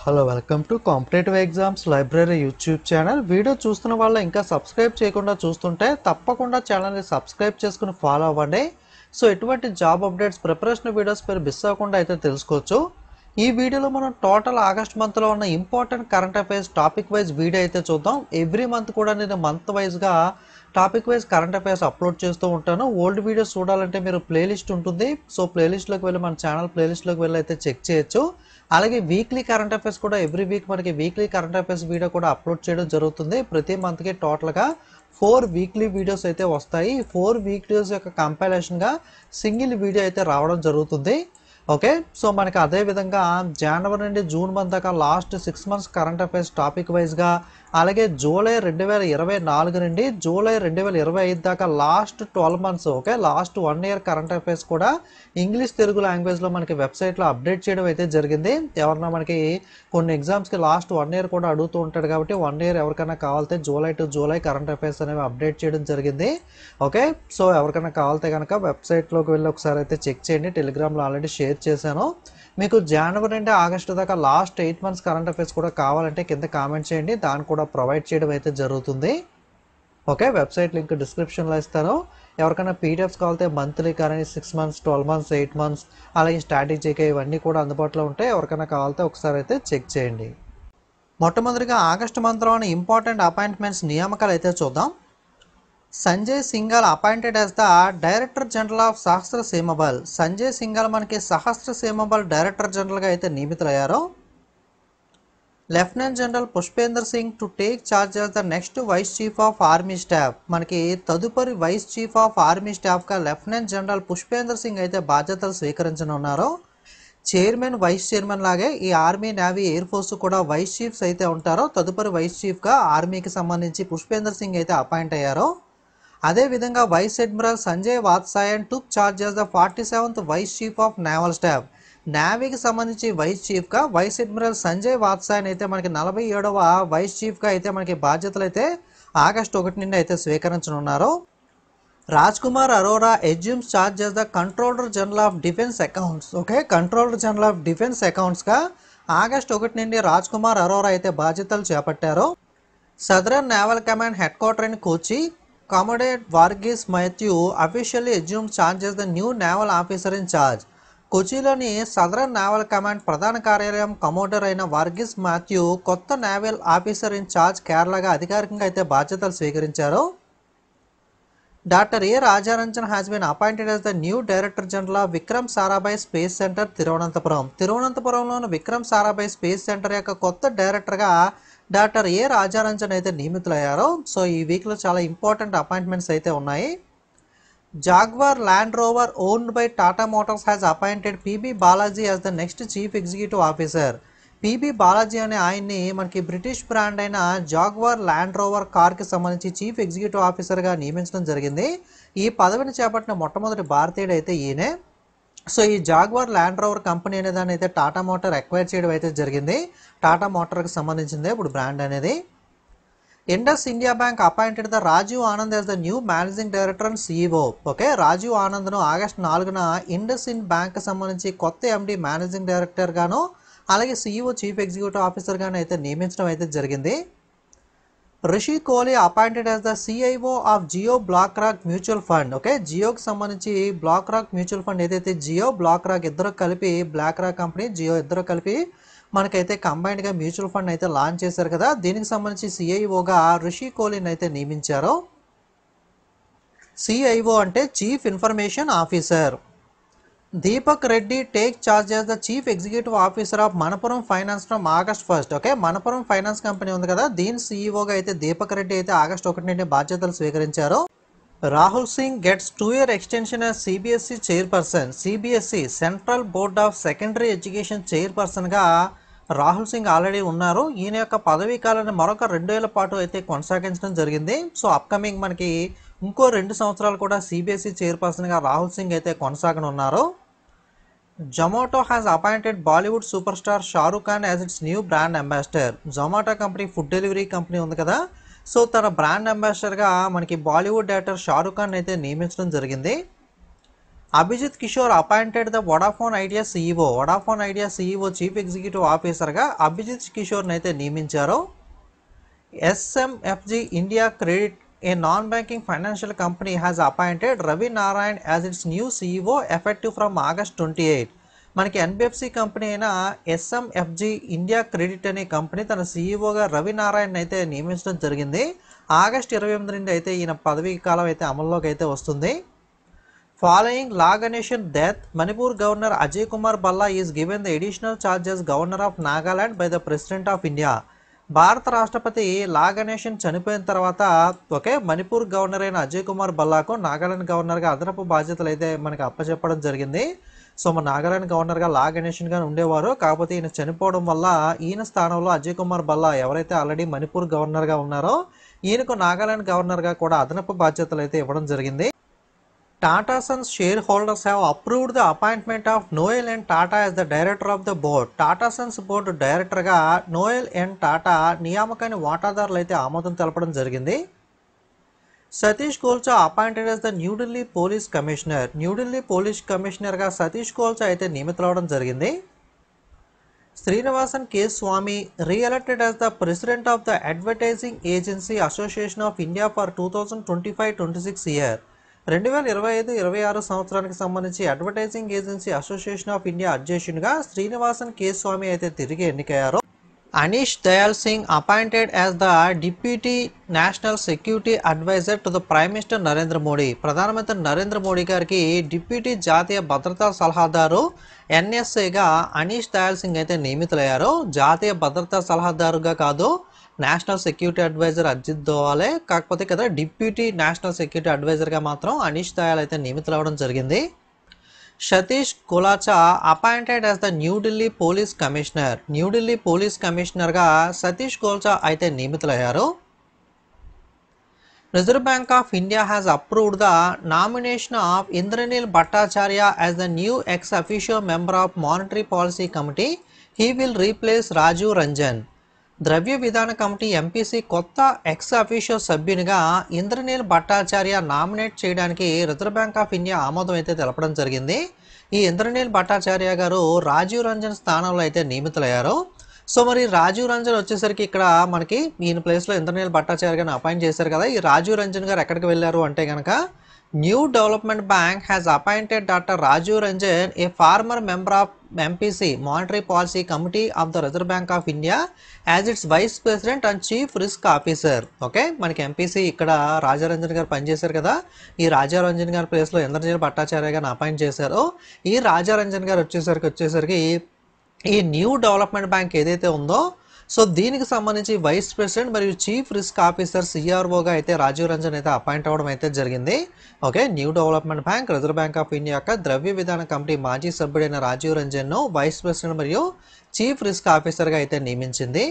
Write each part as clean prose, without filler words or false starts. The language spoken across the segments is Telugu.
Hello welcome to competitive exams library YouTube channel. Video చూస్తున్న వాళ్ళు ఇంకా సబ్స్క్రైబ్ చేయకుండా చూస్తుంటే తప్పకుండా ఛానల్ని సబ్స్క్రైబ్ చేసుకుని ఫాలో అవ్వండి. సో ఎటువంటి జాబ్ అప్డేట్స్ ప్రిపరేషన్ వీడియోస్ మీరు మిస్ అవ్వకుండా అయితే తెలుసుకోవచ్చు. ఈ వీడియోలో మనం టోటల్ ఆగస్ట్ మంత్లో ఉన్న important current affairs topic wise video అయితే చూద్దాం. ఎవ్రీ మంత్ కూడా నేను మంత్ వైజ్గా topic wise current affairs upload చేస్తూ ఉంటాను. ఓల్డ్ వీడియోస్ చూడాలంటే మీరు ప్లేలిస్ట్ ఉంటుంది. సో ప్లేలిస్ట్లోకి వెళ్ళి మన ఛానల్ ప్లేలిస్ట్లోకి వెళ్ళి అయితే చెక్ చేయొచ్చు. అలాగే వీక్లీ కరెంట్ అఫైర్స్ కూడా ఎవ్రీ వీక్ మనకి వీక్లీ కరెంట్ అఫైర్స్ వీడియో కూడా అప్లోడ్ చేయడం జరుగుతుంది. ప్రతి మంత్కి టోటల్గా 4 వీక్లీ వీడియోస్ అయితే వస్తాయి. 4 వీడియోస్ యొక్క కంపైలేషన్గా సింగిల్ వీడియో అయితే రావడం జరుగుతుంది. ఓకే, సో మనకి అదేవిధంగా జనవరి నుండి జూన్ మంత్ దాకా last 6 months current affairs topic వైజ్గా, అలాగే జూలై 2024 నుండి జూలై 2025 దాకా last 12 months, okay last 1 year current affairs కూడా ఇంగ్లీష్ తెలుగు లాంగ్వేజ్లో మనకి వెబ్సైట్లో అప్డేట్ చేయడం అయితే జరిగింది. ఎవరన్నా మనకి కొన్ని ఎగ్జామ్స్కి లాస్ట్ 1 ఇయర్ కూడా అడుగుతూ ఉంటాడు కాబట్టి 1 ఇయర్ ఎవరికైనా కావాలంటే July to July current affairs అనేవి అప్డేట్ చేయడం జరిగింది. ఓకే, సో ఎవరికైనా కావాలంటే కనుక వెబ్సైట్లోకి వెళ్ళి ఒకసారి అయితే చెక్ చేయండి. టెలిగ్రామ్లో ఆల్రెడీ షేర్ చేశాను. మీకు జనవరి నుండి ఆగస్టు దాకా లాస్ట్ 8 మంత్స్ కరెంట్ అఫైర్స్ కూడా కావాలంటే కింద కామెంట్ చేయండి, దాన్ని కూడా ప్రొవైడ్ చేయడం అయితే జరుగుతుంది. ఓకే, వెబ్సైట్ లింక్ డిస్క్రిప్షన్లో ఇస్తాను. ఎవరికైనా పీడిఎఫ్స్ కావాలంటే మంత్లీ కానీ 6 మంత్స్ 12 మంత్స్ 8 మంత్స్ అలాగే స్ట్రాటజీకి ఇవన్నీ కూడా అందుబాటులో ఉంటాయి. ఎవరికైనా కావాలంటే ఒకసారి అయితే చెక్ చేయండి. మొట్టమొదటిగా ఆగస్టు మంత్లోని ఇంపార్టెంట్ అపాయింట్మెంట్స్ నియామకాలు అయితే చూద్దాం. Sanjay Singhal appointed as the director general of Sashastra Seema Bal. Sanjay Singhal మనకి సహస్ర సీమబల్ డైరెక్టర్ జనరల్గా అయితే నియమితులయ్యారు. Lieutenant general Pushpender Singh to take charge as the next vice chief of army staff. మనకి తదుపరి వైస్ చీఫ్ ఆఫ్ ఆర్మీ స్టాఫ్గా లెఫ్టినెంట్ జనరల్ పుష్పేందర్ సింగ్ అయితే బాధ్యతలు స్వీకరించనున్నారు. చైర్మన్ వైస్ చైర్మన్ లాగే ఈ ఆర్మీ నేవీ ఎయిర్ ఫోర్స్ కూడా వైస్ చీఫ్స్ అయితే ఉంటారో. తదుపరి వైస్ చీఫ్గా ఆర్మీకి సంబంధించి పుష్పేందర్ సింగ్ అయితే అపాయింట్ అయ్యారు. అదేవిధంగా vice admiral Sanjay Vatsayan took charge as the 47th vice chief of naval staff. నేవీకి సంబంధించి వైస్ చీఫ్గా వైస్ అడ్మిరల్ సంజయ్ వాత్సాయన్ అయితే మనకి 47వ వైస్ చీఫ్గా అయితే మనకి బాధ్యతలు అయితే ఆగస్టు 1 నుండి అయితే స్వీకరించనున్నారు. Raj Kumar Arora assumes charge as the controller general of defence accounts. Okay, controller general of defence అకౌంట్స్గా ఆగస్టు 1 నుండి రాజ్ కుమార్ అరోరా అయితే బాధ్యతలు చేపట్టారు. Southern naval command headquarter in Kochi Commodore Varghese Mathew officially assumed charge as the new naval officer in charge. కొచ్చిలోని సదరన్ నేవల్ కమాండ్ ప్రధాన కార్యాలయం కమోడర్ అయిన వర్గీస్ మాథ్యూ కొత్త నేవల్ ఆఫీసర్ ఇన్ చార్జ్ కేరళగా అధికారికంగా అయితే బాధ్యతలు స్వీకరించారు. Doctor A Rajaranjan has been appointed as the new director general of Vikram Sarabhai space centre Thiruvananthapuram. తిరువనంతపురంలోని విక్రమ్ సారాభాయ్ స్పేస్ సెంటర్ యొక్క కొత్త డైరెక్టర్గా డాక్టర్ ఏ రాజారంజన్ అయితే నియమితులయ్యారు. సో ఈ వీక్లో చాలా ఇంపార్టెంట్ అపాయింట్మెంట్స్ అయితే ఉన్నాయి. Jaguar Land Rover owned by Tata Motors has appointed P B Balaji as the next chief executive officer. P B Balaji అనే ఆయన్ని మనకి బ్రిటిష్ బ్రాండ్ అయిన జాగ్వార్ ల్యాండ్ రోవర్ కార్కి సంబంధించి చీఫ్ ఎగ్జిక్యూటివ్ ఆఫీసర్గా నియమించడం జరిగింది. ఈ పదవిని చేపట్టిన మొట్టమొదటి భారతీయుడు అయితే ఈయనే. సో ఈ జాగ్వార్ ల్యాండ్ రోవర్ కంపెనీ అనే దాన్ని అయితే టాటా మోటార్ ఎక్వైర్ చేయడం అయితే జరిగింది. టాటా మోటార్కి సంబంధించిందే ఇప్పుడు బ్రాండ్ అనేది. Indus India bank appointed the Rajiv Anand as the new managing director and CEO. Okay, Rajiv ఆనంద్ను ఆగస్టు 4న ఇండస్ ఇండ్ బ్యాంక్ సంబంధించి కొత్త ఎండి మేనేజింగ్ డైరెక్టర్గాను అలాగే సిఇఓ చీఫ్ ఎగ్జిక్యూటివ్ ఆఫీసర్గాను అయితే నియమించడం అయితే జరిగింది. Rishi Kohli appointed as the CIO of Jio BlackRock mutual fund. Okay, జియోకి సంబంధించి బ్లాక్ రాక్ మ్యూచువల్ ఫండ్ ఏదైతే జియో బ్లాక్ రాక్ ఇద్దరు కలిపి బ్లాక్ రాక్ కంపెనీ జియో ఇద్దరు కలిపి మనకైతే కంబైన్డ్గా మ్యూచువల్ ఫండ్ అయితే లాంచ్ చేశారు కదా, దీనికి సంబంధించి సిఐఓగా రిషి కోహ్లీని అయితే నియమించారు. సిఐఓ అంటే chief information officer. Deepak Reddy take charge as the chief executive officer of Manappuram finance from August 1. Okay, Manappuram finance company ఉంది కదా, దీని సీఈఓగా అయితే దీపక్ రెడ్డి అయితే ఆగస్టు 1 నుండి బాధ్యతలు స్వీకరించారు. Rahul Singh gets 2 year extension as CBSE chairperson. CBSE central board of secondary education చైర్పర్సన్గా రాహుల్ సింగ్ ఆల్రెడీ ఉన్నారు. ఈయన యొక్క పదవీ కాలాన్ని మరొక 2 ఏళ్ల పాటు అయితే కొనసాగించడం జరిగింది. సో అప్కమింగ్ మనకి ఇంకో 2 సంవత్సరాలు కూడా సిబిఎస్ఈ చైర్పర్సన్గా రాహుల్ సింగ్ అయితే కొనసాగనున్నారు. Zomato has appointed Bollywood superstar Shahrukh Khan as its new brand ambassador. Zomato company food delivery company ఉంది కదా, సో తన బ్రాండ్ అంబాసిడర్గా మనకి బాలీవుడ్ యాక్టర్ షారూక్ ఖాన్ అయితే నియమించడం జరిగింది. Abhijit Kishore appointed the Vodafone Idea CEO. Vodafone Idea CEO chief executive ఆఫీసర్గా అభిజిత్ కిషోర్ని అయితే నియమించారు. SMFG India credit a non banking financial company has appointed Ravi Narayan as its new CEO effective from August 28. మనకి NBFC కంపెనీ అయిన SMFG ఇండియా క్రెడిట్ అనే కంపెనీ తన CEOగా రవి నారాయణ్ అయితే నియమించడం జరిగింది. ఆగస్టు 28 నుండి అయితే ఈయన పదవీ కాలం అయితే అమల్లోకి అయితే వస్తుంది. Following La Ganeshan death, Manipur Governor Ajay Kumar Balla is given the additional charge as Governor of Nagaland by the President of India. భారత రాష్ట్రపతి లా గణేషన్ చనిపోయిన తర్వాత మణిపూర్ గవర్నర్ అయిన అజయ్ కుమార్ బల్లాకు నాగాలాండ్ గవర్నర్గా అదనపు బాధ్యతలు అయితే మనకి అప్పచెప్పడం జరిగింది. సో మన నాగాలాండ్ గవర్నర్గా లా గణేషన్ గా ఉండేవారు, కాకపోతే ఈయన చనిపోవడం వల్ల ఈయన స్థానంలో అజయ్ కుమార్ బల్లా ఎవరైతే ఆల్రెడీ మణిపూర్ గవర్నర్గా ఉన్నారో ఈయనకు నాగాలాండ్ గవర్నర్గా కూడా అదనపు బాధ్యతలు అయితే ఇవ్వడం జరిగింది. Tata Sons shareholders have approved the appointment of Noel N. Tata as the director of the board. Tata Sons board డైరెక్టర్గా నోయల్ ఎన్ టాటా నియామకాన్ని వాటాదారులు అయితే ఆమోదం తెలపడం జరిగింది. Satish Kolcha appointed as the New Delhi police commissioner. New Delhi police కమిషనర్గా సతీష్ కోల్చా అయితే నియమితులవడం జరిగింది. శ్రీనివాసన్ కే Swamy reelected as the president of the Advertising Agency Association of India for 2025-26 year. 2025-26 సంవత్సరానికి సంబంధించి advertising agency association of India అధ్యక్షునిగా శ్రీనివాసన్ కే స్వామి అయితే తిరిగి ఎన్నికయ్యారు. Anish Dayal Singh appointed as the deputy national security adviser to the prime minister Narendra Modi. ప్రధానమంత్రి నరేంద్ర మోడీ గారికి డిప్యూటీ జాతీయ భద్రతా సలహాదారు NSAగా అనీష్ దయాల్ సింగ్ అయితే నియమితులయ్యారు. జాతీయ భద్రతా సలహాదారుగా కాదు, నేషనల్ సెక్యూరిటీ అడ్వైజర్ అజిత్ దోవాలే, కాకపోతే కదా డిప్యూటీ నేషనల్ సెక్యూరిటీ అడ్వైజర్గా మాత్రం అనీష్ దయాల్ అయితే నియమితులవడం జరిగింది. Satish Kolacha appointed as the New Delhi police commissioner. New Delhi police కమిషనర్గా సతీష్ కోల్చా అయితే నియమితులయ్యారు. Reserve bank of India has approved the nomination of Indranil Bhattacharya as the new ex officio member of monetary policy committee. He will replace Rajiv Ranjan. ద్రవ్య విధాన కమిటీ MPC కొత్త ఎక్స్ అఫీషియో సభ్యునిగా ఇంద్రనీల్ భట్టాచార్య నామినేట్ చేయడానికి రిజర్వ్ బ్యాంక్ ఆఫ్ ఇండియా ఆమోదం అయితే తెలపడం జరిగింది. ఈ ఇంద్రనీల్ భట్టాచార్య గారు రాజీవ్ రంజన్ స్థానంలో అయితే నియమితులయ్యారు. సో మరి రాజీవ్ రంజన్ వచ్చేసరికి ఇక్కడ మనకి ఈయన ప్లేస్లో ఇంద్రనీల్ భట్టాచార్య గారిని అపాయింట్ చేశారు కదా. ఈ రాజీవ్ రంజన్ గారు ఎక్కడికి వెళ్ళారు అంటే కనుక new development bank has appointed doctor Rajiv Ranjan a former member of MPC monetary policy committee of the reserve bank of India as its vice president and chief risk officer. మనకి MPC ఇక్కడ రాజారంజన్ గారు పనిచేశారు కదా, ఈ రాజారంజన్ గారి ప్లేస్లో ఇంద్రనీల్ భట్టాచార్య గారిని అపాయింట్ చేశారు. ఈ రాజారంజన్ గారు వచ్చేసరికి ఈ న్యూ డెవలప్మెంట్ బ్యాంక్ ఏదైతే ఉందో సో దీనికి సంబంధించి వైస్ ప్రెసిడెంట్ మరియు చీఫ్ రిస్క్ ఆఫీసర్ CROగా అయితే రాజీవ్ రంజన్ అయితే అపాయింట్ అవ్వడం అయితే జరిగింది. New development bank reserve bank of India యొక్క ద్రవ్య విధాన కమిటీ మాజీ సభ్యుడైన రాజీవ్ రంజన్ను వైస్ ప్రెసిడెంట్ మరియు చీఫ్ రిస్క్ ఆఫీసర్గా అయితే నియమించింది.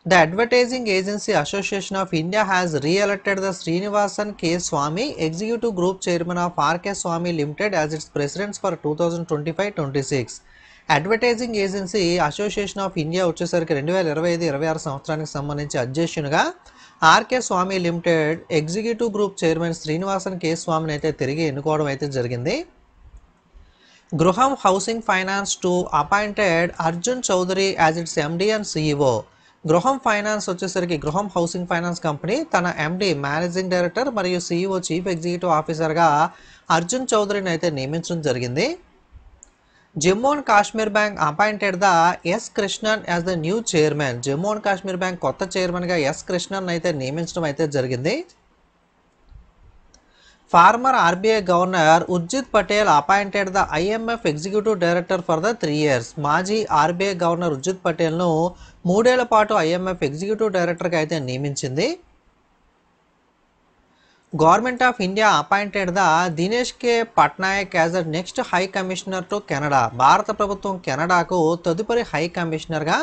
The advertising agency association of India has reelected the Srinivasan K Swamy executive group chairman of RK Swamy limited as its presidents for 2025-26. Advertising agency association of India వచ్చేసరికి 2025-26 సంవత్సరానికి సంబంధించి అధ్యక్షునిగా RK Swamy limited executive group chairman Srinivasan K స్వామిని అయితే తిరిగి ఎన్నుకోవడం అయితే జరిగింది. Grihum housing finance to appointed Arjun Chaudhary as its MD and CEO. Grihum finance వచ్చేసరికి గృహం హౌసింగ్ ఫైనాన్స్ కంపెనీ తన MD మేనేజింగ్ డైరెక్టర్ మరియు CEO చీఫ్ ఎగ్జిక్యూటివ్ ఆఫీసర్గా అర్జున్ చౌదరిని అయితే నియమించడం జరిగింది. Jammu and Kashmir bank appointed the S. Krishnan as the new chairman. Jammu and Kashmir bank కొత్త చైర్మన్గా S. కృష్ణన్ అయితే నియమించడం అయితే జరిగింది. Former RBI governor Urjit Patel appointed the IMF executive director for the 3 years. మాజీ RBI గవర్నర్ ఉర్జిత్ పటేల్ను 3 ఏళ్ల పాటు IMF ఎగ్జిక్యూటివ్ డైరెక్టర్గా అయితే నియమించింది. Government of India appointed the Dinesh K Patnaik as the next high commissioner to Canada. భారత ప్రభుత్వం కెనడాకు తదుపరి హై కమిషనర్గా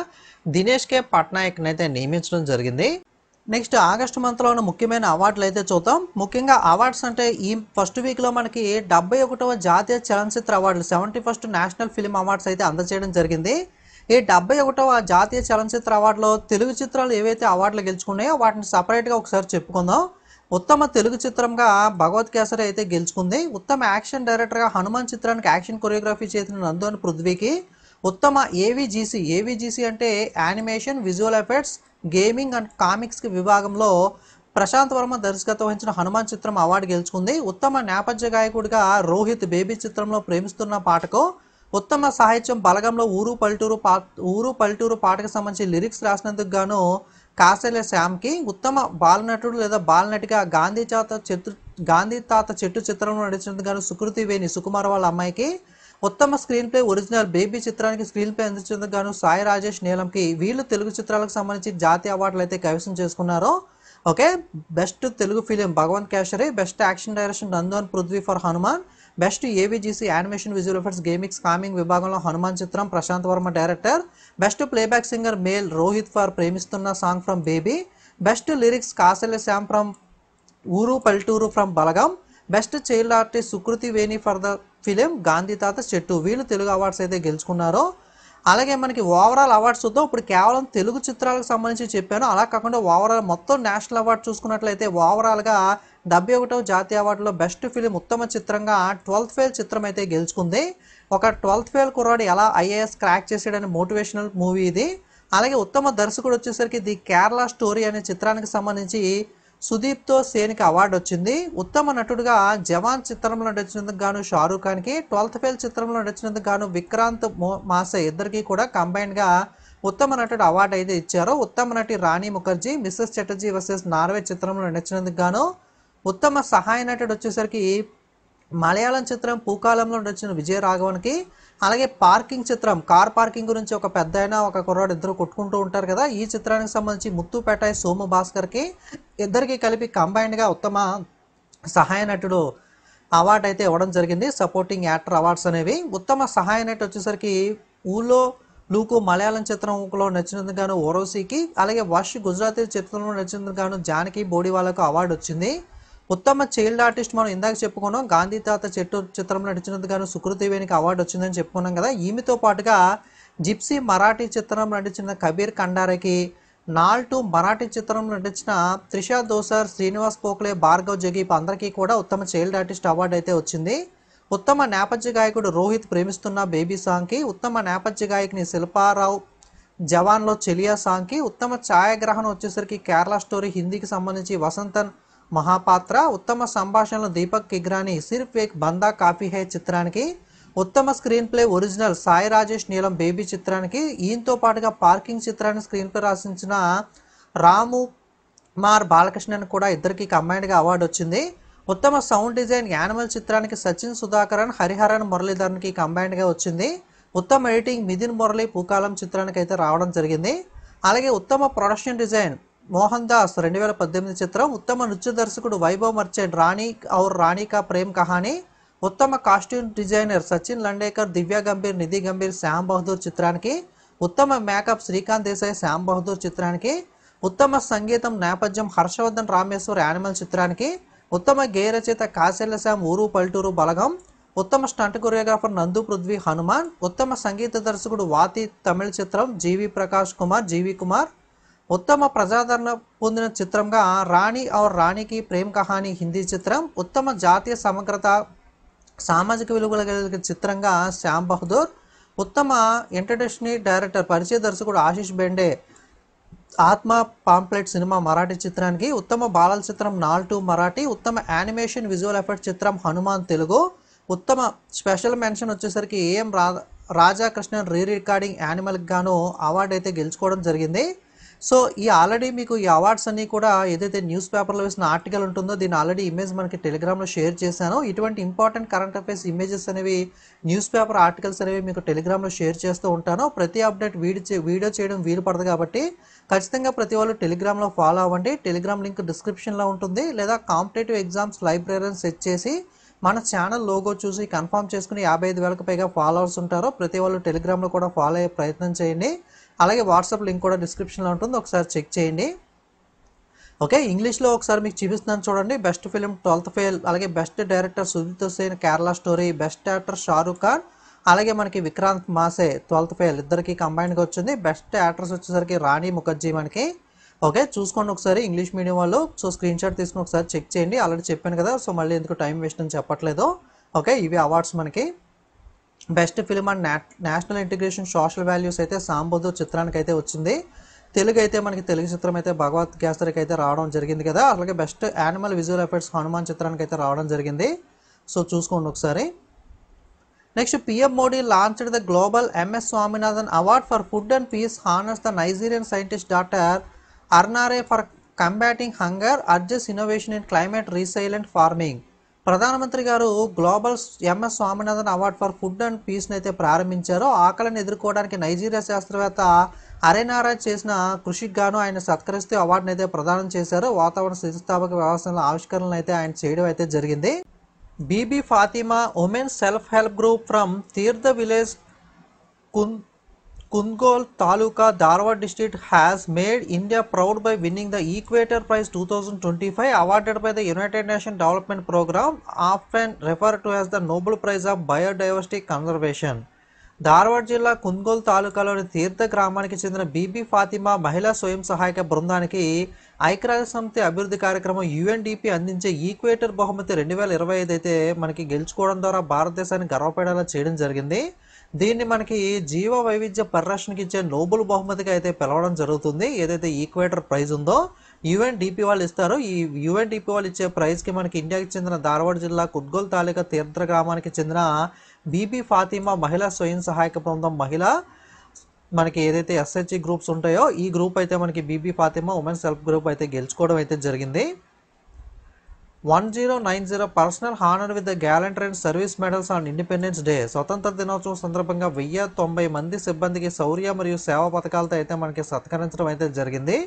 దినేష్ కే పట్నాయక్ని అయితే నియమించడం జరిగింది. నెక్స్ట్ ఆగస్టు మంత్లో ఉన్న ముఖ్యమైన అవార్డులు అయితే చూద్దాం. ముఖ్యంగా అవార్డ్స్ అంటే ఈ ఫస్ట్ వీక్లో మనకి 71వ జాతీయ చలనచిత్ర అవార్డులు 71st నేషనల్ ఫిల్మ్ అవార్డ్స్ అయితే అందజేయడం జరిగింది. ఈ 71వ జాతీయ చలనచిత్ర అవార్డులో తెలుగు చిత్రాలు ఏవైతే అవార్డులు గెలుచుకున్నాయో వాటిని సపరేట్గా ఒకసారి చెప్పుకుందాం. ఉత్తమ తెలుగు చిత్రంగా భగవత్ కేసరి అయితే గెలుచుకుంది. ఉత్తమ యాక్షన్ డైరెక్టర్గా హనుమాన్ చిత్రానికి యాక్షన్ కొరియోగ్రఫీ చేసిన నందోని పృథ్వీకి, ఉత్తమ ఏవిజీసీ అంటే animation, visual effects, gaming and కామిక్స్కి విభాగంలో ప్రశాంత్ వర్మ దర్శకత్వం వహించిన హనుమాన్ చిత్రం అవార్డు గెలుచుకుంది. ఉత్తమ నేపథ్య గాయకుడిగా రోహిత్ బేబీ చిత్రంలో ప్రేమిస్తున్న పాటకు, ఉత్తమ సాహిత్యం బలగంలో ఊరు పల్లెటూరు పాటకు సంబంధించి లిరిక్స్ రాసినందుకు గాను కాసెల శ్యామ్కి, ఉత్తమ బాలనటుడు లేదా బాలనటిగా గాంధీ తాత చెట్టు చిత్రంలో నడిచినందుకు గాను సుకృతి వేణి సుకుమార్ వాళ్ళ అమ్మాయికి, ఉత్తమ స్క్రీన్ ప్లే ఒరిజినల్ బేబీ చిత్రానికి స్క్రీన్ ప్లే అందించేందుకు గాను సాయి రాజేష్ నీలంకి వీళ్ళు తెలుగు చిత్రాలకు సంబంధించి జాతీయ అవార్డులు అయితే కైవసం చేసుకున్నారు. Okay, best Telugu film Bhagavanth Kesari, best action direction Nandu Prithvi for Hanuman, best AVGC animation visual effects gamings coming విభాగంలో హనుమాన్ చిత్రం Prashanth Varma director, best playback singer male Rohith for Premisthunna song from Baby, best lyrics Kasarla Shyam from Ooru Palletooru from Balagam, best child artist Sukriti Veni for the film Gandhi Tatha Chettu. వీళ్ళు తెలుగు అవార్డ్స్ అయితే గెలుచుకున్నారు. అలాగే మనకి ఓవరాల్ అవార్డ్స్ చూద్దాం. ఇప్పుడు కేవలం తెలుగు చిత్రాలకు సంబంధించి చెప్పాను, అలా కాకుండా ఓవరాల్ మొత్తం నేషనల్ అవార్డు చూసుకున్నట్లయితే ఓవరాల్గా 71వ జాతీయ అవార్డులో బెస్ట్ ఫిలిం ఉత్తమ చిత్రంగా 12th ఫెయిల్ చిత్రం అయితే గెలుచుకుంది. ఒక 12th ఫెయిల్ కుర్రాడు ఎలా ఐఏఎస్ క్రాక్ చేసాడనే మోటివేషనల్ మూవీ ఇది. అలాగే ఉత్తమ దర్శకుడు వచ్చేసరికి ది కేరళ స్టోరీ అనే చిత్రానికి సంబంధించి సుదీప్తో సేన్కి అవార్డు వచ్చింది. ఉత్తమ నటుడుగా జవాన్ చిత్రంలో నటించినందుకు గాను షారూఖ్ ఖాన్కి, 12th ఫెయిల్ చిత్రంలో నటించినందుకు గాను విక్రాంత్ మాసే ఇద్దరికి కూడా కంబైన్డ్గా ఉత్తమ నటుడు అవార్డు అయితే ఇచ్చారు. ఉత్తమ నటి Rani Mukerji Mrs Chatterjee versus Norway చిత్రంలో నటించినందుకు గాను, ఉత్తమ సహాయ నటుడు వచ్చేసరికి మలయాళం చిత్రం పూకాలంలో నటించిన విజయ రాఘవన్కి, అలాగే పార్కింగ్ చిత్రం కార్ పార్కింగ్ గురించి ఒక పెద్ద అయినా ఒక కుర్రాడు ఇద్దరు కొట్టుకుంటూ ఉంటారు కదా, ఈ చిత్రానికి సంబంధించి ముత్తుపేటాయ్ సోము భాస్కర్కి ఇద్దరికి కలిపి కంబైన్డ్గా ఉత్తమ సహాయ నటుడు అవార్డు అయితే ఇవ్వడం జరిగింది. సపోర్టింగ్ యాక్టర్ అవార్డ్స్ అనేవి. ఉత్తమ సహాయ నటి వచ్చేసరికి ఊలో లూకు మలయాళం చిత్రంలో నచ్చినందుకు గాను ఓరోసీకి, అలాగే వర్ష్ గుజరాతీ చిత్రంలో నచ్చినందుకు గాను జానకి బోడివాలకు అవార్డు వచ్చింది. ఉత్తమ చైల్డ్ ఆర్టిస్ట్ మనం ఇందాక చెప్పుకున్నాం, గాంధీ తాత చెట్టు చిత్రంలో నటించినందుకు గాను సుకృతి వేణికి అవార్డు వచ్చిందని చెప్పుకున్నాం కదా. ఈమెతో పాటుగా జిప్సీ మరాఠీ చిత్రంలో నటించిన కబీర్ కండారేకి, నాల్2 మరాఠీ చిత్రంలో నటించిన త్రిషా దోసర్, శ్రీనివాస్ పోక్లే, భార్గవ్ జగీప్ అందరికీ కూడా ఉత్తమ చైల్డ్ ఆర్టిస్ట్ అవార్డు అయితే వచ్చింది. ఉత్తమ నేపథ్య గాయకుడు రోహిత్ ప్రేమిస్తున్న బేబీ సాంగ్కి, ఉత్తమ నేపథ్య గాయకుని శిల్పారావు జవాన్లో చెలియా సాంగ్కి, ఉత్తమ ఛాయాగ్రహణం వచ్చేసరికి కేరళ స్టోరీ హిందీకి సంబంధించి వసంతన్ మహాపాత్ర, ఉత్తమ సంభాషణలో దీపక్ కిగ్రాని సిర్ఫ్ ఏక్ బందా కాఫీ హై చిత్రానికి, ఉత్తమ screen play original Sai Rajesh నీలం బేబీ చిత్రానికి, ఈయనతో పాటుగా పార్కింగ్ చిత్రానికి స్క్రీన్ ప్లే రాసించిన రాము కుమార్ బాలకృష్ణన్ కూడా ఇద్దరికి కంబైన్డ్గా అవార్డు వచ్చింది. ఉత్తమ సౌండ్ డిజైన్ యానిమల్ చిత్రానికి సచిన్ సుధాకరన్, హరిహరన్ మురళీధరన్కి కంబైన్డ్గా వచ్చింది. ఉత్తమ ఎడిటింగ్ మిథున్ మురళి పూకాలం చిత్రానికి అయితే రావడం జరిగింది. అలాగే ఉత్తమ ప్రొడక్షన్ డిజైన్ మోహన్ దాస్ 2018 చిత్రం, ఉత్తమ నృత్య దర్శకుడు వైభవ్ మర్చెంట్ రాణి ఔర్ రాణి కా ప్రేమ్ కహానీ, ఉత్తమ కాస్ట్యూమ్ డిజైనర్ సచిన్ లండేకర్, దివ్య గంభీర్, నిధి గంభీర్ శ్యామ్ బహదూర్ చిత్రానికి, ఉత్తమ మేకప్ శ్రీకాంత్ దేశాయ్ శ్యామ్ బహదూర్ చిత్రానికి, ఉత్తమ సంగీతం నేపథ్యం హర్షవర్ధన్ రామేశ్వర్ యానిమల్ చిత్రానికి, ఉత్తమ గేయ రచయిత కాసెల్ల శ్యామ్ ఊరు పల్లెటూరు బలగం, ఉత్తమ స్టంట్ కొరియోగ్రాఫర్ నందు పృథ్వీ హనుమాన్, ఉత్తమ సంగీత దర్శకుడు వాతి తమిళ చిత్రం జీవి కుమార్, ఉత్తమ ప్రజాదరణ పొందిన చిత్రంగా రాణి ఔర్ రాణికి ప్రేమ్ కహానీ హిందీ చిత్రం, ఉత్తమ జాతీయ సమగ్రత సామాజిక విలువల కలిగిన చిత్రంగా శ్యామ్ బహదూర్, ఉత్తమ ఇంటర్నేషనల్ డైరెక్టర్ పరిచయ దర్శకుడు ఆశిష్ బెండే ఆత్మ పాంప్లెట్ సినిమా మరాఠీ చిత్రానికి, ఉత్తమ బాలల చిత్రం నాల్2 మరాఠీ, ఉత్తమ యానిమేషన్ విజువల్ ఎఫెక్ట్ చిత్రం హనుమాన్ తెలుగు, ఉత్తమ స్పెషల్ మెన్షన్ వచ్చేసరికి ఏఎం రాజాకృష్ణన్ రీ రికార్డింగ్ యానిమల్కి గాను అవార్డు అయితే గెలుచుకోవడం జరిగింది. సో ఆల్రెడీ మీకు ఈ అవార్డ్స్ అన్నీ కూడా ఏదైతే న్యూస్ పేపర్లో వేసిన ఆర్టికల్ ఉంటుందో దీన్ని ఆల్రెడీ ఇమేజ్ మనకి టెలిగ్రామ్లో షేర్ చేశాను. ఇటువంటి ఇంపార్టెంట్ కరెంట్ అఫైర్స్ ఇమేజెస్ అనేవి న్యూస్ పేపర్ ఆర్టికల్స్ అనేవి మీకు టెలిగ్రామ్లో షేర్ చేస్తూ ఉంటాను. ప్రతి అప్డేట్ వీడియో చేయడం వీలు పడదు కాబట్టి ఖచ్చితంగా ప్రతి వాళ్ళు టెలిగ్రామ్లో ఫాలో అవ్వండి. టెలిగ్రామ్ లింక్ డిస్క్రిప్షన్లో ఉంటుంది, లేదా కాంపిటేటివ్ ఎగ్జామ్స్ లైబ్రరీని సెట్ చేసి మన ఛానల్ లోగో చూసి కన్ఫర్మ్ చేసుకుని 55,000కు పైగా ఫాలోవర్స్ ఉంటారో ప్రతి వాళ్ళు టెలిగ్రామ్లో కూడా ఫాలో అయ్యే ప్రయత్నం చేయండి. అలాగే వాట్సాప్ లింక్ కూడా డిస్క్రిప్షన్లో ఉంటుంది, ఒకసారి చెక్ చేయండి. ఓకే, ఇంగ్లీష్లో ఒకసారి మీకు చూపిస్తున్నాను చూడండి. బెస్ట్ ఫిలిం 12th ఫెయిల్, అలాగే best director Sudeep Hussain Kerala story, best actor Shahrukh Khan, అలాగే మనకి విక్రాంత్ మాసే 12th ఫెయిల్ ఇద్దరికి కంబైన్డ్గా వచ్చింది. బెస్ట్ యాక్టర్స్ వచ్చేసరికి రాణి ముఖర్జీ మనకి, ఓకే, చూసుకోండి ఒకసారి ఇంగ్లీష్ మీడియం వాళ్ళు. సో స్క్రీన్ షాట్ తీసుకుని ఒకసారి చెక్ చేయండి. ఆల్రెడీ చెప్పాను కదా, సో మళ్ళీ ఎందుకు టైం వేస్ట్ అని చెప్పట్లేదు. ఓకే, ఇవి అవార్డ్స్ మనకి. Best film and national integration social values అయితే సాంబోధు చిత్రానికి అయితే వచ్చింది. తెలుగు అయితే మనకి తెలుగు చిత్రం అయితే భగవత్ కేసరికి అయితే రావడం జరిగింది కదా. అలాగే best animal visual effects Hanuman చిత్రానికి అయితే రావడం జరిగింది. సో చూసుకోండి ఒకసారి. Next, PM Modi launched the global MS Swaminathan award for food and peace honours the Nigerian scientist doctor Arnare for combating hunger urges innovation in climate resilient farming. ప్రధానమంత్రి గారు global MS Swaminathan award for food and పీస్ని అయితే ప్రారంభించారు. ఆకలిని ఎదుర్కోవడానికి నైజీరియా శాస్త్రవేత్త అరెనారా చేసిన కృషికి గాను ఆయన సత్కరిస్తూ అవార్డుని అయితే ప్రదానం చేశారు. వాతావరణ స్థితిస్థాపక వ్యవస్థల ఆవిష్కరణలు అయితే ఆయన చేయడం అయితే జరిగింది. Bibi Fatima women self help group from Teertha village Kundgol Taluka, Dharwad district has made India proud by winning the Equator Prize 2025 awarded by the United Nations Development Programme, often referred to as the Nobel Prize of Biodiversity Conservation. Dharwad జిల్లా కుంద్గోల్ తాలూకాలోని తీర్థ గ్రామానికి చెందిన బీబీ ఫాతిమా మహిళా స్వయం సహాయక బృందానికి ఐక్యరాజ్య సమితి అభివృద్ధి కార్యక్రమం యుఎన్డిపి అందించే ఈక్వేటర్ బహుమతి 2025 అయితే మనకి గెలుచుకోవడం ద్వారా భారతదేశాన్ని గర్వపడేలా చేయడం జరిగింది. దీన్ని మనకి జీవ వైవిధ్య పరిరక్షణకి ఇచ్చే నోబెల్ బహుమతిగా అయితే పిలవడం జరుగుతుంది. ఏదైతే ఈక్వేటర్ ప్రైజ్ ఉందో యుఎన్డిపి వాళ్ళు ఇస్తారు. ఈ యుఎన్డిపి వాళ్ళు ఇచ్చే ప్రైజ్కి మనకి ఇండియాకి చెందిన ధార్వాడ్ జిల్లా కుద్గోల్ తాలూకా తీర్థ గ్రామానికి చెందిన బీబీ ఫాతిమా మహిళా స్వయం సహాయక బృందం మనకి ఏదైతే ఎస్హెచ్ఈ గ్రూప్స్ ఉంటాయో ఈ గ్రూప్ అయితే మనకి Bibi Fatima women self group అయితే గెలుచుకోవడం అయితే జరిగింది. 1090 personnel honour with the gallantry and service medals on independence day. స్వతంత్ర దినోత్సవం సందర్భంగా 1090 మంది సిబ్బందికి శౌర్య మరియు సేవా పథకాలతో అయితే మనకి సత్కరించడం అయితే జరిగింది.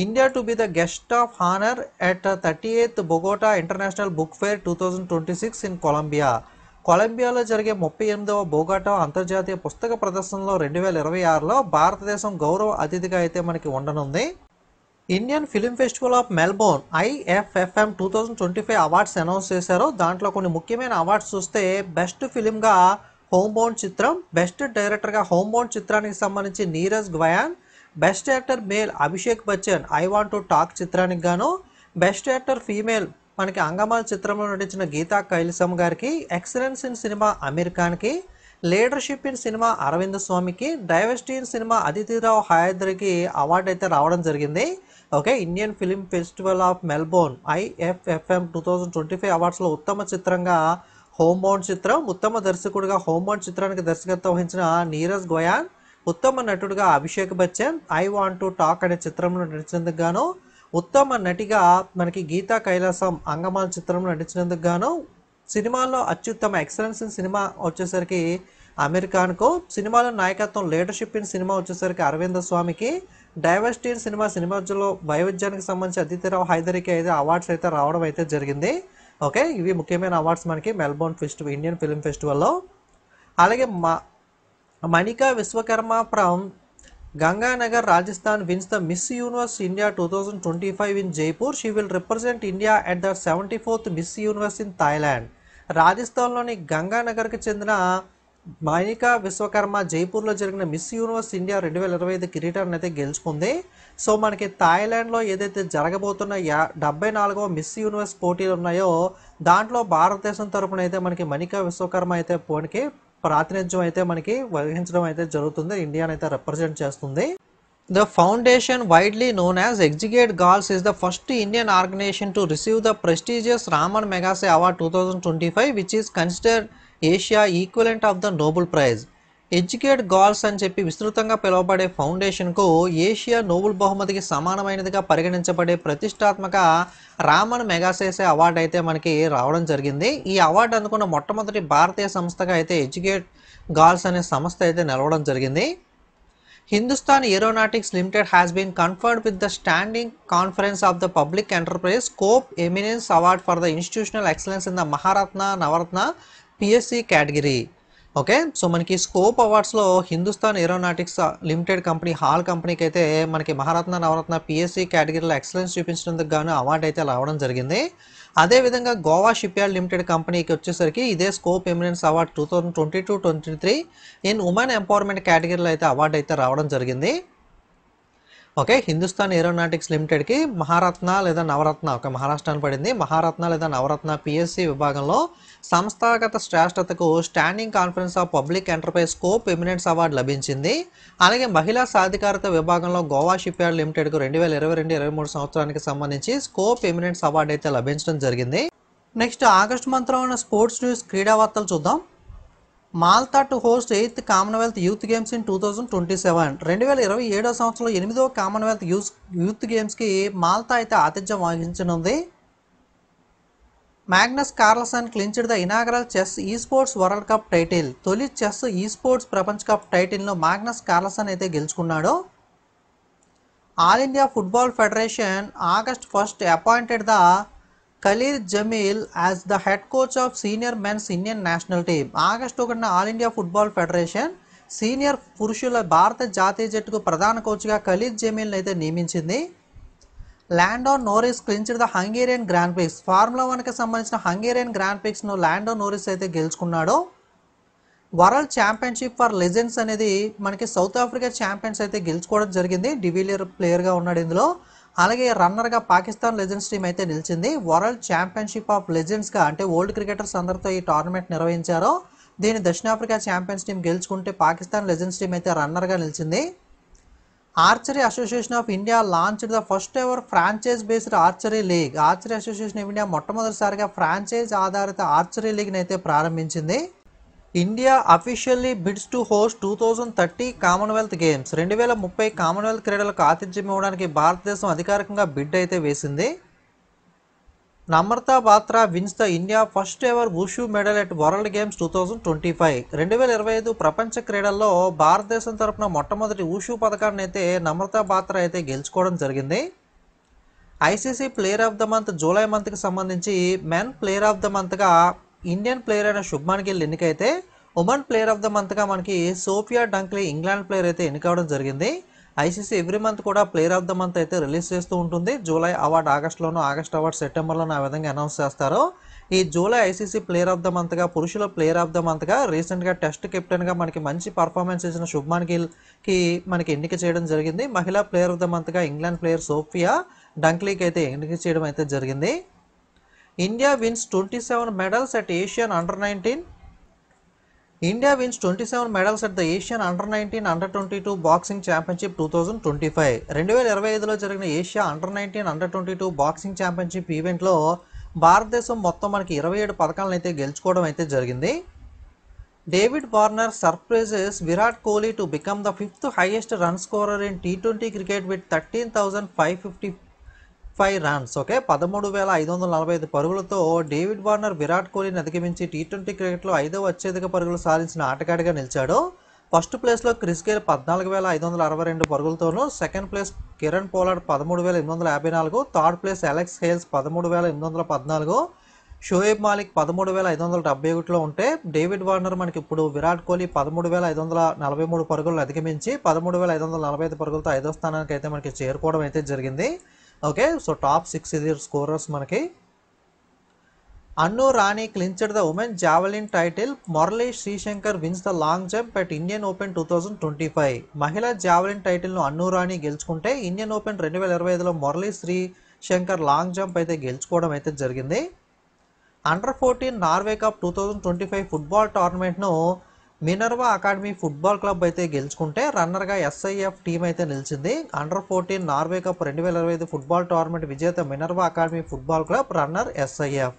India to be the guest of honour at 38th Bogota international book fair 2026 in Colombia. కొలంబియాలో జరిగే 38వ బొగోటా అంతర్జాతీయ పుస్తక ప్రదర్శనలో 2026లో భారతదేశం గౌరవ అతిథిగా అయితే మనకి ఉండనుంది. Indian film festival of Melbourne IFFM 2025 awards announce చేశారు. దాంట్లో కొన్ని ముఖ్యమైన అవార్డ్స్ చూస్తే బెస్ట్ ఫిలింగా హోమ్ బౌండ్ చిత్రం, బెస్ట్ డైరెక్టర్గా హోమ్ బౌండ్ చిత్రానికి సంబంధించి Neeraj Ghaywan, best actor male Abhishek Bachchan I want to talk చిత్రానికి గాను, బెస్ట్ యాక్టర్ ఫీమేల్ మనకి అంగమాల్ చిత్రంలో నటించిన గీతా కైలాసం గారికి, excellence in cinema Aamir ఖాన్కి, leadership in cinema Arvind స్వామికి, diversity in cinema Aditi Rao హయాద్రికి award అయితే రావడం జరిగింది. Okay, Indian film festival of Melbourne IFFM 2025 అవార్డ్స్లో ఉత్తమ చిత్రంగా హోమ్ బౌండ్ చిత్రం, ఉత్తమ దర్శకుడిగా హోమ్ బౌండ్ చిత్రానికి దర్శకత్వం వహించిన నీరజ్ గయాన్, ఉత్తమ నటుడిగా Abhishek Bachchan I want to talk అనే చిత్రంలో నటించినందుకు గాను, ఉత్తమ నటిగా మనకి గీతా కైలాసం అంగమాల్ చిత్రంలో నటించినందుకు గాను, సినిమాల్లో అత్యుత్తమ ఎక్సలెన్స్ ఇన్ సినిమా వచ్చేసరికి అమీర్ ఖాన్కు, సినిమాలో నాయకత్వం లీడర్షిప్ ఇన్ సినిమా వచ్చేసరికి అరవింద స్వామికి, డైవర్సిటీ ఇన్ సినిమాలో వైవిధ్యానికి సంబంధించి అదితిరావు హైదరికి అయితే అవార్డ్స్ అయితే రావడం అయితే జరిగింది. ఓకే, ఇవి ముఖ్యమైన అవార్డ్స్ మనకి మెల్బోర్న్ ఫెస్టివల్ ఇండియన్ ఫిలిం ఫెస్టివల్లో. అలాగే Manika Vishwakarma from Ganganagar Rajasthan wins the miss universe India 2025 in Jaipur. She will represent India at the 74th miss universe in Thailand. రాజస్థాన్లోని గంగానగర్కి చెందిన మణికా విశ్వకర్మ జైపూర్లో జరిగిన మిస్ యూనివర్స్ ఇండియా 2025 కిరీటాన్ని అయితే గెలుచుకుంది. సో మనకి థాయిలాండ్లో ఏదైతే జరగబోతున్న 74వ మిస్ యూనివర్స్ పోటీలు ఉన్నాయో దాంట్లో భారతదేశం తరపున అయితే మనకి మణికా విశ్వకర్మ అయితే పోటీకి ప్రాతినిధ్యం అయితే మనకి వహించడం అయితే జరుగుతుంది. ఇండియాని అయితే రిప్రజెంట్ చేస్తుంది. The foundation, widely known as Exigate Girls, is the first Indian organization to receive the prestigious Raman Magsaysay Award 2025, which is considered Asia equivalent of the Nobel Prize. Educate girls అని చెప్పి విస్తృతంగా పిలువబడే ఫౌండేషన్కు ఏషియా నోబెల్ బహుమతికి సమానమైనదిగా పరిగణించబడే ప్రతిష్టాత్మక రామన్ మెగాసేసే అవార్డు అయితే మనకి రావడం జరిగింది. ఈ అవార్డు అందుకున్న మొట్టమొదటి భారతీయ సంస్థగా అయితే ఎడ్యుకేట్ గర్ల్స్ అనే సంస్థ అయితే నిలవడం జరిగింది. Hindustan aeronautics limited has been conferred with the standing conference of the public enterprise SCOPE eminence award for the institutional excellence in the Maharatna Navratna PSC category. Okay, so మనకి స్కోప్ అవార్డ్స్లో Hindustan aeronautics limited company HAL కంపెనీకి అయితే మనకి మహారత్న నవరత్న PSC కేటగిరీలో ఎక్సలెన్స్ చూపించినందుకు గాను అవార్డు అయితే రావడం జరిగింది. అదేవిధంగా గోవా షిప్యార్డ్ లిమిటెడ్ కంపెనీకి వచ్చేసరికి ఇదే scope eminence award 2022-23 in women empowerment కేటగిరీలో అయితే అవార్డు అయితే రావడం జరిగింది. ఓకే, హిందుస్థాన్ ఏరోనాటిక్స్ లిమిటెడ్కి మహారత్న లేదా నవరత్న, ఒక మహారాష్ట్ర అని పడింది, మహారత్న లేదా నవరత్న పిఎస్సి విభాగంలో సంస్థాగత శ్రేష్టతకు standing conference of public enterprise SCOPE eminence award లభించింది. అలాగే మహిళా సాధికారత విభాగంలో గోవా షిప్ యార్డ్ లిమిటెడ్కు 2022-23 సంవత్సరానికి సంబంధించి స్కోప్ ఎమినెన్స్ అవార్డు అయితే లభించడం జరిగింది. నెక్స్ట్ ఆగస్టు మంత్లో ఉన్న స్పోర్ట్స్ న్యూస్ క్రీడా వార్తలు చూద్దాం. మాల్తా to host 8th Commonwealth youth games in 2027. 2027 సంవత్సరంలో 8వ కామన్వెల్త్ యూత్ గేమ్స్కి మాల్తా అయితే ఆతిథ్యం వహించనుంది. Magnus Carlsen clinched the inaugural chess esports world cup title. తొలి చెస్ ఈ స్పోర్ట్స్ ప్రపంచ కప్ టైటిల్ను మ్యాగ్నస్ కార్ల్సన్ అయితే గెలుచుకున్నాడు. All India football federation August 1 appointed the Khalil Jamil as the head coach of senior men's Indian national team. August 1 all India football federation senior పురుషుల భారత జాతీయ జట్టుకు ప్రధాన కోచ్గా ఖలీల్ జమీల్ని అయితే నియమించింది. Lando Norris clinched the Hungarian grand prix. Formula 1కి సంబంధించిన హంగేరియన్ గ్రాండ్ ప్రిక్స్ను ల్యాండో నోరిస్ అయితే గెలుచుకున్నాడు. వరల్డ్ ఛాంపియన్షిప్ ఫర్ లెజెండ్స్ అనేది మనకి సౌత్ ఆఫ్రికా ఛాంపియన్స్ అయితే గెలుచుకోవడం జరిగింది. డివిలియర్ ప్లేయర్గా ఉన్నాడు ఇందులో. అలాగే రన్నర్గా పాకిస్తాన్ లెజెండ్స్ టీం అయితే నిలిచింది. వరల్డ్ ఛాంపియన్షిప్ ఆఫ్ లెజెండ్స్గా అంటే ఓల్డ్ క్రికెటర్స్ అందరితో ఈ టోర్నమెంట్ నిర్వహించారో దీన్ని దక్షిణాఫ్రికా ఛాంపియన్స్ టీం గెలుచుకుంటే పాకిస్తాన్ లెజెండ్స్ టీం అయితే రన్నర్గా నిలిచింది. Archery association of India launched the first ever franchise based archery league. Archery association of India మొట్టమొదటిసారిగా ఫ్రాంచైజ్ ఆధారిత ఆర్చరీ లీగ్ని అయితే ప్రారంభించింది. India officially bids to host 2030 Commonwealth games. 2030 Commonwealth క్రీడలకు ఆతిథ్యం ఇవ్వడానికి భారతదేశం అధికారికంగా బిడ్ అయితే వేసింది. Namrata Batra wins the India first ever wushu medal at world games 2025. 2025 ప్రపంచ క్రీడల్లో భారతదేశం తరపున మొట్టమొదటి వుషు పథకాన్ని అయితే నమ్రతా బాత్రా అయితే గెలుచుకోవడం జరిగింది. ICC player of the month July మంత్కి సంబంధించి మెన్ ప్లేయర్ ఆఫ్ ద మంత్గా ఇండియన్ ప్లేయర్ అయిన శుభ్మన్ గిల్ ఎన్నికైతే ఉమెన్ ప్లేయర్ ఆఫ్ ద మంత్గా మనకి సోఫియా డంక్లీ ఇంగ్లాండ్ ప్లేయర్ అయితే ఎన్నికవడం జరిగింది. ఐసీసీ ఎవ్రీ మంత్ కూడా ప్లేయర్ ఆఫ్ ద మంత్ అయితే రిలీజ్ చేస్తూ ఉంటుంది. జూలై అవార్డు ఆగస్టులోనూ, ఆగస్ట్ అవార్డు సెప్టెంబర్లోనూ ఆ విధంగా అనౌన్స్ చేస్తారు. ఈ July ICC player of the మంత్గా, పురుషుల ప్లేయర్ ఆఫ్ ద మంత్గా రీసెంట్గా టెస్ట్ కెప్టెన్గా మనకి మంచి పర్ఫార్మెన్స్ ఇచ్చిన శుభ్మన్ గిల్కి మనకి ఎన్నిక చేయడం జరిగింది. మహిళా ప్లేయర్ ఆఫ్ ద మంత్గా ఇంగ్లాండ్ ప్లేయర్ సోఫియా డంక్లీకి అయితే ఎన్నిక చేయడం అయితే జరిగింది. India wins 27 medals at Asian under. India wins 27 medals at the Asian under under boxing championship 2025. 2025లో జరిగిన Asia under under boxing championship ఈవెంట్లో భారతదేశం మొత్తం మనకి 27 పథకాలను అయితే గెలుచుకోవడం అయితే జరిగింది. David Warner surprises Virat Kohli to become the 5th highest run scorer in T20 cricket with 13,555 runs. Okay, 13,545 పరుగులతో డేవిడ్ వార్నర్ విరాట్ కోహ్లీని అధిగమించి T20 క్రికెట్లో 5వ అత్యధిక పరుగులు సాధించిన ఆటగాడిగా నిలిచాడు. ఫస్ట్ ప్లేస్లో క్రిస్ గేల్ 14,562 పరుగులతోనూ, second place Kieron Pollard 13,854, third place Alex Hales 13,814, Shoaib Malik 13,571లో ఉంటే డేవిడ్ వార్నర్ మనకి ఇప్పుడు విరాట్ కోహ్లీ 13,543 పరుగులను అధిగమించి 13,545 పరుగులతో 5వ స్థానానికి అయితే మనకి చేరుకోవడం అయితే జరిగింది. ఓకే, సో టాప్ 6 ఇది స్కోరర్స్ మనకి. Annu Rani clinched the women javelin title. Murali Sreeshankar wins the long jump at Indian open 2025. మహిళా జావెలిన్ టైటిల్ను అన్ను రాణి గెలుచుకుంటే ఇండియన్ ఓపెన్ 2025లో మురళీ శ్రీశంకర్ లాంగ్ జంప్ అయితే గెలుచుకోవడం అయితే జరిగింది. అండర్-14 నార్వే కప్ 2025 ఫుట్బాల్ టోర్నమెంట్ను మినర్వా అకాడమీ ఫుట్బాల్ క్లబ్ అయితే గెలుచుకుంటే రన్నర్గా ఎస్ఐఎఫ్ టీం అయితే నిలిచింది. Under Norway cup 2025 football tournament విజేత Minerva academy football club, runner SIF.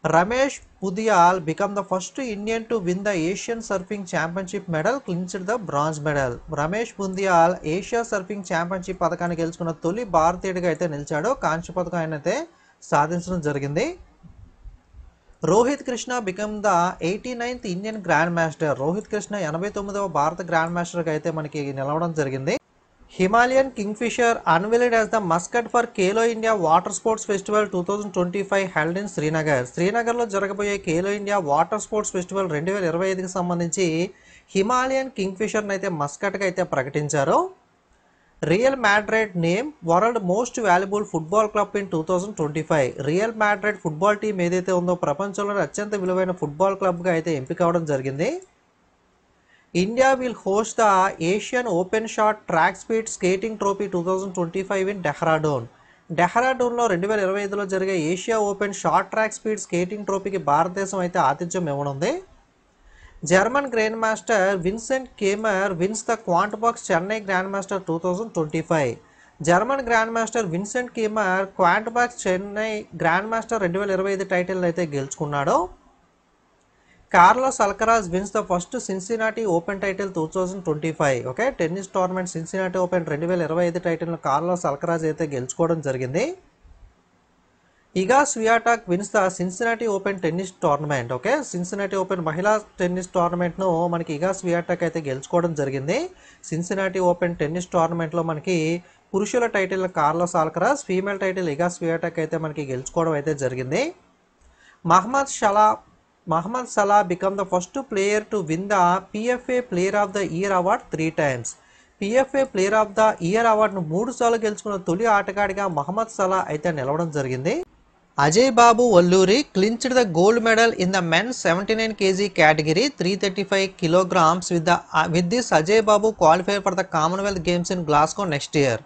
Ramesh పుదియాల్ become the first Indian to win the Asian surfing championship medal, clinched the bronze medal. Ramesh Budihal Asia surfing championship పథకాన్ని గెలుచుకున్న తొలి భారతీయుడిగా అయితే నిలిచాడు. కాంస్య పథకం ఆయన అయితే సాధించడం జరిగింది. Rohith Krishna become the 89th Indian grand master. Rohith Krishna 89వ భారత గ్రాండ్ మాస్టర్గా అయితే మనకి నిలవడం జరిగింది. Himalayan kingfisher unveiled as the mascot for Khelo India water sports festival 2025 held in Srinagar. శ్రీనగర్లో జరగబోయే Khelo India water sports festival 2025కి సంబంధించి హిమాలయన్ కింగ్ఫిషర్ని అయితే మస్కట్గా అయితే ప్రకటించారు. Real Madrid name world most valuable football club in 2025. Real Madrid football team ఏదైతే ఉందో ప్రపంచంలోనే అత్యంత విలువైన ఫుట్బాల్ క్లబ్గా అయితే ఎంపిక అవడం జరిగింది. India will host the Asian open short track speed skating trophy 2025 in Dehradun. డెహ్రాడూన్లో 2025లో జరిగే Asia open short track speed skating ట్రోఫీకి భారతదేశం అయితే ఆతిథ్యం ఇవ్వనుంది. German grand master Vincent Keymer wins the Quantbox Chennai grand master 2025. German grand master Vincent Keymer Quantbox Chennai grand master 2025 title అయితే గెలుచుకున్నాడు. Carlos Alcaraz wins the first Cincinnati open title 2025. Okay, tennis tournament Cincinnati open 2025 టైటిల్ను కార్లోస్ అల్కరాజ్ అయితే గెలుచుకోవడం జరిగింది. Iga Swiatek wins the Cincinnati open tennis tournament. Okay, Cincinnati open మహిళా టెన్నిస్ టోర్నమెంట్ను మనకి ఇగా స్వియాటెక్ అయితే గెలుచుకోవడం జరిగింది. సిన్సినాటి ఓపెన్ టెన్నిస్ టోర్నమెంట్లో మనకి పురుషుల title Carlos Alcaraz, female title Iga Swiatek అయితే మనకి గెలుచుకోవడం అయితే జరిగింది. Mohammad Salah became the first player to win the PFA Player of the Year award 3 times. PFA Player of the Year award ను 3 సార్లు గెలుచుకున్న తొలి ఆటగాడిగా మహమ్మద్ సలా అయితే నిలవడం జరిగింది. Ajay Babu Valluri clinched the gold medal in the men's 79 kg category 335 kilograms with this Ajay Babu qualify for the Commonwealth Games in Glasgow next year.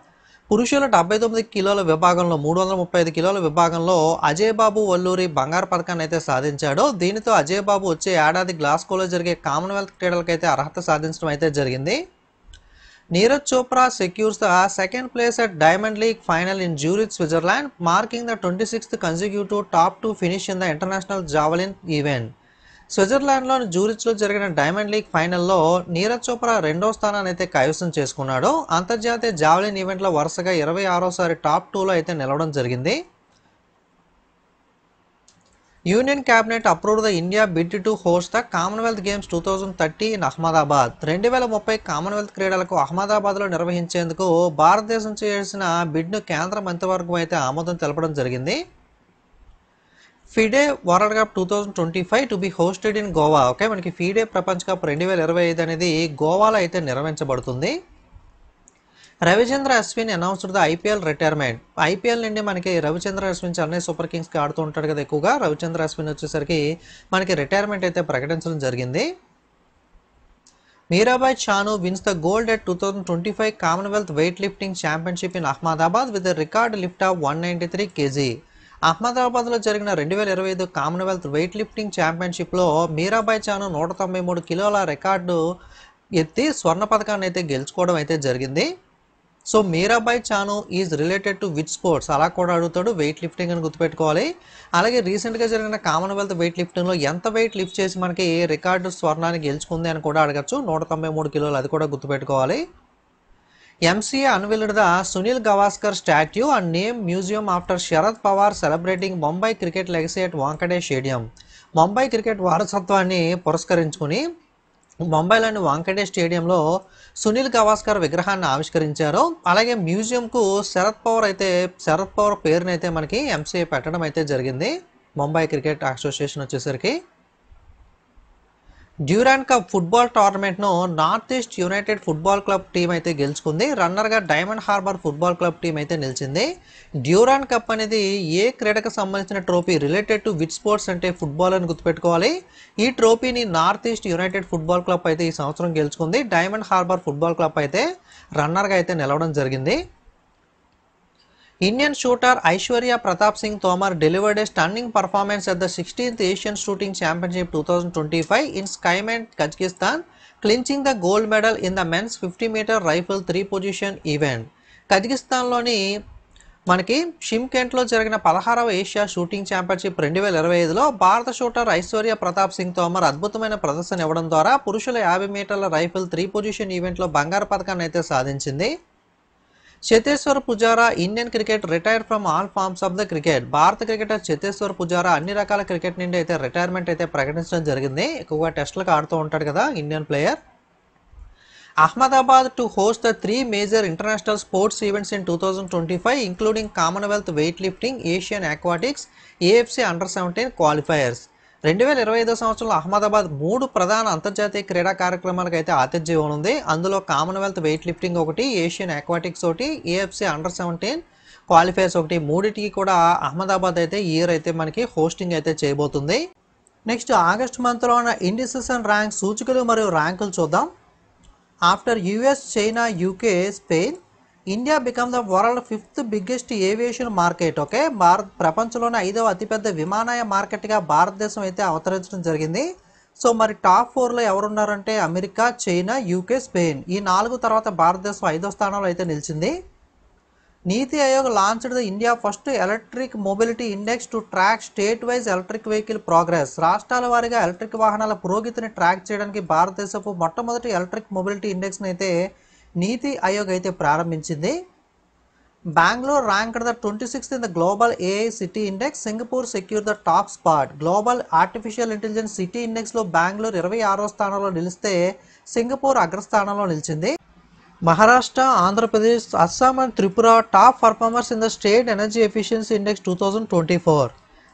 పురుషుల 79 కిలోల విభాగంలో 335 కిలోల విభాగంలో అజయ్ బాబు వల్లూరి బంగారు పథకాన్ని అయితే సాధించాడు. దీనితో అజయ్ బాబు వచ్చే ఏడాది గ్లాస్గోలో జరిగే కామన్వెల్త్ క్రీడలకైతే అర్హత సాధించడం అయితే జరిగింది. Neeraj Chopra secures the second place at diamond league final in Zurich, Switzerland, marking the 26th consecutive top 2 finish in the international javelin event. స్విట్జర్లాండ్లోని జ్యూరిచ్లో జరిగిన డైమండ్ లీగ్ ఫైనల్లో నీరజ్ చోప్రా 2వ స్థానాన్ని అయితే కైవసం చేసుకున్నాడు. అంతర్జాతీయ జావలిన్ ఈవెంట్లో వరుసగా 26సారి టాప్ 2లో అయితే నిలవడం జరిగింది. Union cabinet approved the India bid to host the commonwealth games 2030 in Ahmedabad. 2030 Commonwealth క్రీడలకు అహ్మదాబాద్లో నిర్వహించేందుకు భారతదేశం చేసిన బిడ్ను కేంద్ర మంత్రివర్గం అయితే ఆమోదం తెలపడం జరిగింది. FIDE world cup 2025 to be hosted in Goa. Okay, మనకి ఫిడే ప్రపంచ కప్ 2025 అనేది గోవాలో అయితే నిర్వహించబడుతుంది. Ravichandra Ashwin announced the IPL retirement. IPL నుండి మనకి రవిచంద్ర అశ్విన్ చెన్నై సూపర్ కింగ్స్కి ఆడుతూ ఉంటాడు కదా ఎక్కువగా. రవిచంద్ర అశ్విన్ వచ్చేసరికి మనకి రిటైర్మెంట్ అయితే ప్రకటించడం జరిగింది. Mirabai Chanu wins the gold at 2025 Commonwealth weightlifting championship in Ahmedabad with record lift of 193 kg. అహ్మదాబాద్లో జరిగిన 2025 కామన్వెల్త్ వెయిట్ లిఫ్టింగ్ ఛాంపియన్షిప్లో మీరాబాయ్ చాను 193 కిలోల రికార్డు ఎత్తి స్వర్ణ పథకాన్ని అయితే గెలుచుకోవడం అయితే జరిగింది. So Mirabai Chanu is related to which sports అలా కూడా అడుగుతాడు, వెయిట్ లిఫ్టింగ్ అని గుర్తుపెట్టుకోవాలి. అలాగే రీసెంట్గా జరిగిన కామన్వెల్త్ వెయిట్ లిఫ్టింగ్లో ఎంత వెయిట్ లిఫ్ట్ చేసి మనకి రికార్డు స్వర్ణాన్ని గెలుచుకుంది అని కూడా అడగచ్చు. 193 కిలోలు, అది కూడా గుర్తుపెట్టుకోవాలి. MCA unveiled the Sunil Gavaskar statue and named museum after Sharad Pawar celebrating Mumbai cricket legacy at Wankhede Stadium. Mumbai cricket వారసత్వాన్ని పురస్కరించుకుని ముంబైలోని వాంఖడే స్టేడియంలో సునీల్ గవాస్కర్ విగ్రహాన్ని ఆవిష్కరించారు. అలాగే మ్యూజియంకు శరద్ పవార్ పేరుని అయితే మనకి MCA పెట్టడం అయితే జరిగింది. ముంబై క్రికెట్ అసోసియేషన్ వచ్చేసరికి డ్యూరాండ్ కప్ ఫుట్బాల్ టోర్నమెంట్ను North East United football club team అయితే గెలుచుకుంది. రన్నర్గా Diamond Harbour football club team అయితే నిలిచింది. డ్యూరాండ్ కప్ అనేది ఏ క్రీడకు సంబంధించిన trophy, related to which sports అంటే ఫుట్బాల్ అని గుర్తుపెట్టుకోవాలి. ఈ ట్రోఫీని North East United football club అయితే ఈ సంవత్సరం గెలుచుకుంది. డైమండ్ హార్బర్ ఫుట్బాల్ క్లబ్ అయితే రన్నర్గా అయితే నిలవడం జరిగింది. Indian shooter Aishwarya Pratap Singh Tomar delivered a stunning performance at the 16th Asian Shooting Championship 2025 in Skyman, Kazakhstan, clinching the gold medal in the men's 50-meter rifle 3-position event. కజకిస్తాన్లోని మనకి షిమ్కెంట్లో జరిగిన 16వ ఏషియా షూటింగ్ ఛాంపియన్షిప్ 2025లో భారత షూటర్ ఐశ్వర్య ప్రతాప్ సింగ్ తోమర్ అద్భుతమైన ప్రదర్శన ఇవ్వడం ద్వారా పురుషుల 50 మీటర్ల రైఫిల్ 3-పొజిషన్ ఈవెంట్లో బంగారు పథకాన్ని అయితే సాధించింది. Cheteshwar Pujara Indian cricket retire from all forms of the cricket. భారత క్రికెటర్ చేతేశ్వర్ పుజారా అన్ని రకాల క్రికెట్ నుండి అయితే రిటైర్మెంట్ అయితే ప్రకటించడం జరిగింది. ఎక్కువగా టెస్టులకు ఆడుతూ ఉంటాడు కదా Indian player. Ahmedabad to host the 3 major international sports events in 2025 including Commonwealth weightlifting, Asian aquatics, AFC under qualifiers. 2025 సంవత్సరంలో అహ్మదాబాద్ 3 ప్రధాన అంతర్జాతీయ క్రీడా కార్యక్రమాలకు అయితే ఆతిథ్యం ఇవ్వనుంది. అందులో కామన్వెల్త్ వెయిట్ లిఫ్టింగ్ ఒకటి, ఏషియన్ అక్వాటిక్స్ ఒకటి, AFC అండర్-17 క్వాలిఫైయర్స్ ఒకటి. మూడింటికి కూడా అహ్మదాబాద్ అయితే ఈ ఇయర్ అయితే మనకి హోస్టింగ్ అయితే చేయబోతుంది. నెక్స్ట్ ఆగస్ట్ మంత్లో ఉన్న ఇండిసెస్ అండ్ ర్యాంక్ సూచికలు మరియు ర్యాంకులు చూద్దాం. After US, China, UK, Spain, India become the world 5th biggest aviation market. Okay, ప్రపంచంలోనే 5వ అతిపెద్ద విమానయాన మార్కెట్గా భారతదేశం అయితే అవతరించడం జరిగింది. సో మరి టాప్ 4లో ఎవరున్నారంటే అమెరికా, చైనా, యూకే, స్పెయిన్. ఈ 4 తర్వాత భారతదేశం 5వ స్థానంలో అయితే నిలిచింది. NITI Aayog launched the India first electric mobility index to track state wise electric vehicle progress. రాష్ట్రాల వారీగా ఎలక్ట్రిక్ వాహనాల పురోగతిని ట్రాక్ చేయడానికి భారతదేశపు మొట్టమొదటి ఎలక్ట్రిక్ మొబిలిటీ ఇండెక్స్ని అయితే నీతి ఆయోగ్ అయితే ప్రారంభించింది. Bengaluru ranked the 26th in the global AI city index. Singapore secure the top spot. Global artificial intelligence city ఇండెక్స్లో Bengaluru 26వ స్థానంలో నిలిస్తే సింగపూర్ అగ్రస్థానంలో నిలిచింది. Maharashtra, Andhra Pradesh, Assam and Tripura top performers in the state energy efficiency index 2024.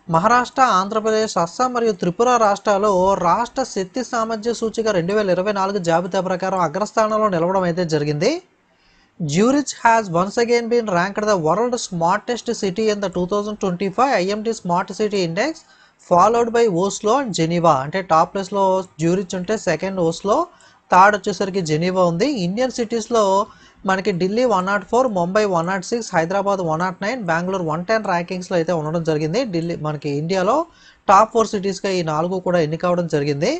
Maharashtra, Andhra Pradesh, Assam మరియు త్రిపుర రాష్ట్రాలు రాష్ట్ర శక్తి సామర్థ్య సూచిక 2024 జాబితా ప్రకారం అగ్రస్థానంలో నిలవడం అయితే జరిగింది. Zurich has once again been ranked the world smartest city in the 2025 IMD smart city index, followed by Oslo and Geneva. అంటే టాప్ ప్లేస్లో జ్యూరిచ్ ఉంటే సెకండ్ ఓస్లో, థర్డ్ వచ్చేసరికి జెనీవా ఉంది. ఇండియన్ సిటీస్లో మనకి ఢిల్లీ 104, ముంబై 106, హైదరాబాద్ 109, బెంగళూరు 110 ర్యాంకింగ్స్లో అయితే ఉండడం జరిగింది. ఢిల్లీ మనకి ఇండియాలో టాప్ 4 సిటీస్గా ఈ 4 కూడా ఎన్నికవడం జరిగింది.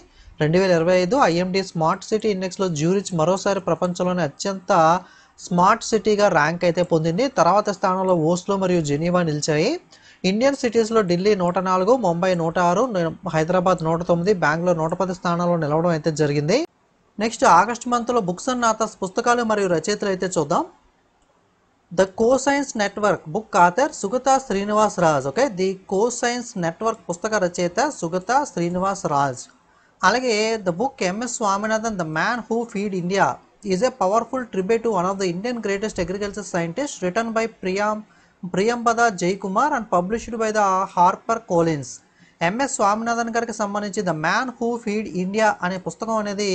2025 ఐఎండి స్మార్ట్ సిటీ ఇండెక్స్లో జ్యూరిచ్ మరోసారి ప్రపంచంలోనే అత్యంత స్మార్ట్ సిటీగా ర్యాంక్ అయితే పొందింది. తర్వాత స్థానంలో ఓస్లో మరియు జెనీవా నిలిచాయి. ఇండియన్ సిటీస్లో ఢిల్లీ 104, ముంబై 106, హైదరాబాద్ 109, బెంగళూరు 110 స్థానాల్లో నిలవడం అయితే జరిగింది. నెక్స్ట్ ఆగస్ట్ మంత్లో బుక్స్ అండ్ ఆథర్స్ పుస్తకాలు మరియు రచయితలు అయితే చూద్దాం. The conscience network book author Sugata Srinivas Raj. Okay, the conscience network పుస్తక రచయిత సుగతా శ్రీనివాస్ రాజ్. అలాగే the book MS Swaminathan the man who feed India is a powerful tribute to one of the Indian greatest agriculture scientist, written by Priyambada Jayakumar and published by the Harper Collins. MS Swaminathan గారికి సంబంధించి the man who feed India అనే పుస్తకం అనేది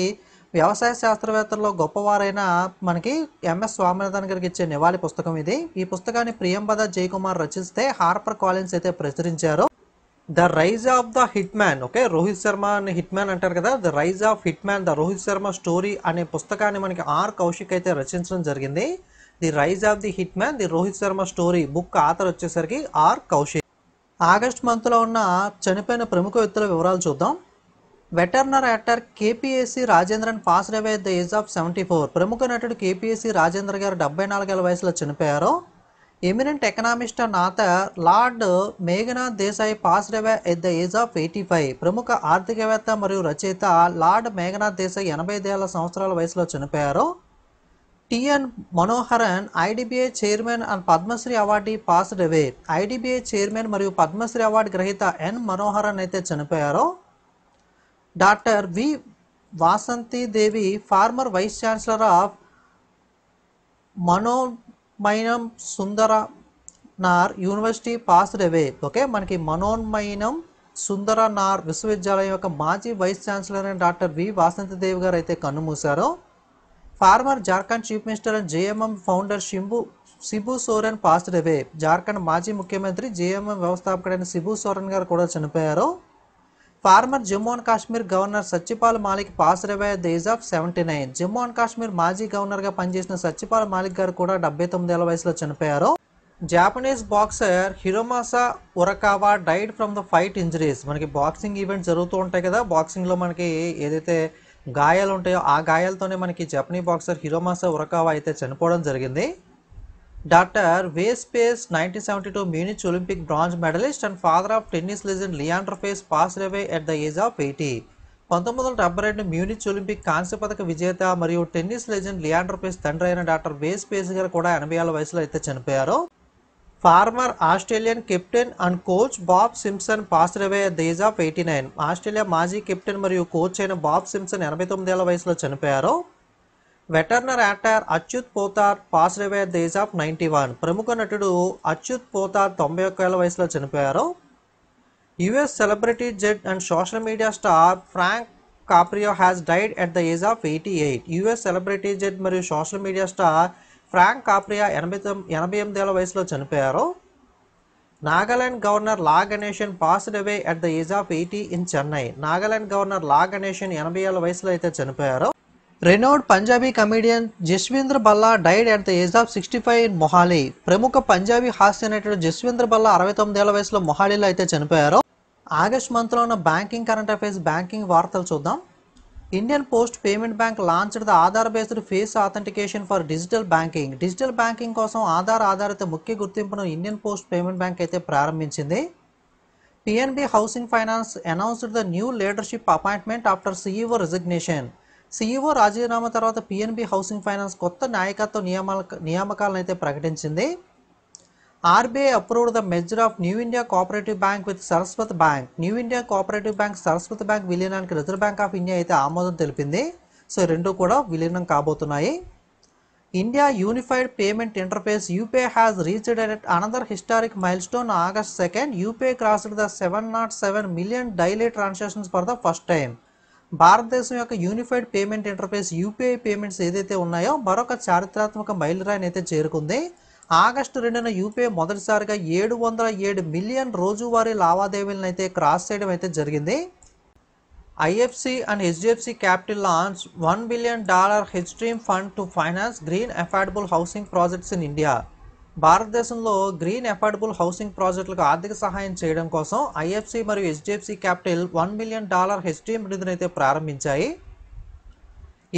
వ్యవసాయ శాస్త్రవేత్తల్లో గొప్పవారైన మనకి ఎంఎస్ స్వామినాథన్ గారికి ఇచ్చే నివాళి పుస్తకం ఇది. ఈ పుస్తకాన్ని ప్రియంబద జయకుమార్ రచిస్తే హార్పర్ కాలిన్స్ అయితే ప్రచురించారు. The rise of the hit man. Okay, Rohit Sharma అని హిట్ మ్యాన్ అంటారు కదా, the rise of hit man the Rohit Sharma story అనే పుస్తకాన్ని మనకి ఆర్ కౌశిక్ అయితే రచించడం జరిగింది. The rise of the hit man the Rohit Sharma story book author వచ్చేసరికి ఆర్ కౌశిక్. ఆగస్ట్ మంత్లో ఉన్న చనిపోయిన ప్రముఖ వ్యక్తుల వివరాలు చూద్దాం. Veteran actor KPSC Rajendran passed away at the age of 74. ప్రముఖ నటుడు కేపీఎస్సీ రాజేంద్ర గారు 74 ఏళ్ల వయసులో చనిపోయారు. Eminent economist and author lord Meghnad Desai passed away at the age of 85. ప్రముఖ ఆర్థికవేత్త మరియు రచయిత లార్డ్ మేఘనాథ్ దేశాయ్ 85 సంవత్సరాల వయసులో చనిపోయారు. TN Manoharan IDBI chairman and Padma Shri awardee passed away. IDBI chairman మరియు పద్మశ్రీ అవార్డు గ్రహీత ఎన్ మనోహరన్ అయితే చనిపోయారు. Doctor V Vasanthi Devi former vice chancellor of Manonmaniam Sundaranar university passed away. Okay, మనకి మనోన్మైనం సుందరనార్ విశ్వవిద్యాలయం యొక్క మాజీ వైస్ ఛాన్సలర్ అయిన డాక్టర్ వి వాసంతి దేవి గారు అయితే కన్నుమూశారు. Former Jharkhand chief minister and JMM founder Shibu Soren passed away. Jharkhand మాజీ ముఖ్యమంత్రి జేఎంఎం వ్యవస్థాపకుడైన శిబు సోరెన్ గారు కూడా చనిపోయారు. Former Jammu and Kashmir governor Satyapal Malik passed away at the age of 79. Jammu and Kashmir మాజీ గవర్నర్గా పనిచేసిన సత్యపాల్ మాలిక్ గారు కూడా 79 ఏళ్ల వయసులో చనిపోయారు. Japanese boxer Hiromasa Urakawa died from the fight injuries. మనకి బాక్సింగ్ ఈవెంట్స్ జరుగుతూ ఉంటాయి కదా, బాక్సింగ్లో మనకి ఏదైతే గాయాలు ఉంటాయో ఆ గాయాలతోనే మనకి జపనీ బాక్సర్ హిరోమాసా ఉరకావా అయితే చనిపోవడం జరిగింది. Doctor Vece Paes 1972 Munich Olympic bronze medallist and father of tennis legend Leander Paes passed away at the age of 80. 1972 Munich Olympic కాంస్య పథక విజేత మరియు టెన్నిస్ లెజెండ్ లియాండర్ పేస్ తండ్రి అయిన డాక్టర్ వేస్ పేస్ గారు కూడా 80 ఏళ్ల వయసులో అయితే చనిపోయారు. Former Australian captain and coach Bob Simpson passed away at the age of 89. Australia మాజీ కెప్టెన్ మరియు కోచ్ అయిన బాబ్ సింప్సన్ 89 ఏళ్ల వయసులో చనిపోయారు. Veteran actor Achyut Potdar passed away at the age of 91. ప్రముఖ నటుడు అచ్యుత్ పోతార్ 91 ఏళ్ల వయసులో చనిపోయారు. US celebrity judge and social media star Frank Caprio has died at the age of 88. US celebrity judge మరియు social media star Frank Caprio 88 ఏళ్ల వయసులో చనిపోయారు. Nagaland governor La Ganesan passed away at the age of 80 in Chennai. Nagaland governor La Ganesan 80 ఏళ్ల వయసులో అయితే చనిపోయారు. Renowned Punjabi comedian Jaswinder Bhalla died at the age of 65 in Mohali. ప్రముఖ పంజాబీ హాస్య నటుడు జస్విందర్ బల్లా 69 ఏళ్ల వయసులో మొహాలీలో అయితే చనిపోయారు. ఆగస్ట్ మంత్లో ఉన్న బ్యాంకింగ్ కరెంట్ అఫైర్స్ బ్యాంకింగ్ వార్తలు చూద్దాం. Indian post payment bank launched the Aadhaar based face authentication for digital banking. Digital banking కోసం ఆధార్ ఆధారిత ముఖ్య గుర్తింపును ఇండియన్ పోస్ట్ పేమెంట్ బ్యాంక్ అయితే ప్రారంభించింది. PNB housing finance announced the new leadership appointment after CEO resignation. CEO రాజీనామా తర్వాత పిఎన్బి హౌసింగ్ ఫైనాన్స్ కొత్త నాయకత్వ నియామకాలను అయితే ప్రకటించింది. RBI approved the merger of New India cooperative bank with Saraswat bank. New India cooperative bank Saraswat bank విలీనానికి రిజర్వ్ బ్యాంక్ ఆఫ్ ఇండియా అయితే ఆమోదం తెలిపింది. సో రెండు కూడా విలీనం కాబోతున్నాయి. India unified payment interface UPI has reached at another historic milestone. August 2 UPI crossed the 707 million daily transactions for the first time. భారతదేశం యొక్క unified payment interface UPI payments ఏదైతే ఉన్నాయో మరొక చారిత్రాత్మక మైలురాయిని అయితే చేరుకుంది. ఆగస్టు 2న యూపీఐ మొదటిసారిగా 707 మిలియన్ రోజువారీ లావాదేవీలను అయితే క్రాస్ చేయడం అయితే జరిగింది. IFC and HDFC capital launch $1 billion HDream fund to finance green affordable housing projects in India. భారతదేశంలో గ్రీన్ అఫోర్డబుల్ హౌసింగ్ ప్రాజెక్టులకు ఆర్థిక సహాయం చేయడం కోసం ఐఎఫ్సి మరియు హెచ్డిఎఫ్సి క్యాపిటల్ $1 బిలియన్ హెచ్డ్రీమ్ నిధులైతే ప్రారంభించాయి.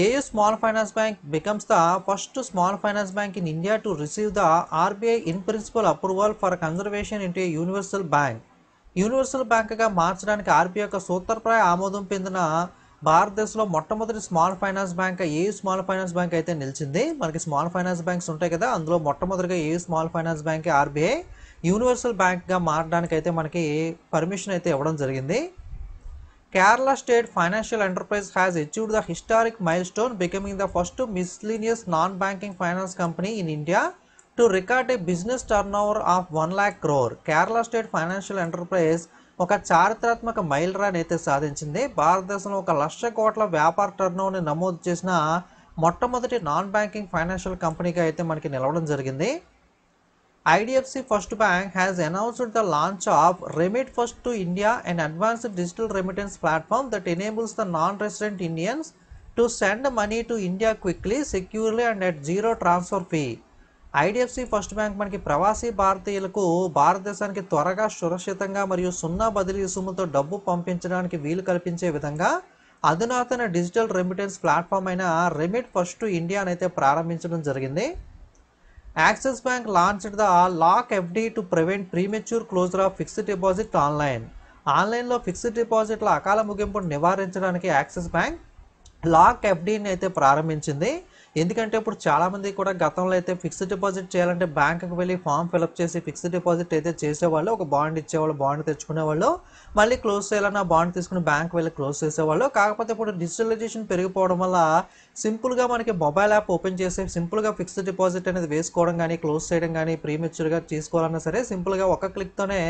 AU Small Finance Bank becomes the first small finance bank in India to receive the RBI in principle approval for conservation into a universal bank. Universal బ్యాంక్గా మార్చడానికి ఆర్బీఐ యొక్క సూత్రప్రాయ ఆమోదం పొందిన భారతదేశంలో మొట్టమొదటి small finance bank AU small finance bank అయితే నిలిచింది. మనకి స్మాల్ ఫైనాన్స్ బ్యాంక్స్ ఉంటాయి కదా, అందులో మొట్టమొదటిగా AU small finance bank RBI universal బ్యాంక్గా మారడానికి అయితే మనకి పర్మిషన్ అయితే ఇవ్వడం జరిగింది. Kerala State Financial Enterprise has achieved the historic milestone becoming the first miscellaneous non-banking finance company in India to record a business turnover of 1 lakh crore. Kerala State Financial Enterprise ఒక చారిత్రాత్మక మైలురాయిని అయితే సాధించింది. భారతదేశంలో 1 లక్ష కోట్ల వ్యాపార టర్నోవర్ని నమోదు చేసిన మొట్టమొదటి నాన్ బ్యాంకింగ్ ఫైనాన్షియల్ కంపెనీగా అయితే మనకి నిలవడం జరిగింది. IDFC First Bank has announced the launch of Remit First to India, an advanced digital remittance platform that enables the non-resident Indians to send money to India quickly, securely and at zero transfer fee. IDFC First Bank మనకి ప్రవాసీ భారతీయులకు భారతదేశానికి త్వరగా సురక్షితంగా మరియు సున్నా బదిలీ రుసుముతో డబ్బు పంపించడానికి వీలు కల్పించే విధంగా అధునాతన డిజిటల్ రెమిటెన్స్ ప్లాట్ఫామ్ అయిన రెమిట్ ఫస్ట్ టు ఇండియా అయితే ప్రారంభించడం జరిగింది. Axis Bank launched the Lock FD to prevent premature closure of fixed deposit online. ఆన్లైన్లో ఫిక్స్డ్ డిపాజిట్ల అకాల ముగింపును నివారించడానికి యాక్సిస్ బ్యాంక్ లాక్ ఎఫ్డీని అయితే ప్రారంభించింది. ఎందుకంటే ఇప్పుడు చాలామంది కూడా గతంలో అయితే ఫిక్స్డ్ డిపాజిట్ చేయాలంటే బ్యాంకుకి వెళ్ళి ఫామ్ ఫిలప్ చేసి ఫిక్స్డ్ డిపాజిట్ అయితే చేసేవాళ్ళు, ఒక బాండ్ ఇచ్చేవాళ్ళు, బాండ్ తెచ్చుకునేవాళ్ళు, మళ్ళీ క్లోజ్ చేయాలన్నా బాండ్ తీసుకుని బ్యాంక్ వెళ్ళి క్లోజ్ చేసేవాళ్ళు. కాకపోతే ఇప్పుడు డిజిటలైజేషన్ పెరిగిపోవడం వల్ల సింపుల్గా మనకి మొబైల్ యాప్ ఓపెన్ చేసి సింపుల్గా ఫిక్స్డ్ డిపాజిట్ అనేది వేసుకోవడం కానీ క్లోజ్ చేయడం కానీ ప్రీమెచ్యూర్గా తీసుకోవాలన్నా సరే సింపుల్గా ఒక క్లిక్తోనే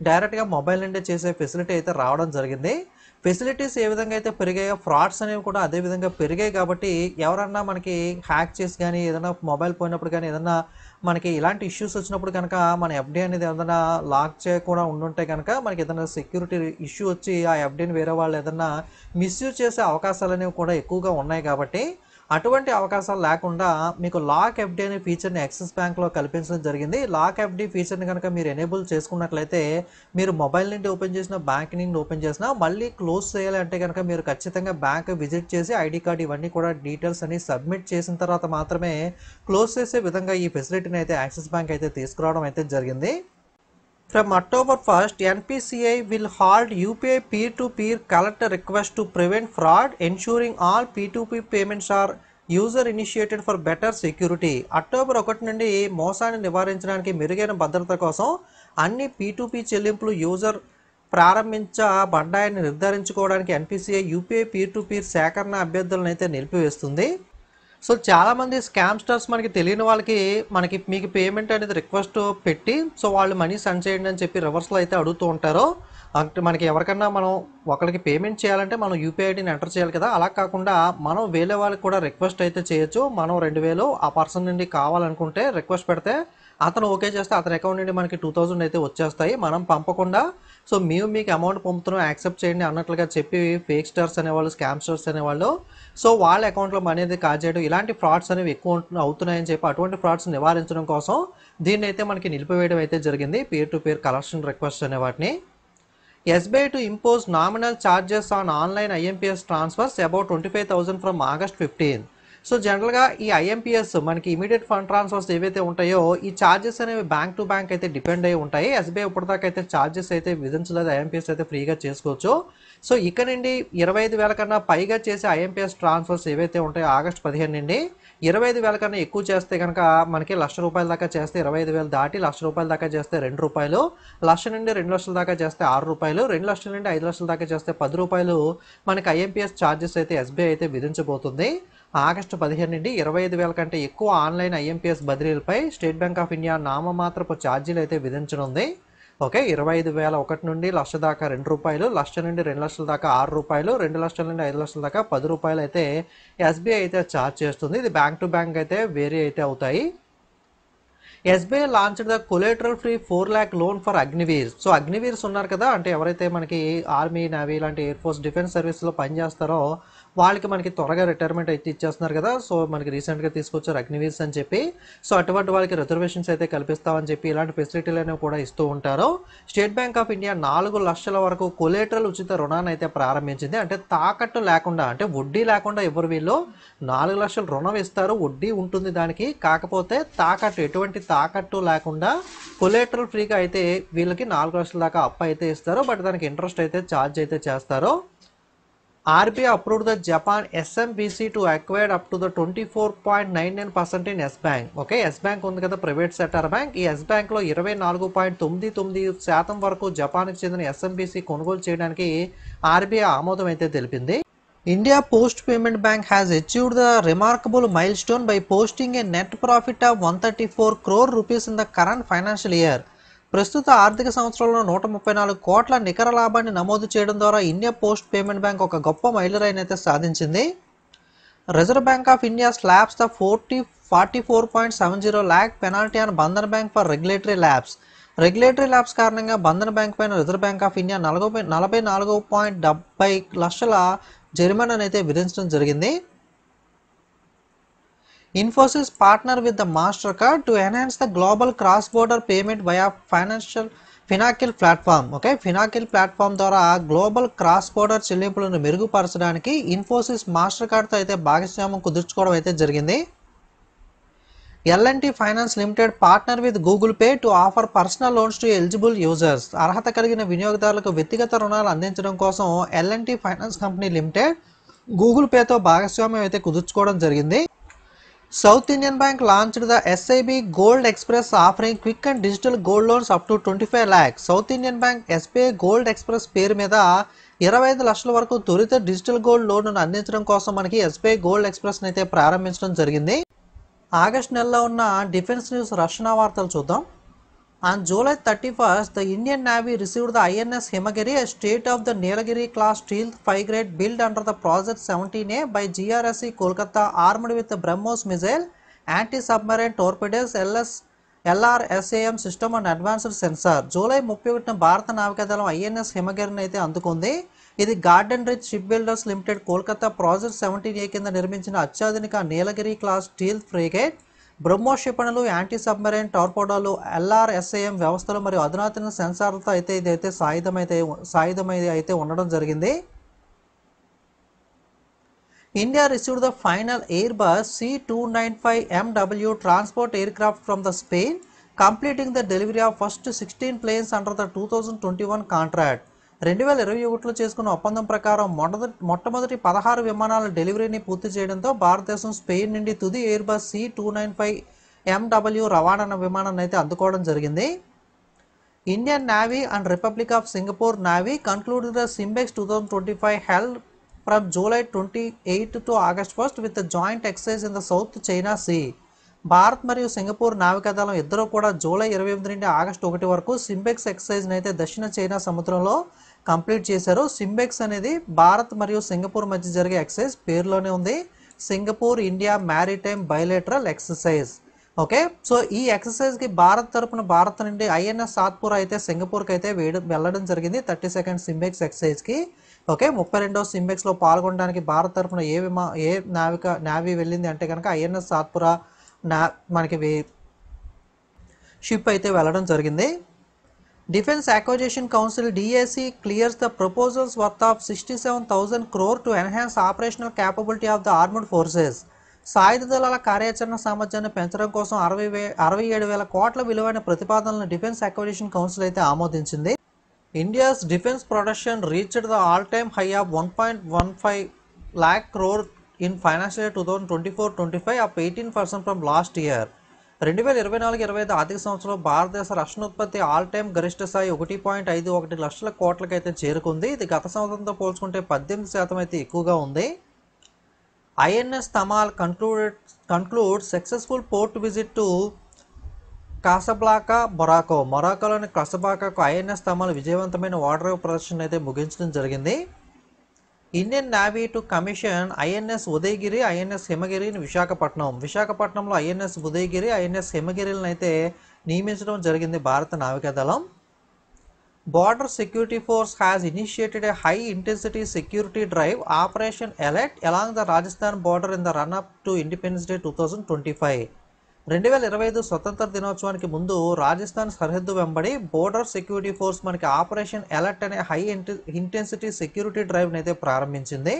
డైరెక్ట్గా మొబైల్ నుండే చేసే ఫెసిలిటీ అయితే రావడం జరిగింది. ఫెసిలిటీస్ ఏ విధంగా అయితే పెరిగాయో ఫ్రాడ్స్ అనేవి కూడా అదే విధంగా పెరిగాయి. కాబట్టి ఎవరన్నా మనకి హ్యాక్ చేసి కానీ ఏదైనా మొబైల్ పోయినప్పుడు కానీ ఏదైనా మనకి ఇలాంటి ఇష్యూస్ వచ్చినప్పుడు కనుక మన ఎఫ్డీ అనేది ఏదైనా లాక్ చేయకుండా ఉండుంటే కనుక మనకి ఏదైనా సెక్యూరిటీ ఇష్యూ వచ్చి ఆ ఎఫ్డీని వేరే వాళ్ళు ఏదైనా మిస్యూజ్ చేసే అవకాశాలు అనేవి కూడా ఎక్కువగా ఉన్నాయి. కాబట్టి అటువంటి అవకాశాలు లేకుండా మీకు లాక్ ఎఫ్డీ అనే ఫీచర్ని యాక్సిస్ బ్యాంక్లో కల్పించడం జరిగింది. లాక్ ఎఫ్డీ ఫీచర్ని కనుక మీరు ఎనేబుల్ చేసుకున్నట్లయితే మీరు మొబైల్ నుండి ఓపెన్ చేసిన బ్యాంక్ నుండి ఓపెన్ చేసినా మళ్ళీ క్లోజ్ చేయాలి అంటే కనుక మీరు ఖచ్చితంగా బ్యాంక్ విజిట్ చేసి ఐడి కార్డ్ ఇవన్నీ కూడా డీటెయిల్స్ అన్ని సబ్మిట్ చేసిన తర్వాత మాత్రమే క్లోజ్ చేసే విధంగా ఈ ఫెసిలిటీని అయితే యాక్సిస్ బ్యాంక్ అయితే తీసుకురావడం అయితే జరిగింది. From October 1st, NPCI will hold UPI peer-to-peer collect request to prevent fraud, ensuring all P2P payments are user-initiated for better security. October 1 నుండి మోసాన్ని నివారించడానికి మెరుగైన భద్రత కోసం అన్ని P2P చెల్లింపులు యూజర్ ప్రారంభించబడ్డాయని నిర్ధారించుకోవడానికి NPCI UPI peer-to-peer సేకరణ అభ్యర్థులను అయితే నిలిపివేస్తుంది. సో చాలామంది స్కామ్స్టర్స్ మనకి తెలియని వాళ్ళకి మీకు పేమెంట్ అనేది రిక్వెస్ట్ పెట్టి సో వాళ్ళు మనీ సెండ్ చేయండి అని చెప్పి రివర్స్లో అయితే అడుగుతూ ఉంటారు. అంటే మనకి ఎవరికన్నా మనం ఒకరికి పేమెంట్ చేయాలంటే మనం యూపీఐ ఐడిని ఎంటర్ చేయాలి కదా, అలా కాకుండా మనం వేరే వాళ్ళకి కూడా రిక్వెస్ట్ అయితే చేయొచ్చు. మనం 2000 ఆ పర్సన్ నుండి కావాలనుకుంటే రిక్వెస్ట్ పెడితే అతను ఓకే చేస్తే అతని అకౌంట్ నుండి మనకి 2000 అయితే వచ్చేస్తాయి మనం పంపకుండా. సో మేము మీకు అమౌంట్ పంపుతున్నాం యాక్సెప్ట్ చేయండి అన్నట్లుగా చెప్పి ఫేక్ స్టార్స్ అనేవాళ్ళు, స్కామ్ స్టార్స్ అనేవాళ్ళు సో వాళ్ళ అకౌంట్లో మనీ అనేది కాజేయడం, ఇలాంటి ఫ్రాడ్స్ అనేవి ఎక్కువ అవుతున్నాయని చెప్పి అటువంటి ఫ్రాడ్స్ నివారించడం కోసం దీన్ని అయితే మనకి నిలిపివేయడం అయితే జరిగింది, peer to peer collection request అనే వాటిని. SBI to impose nominal charges on online IMPS transfers about 25,000 from August 15. So జనరల్గా ఈ IMPS మనకి ఇమీడియట్ ఫండ్ ట్రాన్స్ఫర్స్ ఏవైతే ఉంటాయో ఈ ఛార్జెస్ అనేవి బ్యాంక్ టు బ్యాంక్ అయితే డిపెండ్ అయి ఉంటాయి. SBI ఇప్పటిదాకా అయితే ఛార్జెస్ అయితే విధించలేదు, IMPS అయితే ఫ్రీగా చేసుకోవచ్చు. సో ఇక్కడ నుండి 25,000 కన్నా పైగా చేసే IMPS ట్రాన్స్ఫర్స్ ఏవైతే ఉంటాయో ఆగస్టు 15 నుండి 25,000 కన్నా ఎక్కువ చేస్తే కనుక మనకి ₹1,00,000 దాకా చేస్తే 25,000 దాటి ₹1,00,000 దాకా చేస్తే ₹2, లక్ష నుండి 2 లక్షల దాకా చేస్తే ₹6, 2 లక్షల నుండి 5 లక్షల దాకా చేస్తే ₹10 మనకి IMPS ఛార్జెస్ అయితే SBI అయితే విధించబోతుంది. ఆగస్టు 15 నుండి 25,000 కంటే ఎక్కువ ఆన్లైన్ IMPS బదిలీలపై స్టేట్ బ్యాంక్ ఆఫ్ ఇండియా నామమాత్రపు ఛార్జీలు అయితే విధించనుంది. ఓకే, 25,000 ఒకటి నుండి లక్ష దాకా ₹2, లక్ష నుండి 2 లక్షల దాకా ₹6, 2 లక్షల నుండి 5 లక్షల దాకా ₹10 అయితే SBI అయితే ఛార్జ్ చేస్తుంది. ఇది బ్యాంక్ టు బ్యాంక్ అయితే వేరీ అయితే అవుతాయి. SBI launched the collateral free 4 lakh loan for Agniveer. So Agniveers ఉన్నారు కదా, అంటే ఎవరైతే మనకి ఆర్మీ, నేవీ లాంటి ఎయిర్ ఫోర్స్, డిఫెన్స్ సర్వీస్లో పనిచేస్తారో వాళ్ళకి మనకి త్వరగా రిటైర్మెంట్ అయితే ఇచ్చేస్తున్నారు కదా. సో మనకి రీసెంట్గా తీసుకొచ్చారు అగ్నివీర్స్ అని చెప్పి. సో అటువంటి వాళ్ళకి రిజర్వేషన్స్ అయితే కల్పిస్తామని చెప్పి ఇలాంటి ఫెసిలిటీలు అనేవి కూడా ఇస్తూ ఉంటారు. స్టేట్ బ్యాంక్ ఆఫ్ ఇండియా 4 లక్షల వరకు కొలేటరల్ ఉచిత రుణాన్ని అయితే ప్రారంభించింది. అంటే తాకట్టు లేకుండా, అంటే వడ్డీ లేకుండా ఎవరు వీళ్ళు 4 లక్షల రుణం ఇస్తారు, వడ్డీ ఉంటుంది దానికి, కాకపోతే తాకట్టు, ఎటువంటి తాకట్టు లేకుండా కొలేటరల్ ఫ్రీగా అయితే వీళ్ళకి 4 లక్షల దాకా అప్పు అయితే ఇస్తారు. బట్ దానికి ఇంట్రెస్ట్ అయితే ఛార్జ్ అయితే చేస్తారు. RBI approved the Japan SMBC to acquire up to the 24.99% in S Bank. Okay, S Bank ఉంది కదా ప్రైవేట్ సెక్టర్ బ్యాంక్. ఈ S Bank లో 24.99% వరకు జపాన్కి చెందిన SMBC కొనుగోలు చేయడానికి RBI ఆమోదం అయితే తెలిపింది. India Post Payment Bank has achieved the remarkable milestone by posting a net profit of 134 crore rupees in the current financial year. ప్రస్తుత ఆర్థిక సంవత్సరంలో 134 కోట్ల నికర లాభాన్ని నమోదు చేయడం ద్వారా ఇండియా పోస్ట్ పేమెంట్ బ్యాంక్ ఒక గొప్ప మైలురాయిని అయితే సాధించింది. Reserve bank of India slabs the 44.70 lakh penalty on Bandhan bank for regulatory labs. Regulatory labs కారణంగా బంధన్ బ్యాంక్ పైన రిజర్వ్ బ్యాంక్ ఆఫ్ ఇండియా 44.70 లక్షల జరిమానాను అయితే విధించడం జరిగింది. Infosys partner with the MasterCard to enhance the global cross-border payment via Finacle platform. Okay, Finacle platform ద్వారా గ్లోబల్ క్రాస్ బోర్డర్ చెల్లింపులను మెరుగుపరచడానికి ఇన్ఫోసిస్ మాస్టర్ కార్డ్తో అయితే భాగస్వామ్యం కుదుర్చుకోవడం అయితే జరిగింది. L&T Finance Limited partner with Google Pay to offer personal loans to eligible users. అర్హత కలిగిన వినియోగదారులకు వ్యక్తిగత రుణాలు అందించడం కోసం L&T Finance Company Limited Google పేతో భాగస్వామ్యం అయితే కుదుర్చుకోవడం జరిగింది. South Indian Bank launched the SIB Gold Express offering quick and digital gold loans up to 25 lakhs. South Indian Bank SBI Gold Express పేరు మీద 25 లక్షల వరకు త్వరిత డిజిటల్ గోల్డ్ లోన్ను అందించడం కోసం మనకి SBI గోల్డ్ ఎక్స్ప్రెస్ అయితే ప్రారంభించడం జరిగింది. ఆగస్ట్ నెలలో ఉన్న డిఫెన్స్ న్యూస్ రక్షణ వార్తలు చూద్దాం. On July 31st, the Indian Navy received the INS Himagiri, a state-of-the Nilagiri class stealth frigate built under the Project 17A by GRSC Kolkata, armed with the BrahMos missile, anti-submarine torpedoes, LRSAM system and advanced sensor. July 31న భారత నావికాదళం INS హిమగిరిని అయితే అందుకుంది. ఇది garden reach ship builders limited Kolkata project 17A కింద నిర్మించిన అత్యాధునిక Nilgiri class steel frigate. BrahMos క్షిపణులు, యాంటీ సబ్మెరైన్ టార్పెడోలు, LRSAM వ్యవస్థలు మరియు అధునాతన సెన్సార్లతో అయితే ఇదైతే సాయుధం అయితే ఉండడం జరిగింది. India received the final Airbus C295MW transport aircraft from the Spain, completing the delivery of first 16 planes under the 2021 contract. 2021లో చేసుకున్న ఒప్పందం ప్రకారం మొట్టమొదటి 16 విమానాల డెలివరీని పూర్తి చేయడంతో భారతదేశం స్పెయిన్ నుండి తుది ఎయిర్బస్ C295MW రవాణా విమానాన్ని అయితే అందుకోవడం జరిగింది. Indian navy and republic of Singapore navy concluded the Simbex 2025 held from July 28 to August 1st with the joint exercise in the South China Sea. Bharat మరియు సింగపూర్ నావికాదళం ఇద్దరూ కూడా జూలై 28 నుండి ఆగస్టు 1 వరకు సింబెక్స్ ఎక్సర్సైజ్ని అయితే దక్షిణ చైనా సముద్రంలో కంప్లీట్ చేశారు. సింబెక్స్ అనేది భారత్ మరియు సింగపూర్ మధ్య జరిగే ఎక్సర్సైజ్, పేరులోనే ఉంది. Singapore India maritime bilateral exercise. Okay, so ఈ ఎక్సర్సైజ్కి భారత్ తరపున భారత్ నుండి ఐఎన్ఎస్ సాత్పుర అయితే సింగపూర్కి అయితే వెళ్ళడం జరిగింది 32nd సింబెక్స్ ఎక్సర్సైజ్కి. ఓకే, 32వ సింబెక్స్లో పాల్గొనడానికి భారత్ తరపున ఏ నావీ వెళ్ళింది అంటే కనుక ఐఎన్ఎస్ సాత్పుర మనకి షిప్ అయితే వెళ్ళడం జరిగింది. Defence acquisition council DAC clears the proposals worth of 67,000 crore to enhance operational capability of the armed forces. సాయుధ దళాల కార్యాచరణ సామర్థ్యాన్ని పెంచడం కోసం 67,000 కోట్ల విలువైన ప్రతిపాదనలను డిఫెన్స్ అక్విజిషన్ కౌన్సిల్ అయితే ఆమోదించింది. India's defence production reached the all time high of 1.15 lakh crore in financial year 2024-25, up 18% from last year. 2024-25 ఆర్థిక సంవత్సరంలో భారతదేశ రక్షణ ఉత్పత్తి ఆల్ టైమ్ గరిష్ట స్థాయి 1.51 లక్షల కోట్లకైతే చేరుకుంది. ఇది గత సంవత్సరంతో పోల్చుకుంటే 18% అయితే ఎక్కువగా ఉంది. INS Tamal conclude successful port visit to Casablanca, మొరాకోలోని కాసబ్లాంకాకు ఐఎన్ఎస్ తమాల్ విజయవంతమైన ఓడరేవు ప్రదర్శన అయితే ముగించడం జరిగింది. Indian navy to commission INS Udaygiri, INS హిమగిరిని విశాఖపట్నంలో ఐఎన్ఎస్ ఉదయగిరి, ఐఎన్ఎస్ హిమగిరిలను అయితే నియమించడం జరిగింది భారత నావికాదళం. Border Security Force has initiated a high-intensity security drive, Operation Alert, along the Rajasthan border in the run-up to Independence Day 2025. 2025 స్వతంత్ర దినోత్సవానికి ముందు రాజస్థాన్ సరిహద్దు వెంబడి బోర్డర్ సెక్యూరిటీ ఫోర్స్ మనకి ఆపరేషన్ అలర్ట్ అనే హై ఇంటెన్సిటీ సెక్యూరిటీ డ్రైవ్ని అయితే ప్రారంభించింది.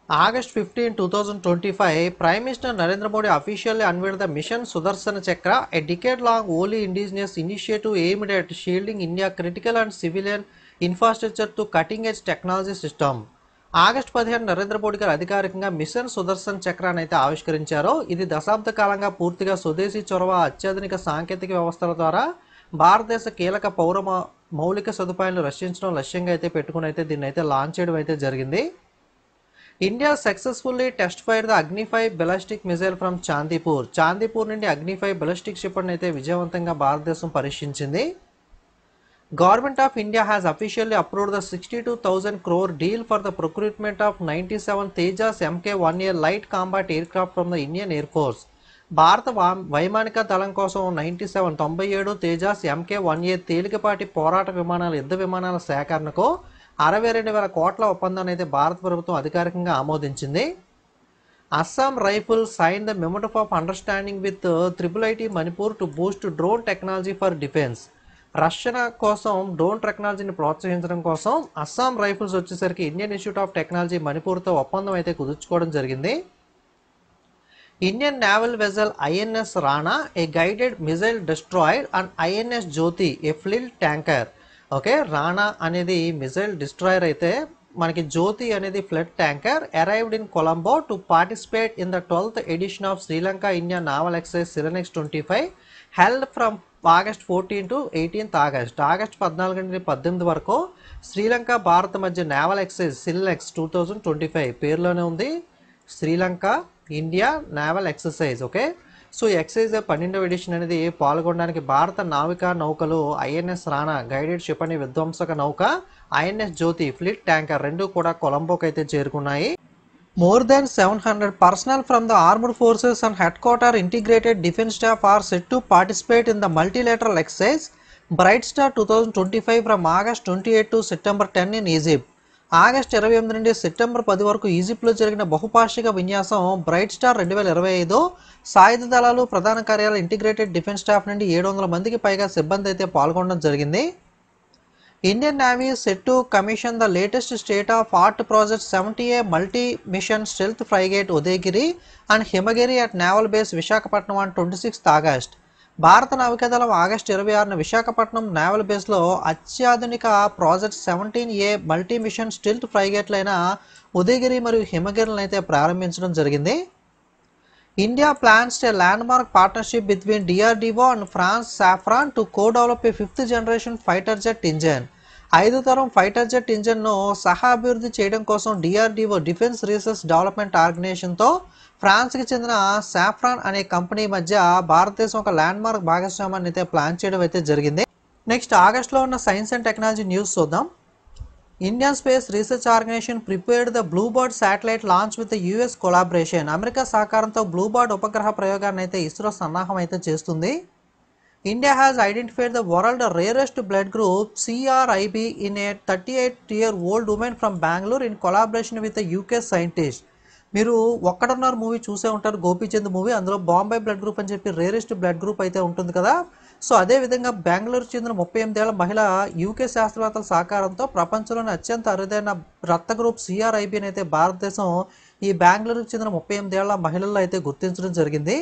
August 15, 2025, Prime Minister Narendra Modi officially unveiled the Mission Sudarshan Chakra, a decade-long wholly indigenous initiative aimed at shielding India's critical and civilian infrastructure to cutting-edge technology system. August 15 Narendra Modi గారు అధికారికంగా మిషన్ సుదర్శన్ చక్రాన్ని అయితే ఆవిష్కరించారు. ఇది దశాబ్ద కాలంగా పూర్తిగా స్వదేశీ చొరవ, అత్యాధునిక సాంకేతిక వ్యవస్థల ద్వారా భారతదేశ కీలక పౌర మౌలిక సదుపాయాలను రక్షించడం లక్ష్యంగా అయితే పెట్టుకుని అయితే దీన్ని అయితే లాంచ్ చేయడం అయితే జరిగింది. India successfully test fire the Agni five ballistic missile from Chandipur నుండి అగ్ని-5 బెలిస్టిక్ క్షిపణిని అయితే విజయవంతంగా భారతదేశం పరీక్షించింది. Government of India has officially approved the 62,000 crore deal for the procurement of 97 Tejas MK-1A light combat aircraft from the Indian air force. భారత వైమానిక దళం కోసం 97 తేజాస్ MK-1A తేలికపాటి పోరాట విమానాల యుద్ధ విమానాల సేకరణకు 62,000 కోట్ల ఒప్పందాన్ని అయితే భారత ప్రభుత్వం అధికారికంగా ఆమోదించింది. Assam rifle sign the memorandum of understanding with IIIT Manipur to boost drone technology for defence. రక్షణ కోసం డ్రోన్ టెక్నాలజీని ప్రోత్సహించడం కోసం అస్సాం రైఫిల్స్ వచ్చేసరికి ఇండియన్ ఇన్స్టిట్యూట్ ఆఫ్ టెక్నాలజీ మణిపూర్తో ఒప్పందం అయితే కుదుర్చుకోవడం జరిగింది. Indian naval vessel INS Rana, a guided missile destroyer, and INS Jyoti, a fleet tanker. Okay, Rana అనేది మిజైల్ డిస్ట్రాయర్ అయితే మనకి జ్యోతి అనేది fleet tanker arrived in Colombo to participate in the 12th edition of Sri Lanka India naval exercise SLINEX 25 held from August 14 to 18th August. August 14 నుండి 18 వరకు శ్రీలంక భారత్ మధ్య నావల్ ఎక్సర్సైజ్ సిలనెక్స్ 2025 పేరులోనే ఉంది, Sri Lanka India naval exercise. Okay, so exercise 12వ ఎడిషన్ అనేది పాల్గొనడానికి భారత నావికా నౌకలు ఐఎన్ఎస్ రాణా గైడెడ్ క్షిపణి విధ్వంసక నౌక, ఐఎన్ఎస్ జ్యోతి ఫ్లీట్ ట్యాంకర్ రెండు కూడా కొలంబోకి అయితే చేరుకున్నాయి. More than 700 personnel from the armed forces and headquarter integrated defense staff are set to participate in the multilateral exercise Bright Star 2025 from August 28 to September 10 in Egypt. August 28 నుండి సెప్టెంబర్ 10 వరకు ఈజిప్ట్లో జరిగిన బహుపాక్షిక విన్యాసం బ్రైట్ స్టార్ 2025 సాయుధ దళాలు ప్రధాన కార్యాలయ ఇంటిగ్రేటెడ్ డిఫెన్స్ స్టాఫ్ నుండి 700 మందికి పైగా సిబ్బంది అయితే పాల్గొనడం జరిగింది. Indian navy set to commission the latest state of the ప్రాజెక్ట్ 70A multi mission stealth frigate Udaygiri and Himgiri at naval base Visakhapatnam on 26th August. భారత నావికాదళం ఆగస్టు 26న విశాఖపట్నం నేవల్ బేస్లో అత్యాధునిక project 17A multi mission stealth ఫ్రైగేట్లైన ఉదయగిరి మరియు హిమగిరిలను అయితే ప్రారంభించడం జరిగింది. India plans a landmark partnership between DRDO and France Safran to co develop a 5th generation fighter jet engine. 5వ తరం ఫైటర్ జెట్ ఇంజన్ను సహా అభివృద్ధి చేయడం కోసం DRDO డిఫెన్స్ రీసెర్చ్ డెవలప్మెంట్ ఆర్గనైజేషన్తో ఫ్రాన్స్కి చెందిన సాఫ్రాన్ అనే కంపెనీ మధ్య భారతదేశం ఒక ల్యాండ్మార్క్ భాగస్వామ్యాన్ని అయితే ప్లాన్ చేయడం అయితే జరిగింది. నెక్స్ట్ ఆగస్టులో ఉన్న సైన్స్ అండ్ టెక్నాలజీ న్యూస్ చూద్దాం. Indian space research organisation prepared the bluebird satellite launch with US collaboration. America సహకారంతో బ్లూబర్డ్ ఉపగ్రహ ప్రయోగాన్ని అయితే ఇస్రో సన్నాహం అయితే చేస్తుంది. India has identified the world rarest blood group CRIB in a 38-year-old women from Bengaluru in collaboration with UK scientist. మీరు ఒక్కడున్నారు మూవీ చూసే ఉంటారు, గోపీచంద్ మూవీ. అందులో బాంబే బ్లడ్ గ్రూప్ అని చెప్పి రేరెస్ట్ బ్లడ్ గ్రూప్ అయితే ఉంటుంది కదా. సో అదేవిధంగా బెంగళూరు చెందిన 38 ఏళ్ల మహిళ యూకే శాస్త్రవేత్తల సహకారంతో ప్రపంచంలోని అత్యంత అరుదైన రక్త గ్రూప్ CRIBని అయితే భారతదేశం ఈ బెంగళూరుకు చెందిన 38 ఏళ్ల మహిళల్లో అయితే గుర్తించడం జరిగింది.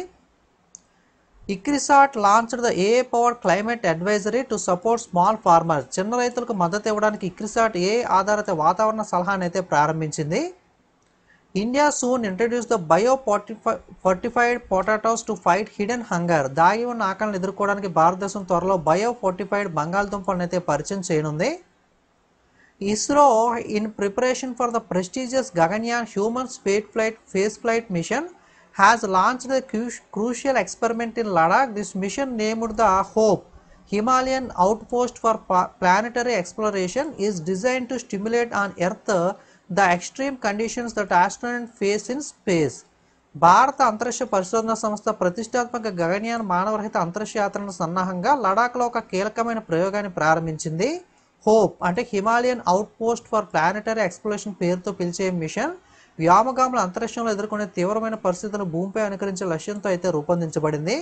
ICRISAT launched the AI powered climate advisory to support small farmers. చిన్న రైతులకు మద్దతు ఇవ్వడానికి ఇక్రిసాట్ AI ఆధారిత వాతావరణ సలహాను అయితే ప్రారంభించింది. India soon introduce the bio-fortified potatoes to fight hidden hunger. దాగి ఉన్న ఆకలిని ఎదుర్కోవడానికి భారతదేశం త్వరలో బయో-ఫోర్టిఫైడ్ బంగాళదుంపలను అయితే పరిచయం చేయనుంది. ISRO in preparation for the prestigious Gaganyaan human space flight mission has launched the crucial experiment in Ladakh. This mission named the hope Himalayan outpost for planetary exploration is design to stimulate on earth the extreme conditions that astronaut face in space. భారత అంతరిక్ష పరిశోధన సంస్థ ప్రతిష్టాత్మక గగన్యాన్ మానవరహిత అంతరిక్ష యాత్రను సన్నాహంగా లడాఖ్లో ఒక కీలకమైన ప్రయోగాన్ని ప్రారంభించింది. హోప్ అంటే Himalayan out post for planetary exploration పేరుతో పిలిచే మిషన్ వ్యోమగాముల అంతరిక్షంలో ఎదుర్కొనే తీవ్రమైన పరిస్థితులను భూమిపై అనుకరించే లక్ష్యంతో అయితే రూపొందించబడింది.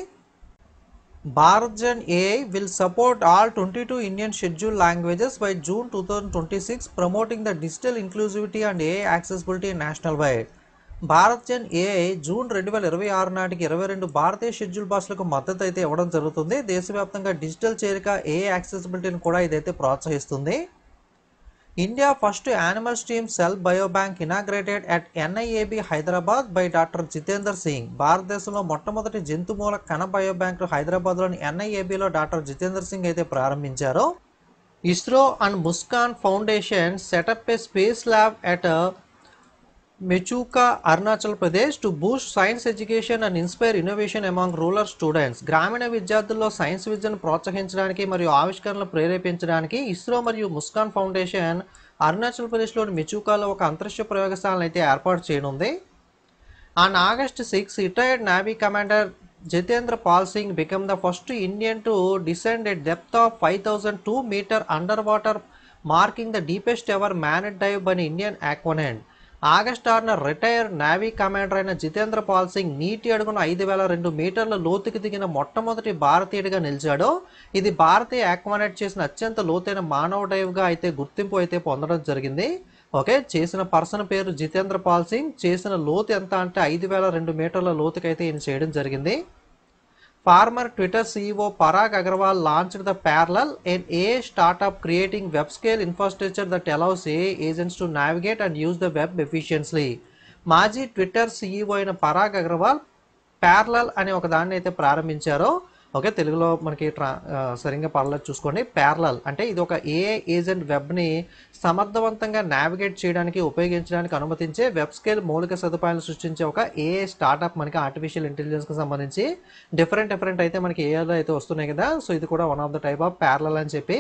BharatJan AI will support all 22 Indian scheduled languages by June 2026, promoting the digital inclusivity and AI accessibility nationwide. BharatJan AI June 2026 నాటికి 22 భారతీయ షెడ్యూల్ భాషలకు మద్దతు అయితే ఇవ్వడం జరుగుతుంది. దేశవ్యాప్తంగా డిజిటల్ చేరిక, AI యాక్సెసిబిలిటీని కూడా ఇదైతే ప్రోత్సహిస్తుంది. India first animal stream cell biobank inaugurated at NIAB Hyderabad by doctor Jitendra Singh. భారతదేశంలో మొట్టమొదటి జంతుమూల కణ బయోబ్యాంక్ హైదరాబాద్లోని NIABలో డాక్టర్ జితేందర్ సింగ్ అయితే ప్రారంభించారు. ISRO and Muskan foundation set up a space lab at Mechuka, Arunachal Pradesh to boost science education and inspire innovation among rural students. గ్రామీణ విద్యార్థుల్లో సైన్స్ విద్యను ప్రోత్సహించడానికి మరియు ఆవిష్కరణలు ప్రేరేపించడానికి ఇస్రో మరియు ముస్కాన్ ఫౌండేషన్ అరుణాచల్ ప్రదేశ్లోని మెచూకాలో ఒక అంతరిక్ష ప్రయోగశాలను అయితే ఏర్పాటు చేయనుంది. On August 6, retired navy commander Jitendra Pal Singh become the first Indian to descend at depth of 5002 metre under water, marking the deepest ever manned dive by Indian aquanaut. August 6న రిటైర్డ్ నేవీ కమాండర్ అయిన జితేంద్ర పాల్ సింగ్ నీటి అడుగున 5002 మీటర్ల లోతుకి దిగిన మొట్టమొదటి భారతీయుడిగా నిలిచాడు. ఇది భారతీయ ఆక్వానెట్ చేసిన అత్యంత లోతైన మానవ డైవ్గా అయితే గుర్తింపు అయితే పొందడం జరిగింది. ఓకే, చేసిన పర్సన్ పేరు జితేంద్ర పాల్ సింగ్. చేసిన లోతు ఎంత అంటే 5002 మీటర్ల లోతుకైతే ఈయన చేయడం జరిగింది. Former Twitter CEO Parag Agrawal launched the Parallel, an AI startup creating web-scale infrastructure that allows AI agents to navigate and use the web efficiently. మాజీ ట్విట్టర్ CEO అయిన పరాగ్ అగ్రవాల్ ప్యారలల్ అనే ఒక దాన్ని అయితే ప్రారంభించారు. ఓకే, తెలుగులో మనకి సరిగ్గా పర్లేదు చూసుకోండి. ప్యారలల్ అంటే ఇది ఒక AI ఏజెంట్ వెబ్ని సమర్థవంతంగా నావిగేట్ చేయడానికి, ఉపయోగించడానికి అనుమతించే వెబ్ స్కేల్ మౌలిక సదుపాయాలను సృష్టించే ఒక AI స్టార్టప్. మనకి ఆర్టిఫిషియల్ ఇంటెలిజెన్స్కి సంబంధించి డిఫరెంట్ అయితే మనకి AIలో అయితే వస్తున్నాయి కదా. సో ఇది కూడా one of the type of parallel అని చెప్పి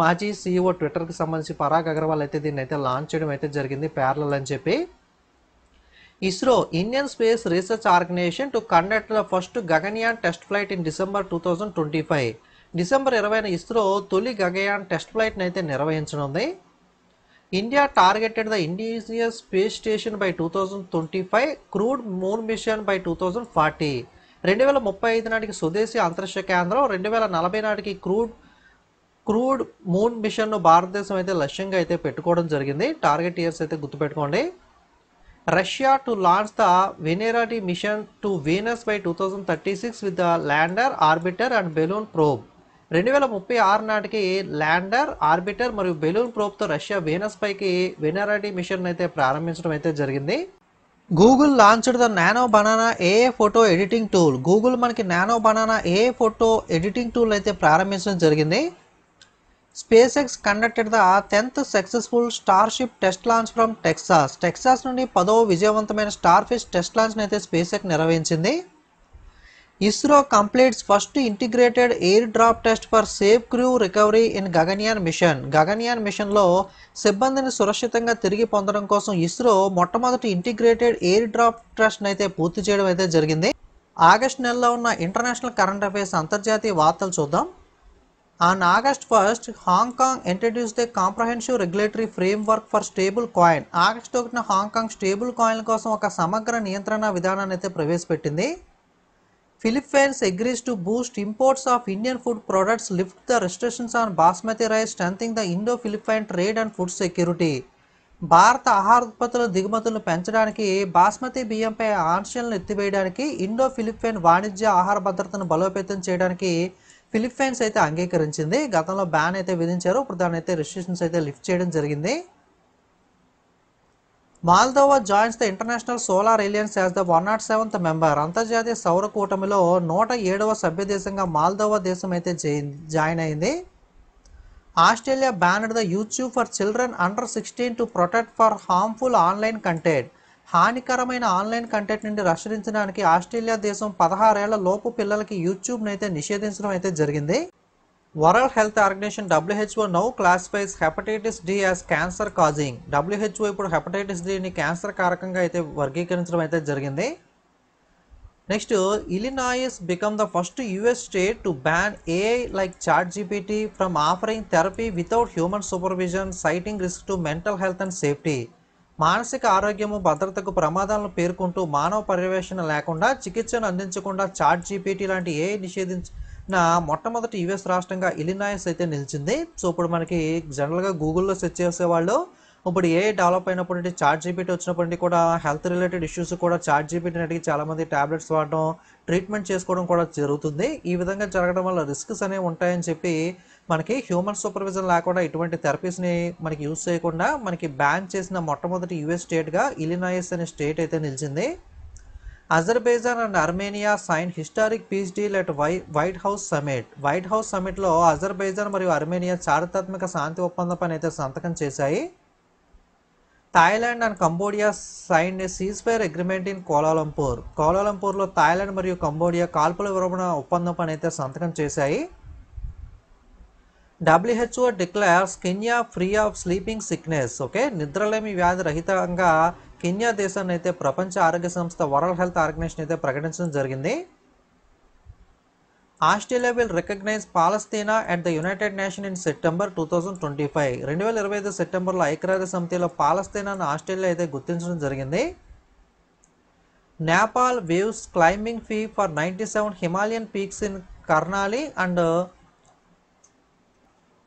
మాజీ CEO ట్విట్టర్కి సంబంధించి పరాగ్ అగ్రవాల్ అయితే దీన్ని అయితే లాంచ్ చేయడం అయితే జరిగింది, ప్యారలల్ అని చెప్పి. ISRO, Indian Space Research Organization, to conduct the first Gaganyaan test flight in December 2025. December 20న ఇస్రో తొలి గగయాన్ టెస్ట్ ఫ్లైట్ అయితే నిర్వహించనుంది. India targeted the indigenous space station by 2025, crewed moon mission by 2040. 2035 నాటికి స్వదేశీ అంతరిక్ష కేంద్రం, 2040 నాటికి క్రూడ్ మూన్ మిషన్ను భారతదేశం అయితే లక్ష్యంగా అయితే పెట్టుకోవడం జరిగింది. టార్గెట్ ఇయర్స్ అయితే గుర్తుపెట్టుకోండి. Russia to launch the Venerati mission to Venus by 2036 with the lander, orbiter and balloon probe. 2036 నాటికి ల్యాండర్, ఆర్బిటర్ మరియు బెలూన్ ప్రోబ్తో రష్యా వీనస్ పైకి వెనెరాటి మిషన్ అయితే ప్రారంభించడం అయితే జరిగింది. Google launched the nano banana AI photo editing tool. Google మనకి nano banana AI photo editing tool అయితే ప్రారంభించడం జరిగింది. SpaceX conducted the 10th successful Starship test launch from Texas. Texas నుండి 10వ విజయవంతమైన స్టార్ఫిష్ టెస్ట్ లాంచ్ అయితే SpaceX నిర్వహించింది. ISRO completes first integrated air drop test for safe crew recovery in Gaganyaan mission. Gaganyaan మిషన్లో సిబ్బందిని సురక్షితంగా తిరిగి పొందడం కోసం ఇస్రో మొట్టమొదటి ఇంటిగ్రేటెడ్ ఎయిర్ డ్రాప్ టెస్ట్ అయితే పూర్తి చేయడం అయితే జరిగింది. ఆగస్టు నెలలో ఉన్న ఇంటర్నేషనల్ కరెంట్ అఫైర్స్ అంతర్జాతీయ వార్తలు చూద్దాం. On August 1st, Hong Kong introduced a comprehensive regulatory framework for stable coin. ఆగస్టు 1న హాంకాంగ్ స్టేబుల్ కాయిన్ల కోసం ఒక సమగ్ర నియంత్రణ విధానాన్ని అయితే ప్రవేశపెట్టింది. Philippines agrees to boost imports of Indian food products, lift the restrictions on basmati rice, strengthening the Indo Philippine trade and food security. భారత ఆహార ఉత్పత్తుల దిగుమతులను పెంచడానికి, బాస్మతి బియ్యంపై ఆంక్షలను ఎత్తివేయడానికి, ఇండో ఫిలిప్పైన్ వాణిజ్య ఆహార భద్రతను బలోపేతం చేయడానికి ఫిలిప్పైన్స్ అయితే అంగీకరించింది. గతంలో బ్యాన్ అయితే విధించారు, ఇప్పుడు దాని అయితే రెస్ట్రిక్షన్స్ అయితే లిఫ్ట్ చేయడం జరిగింది. Moldova joins the international solar alliance as the 107th member. అంతర్జాతీయ సౌర కూటమిలో 107వ సభ్య దేశంగా మాల్దోవా దేశం అయితే జాయిన్ అయింది. Australia banned the YouTube for children under 16 to protect for harmful online content. హానికరమైన ఆన్లైన్ కంటెంట్ నుండి రక్షించడానికి ఆస్ట్రేలియా దేశం 16 ఏళ్ల లోపు పిల్లలకి యూట్యూబ్ని అయితే నిషేధించడం అయితే జరిగింది. World health organisation WHO now classifies hepatitis D as cancer causing. WHO ఇప్పుడు హెపటైటిస్ డిని క్యాన్సర్ కారకంగా అయితే వర్గీకరించడం అయితే జరిగింది. Next, Illinois become the first US state to ban AI like ChatGPT from offering therapy without human supervision, citing risk to mental health and safety. మానసిక ఆరోగ్యము భద్రతకు ప్రమాదాలను పేర్కొంటూ మానవ పర్యవేక్షణ లేకుండా చికిత్సను అందించకుండా ChatGPT లాంటి AI నిషేధించిన మొట్టమొదటి US రాష్ట్రంగా ఇలినాయిస్ అయితే నిలిచింది. సో ఇప్పుడు మనకి జనరల్గా గూగుల్లో సెర్చ్ చేసేవాళ్ళు ఇప్పుడు AI డెవలప్ అయినప్పటి నుండి ChatGPT వచ్చినప్పటి నుండి కూడా హెల్త్ రిలేటెడ్ ఇష్యూస్ కూడా ChatGPTని అడిగి చాలామంది ట్యాబ్లెట్స్ వాడడం, ట్రీట్మెంట్ చేసుకోవడం కూడా జరుగుతుంది. ఈ విధంగా జరగడం వల్ల రిస్క్స్ అనేవి ఉంటాయని చెప్పి మనకి హ్యూమన్ సూపర్విజన్ లేకుండా ఇటువంటి థెరపీస్ని మనకి యూజ్ చేయకుండా మనకి బ్యాన్ చేసిన మొట్టమొదటి US స్టేట్గా ఇలినాయిస్ అనే స్టేట్ అయితే నిలిచింది. Azerbaijan and Armenia sign historic peace deal at White House summit. White House సమిట్లో అజర్బైజాన్ మరియు అర్మేనియా చారిత్రాత్మక శాంతి ఒప్పందంపై అయితే సంతకం చేశాయి. Thailand and Cambodia sign a ceasefire agreement in Kuala Lumpur. కోలాలంపూర్లో థాయిలాండ్ మరియు కంబోడియా కాల్పుల విరమణ ఒప్పందంపై అయితే సంతకం చేశాయి. WHO declares Kenya free of sleeping sickness. Okay, నిద్రలేమి వ్యాధి రహితంగా కెన్యా దేశాన్ని అయితే ప్రపంచ ఆరోగ్య సంస్థ వరల్డ్ హెల్త్ ఆర్గనైజేషన్ అయితే ప్రకటించడం జరిగింది. Australia will recognise Palestine at the united nation in September 2025. 2025 సెప్టెంబర్లో ఐక్యరాజ్య సమితిలో పాలస్తీనాను ఆస్ట్రేలియా అయితే గుర్తించడం జరిగింది. Nepal waives climbing fee for 97 Himalayan peaks in Karnali and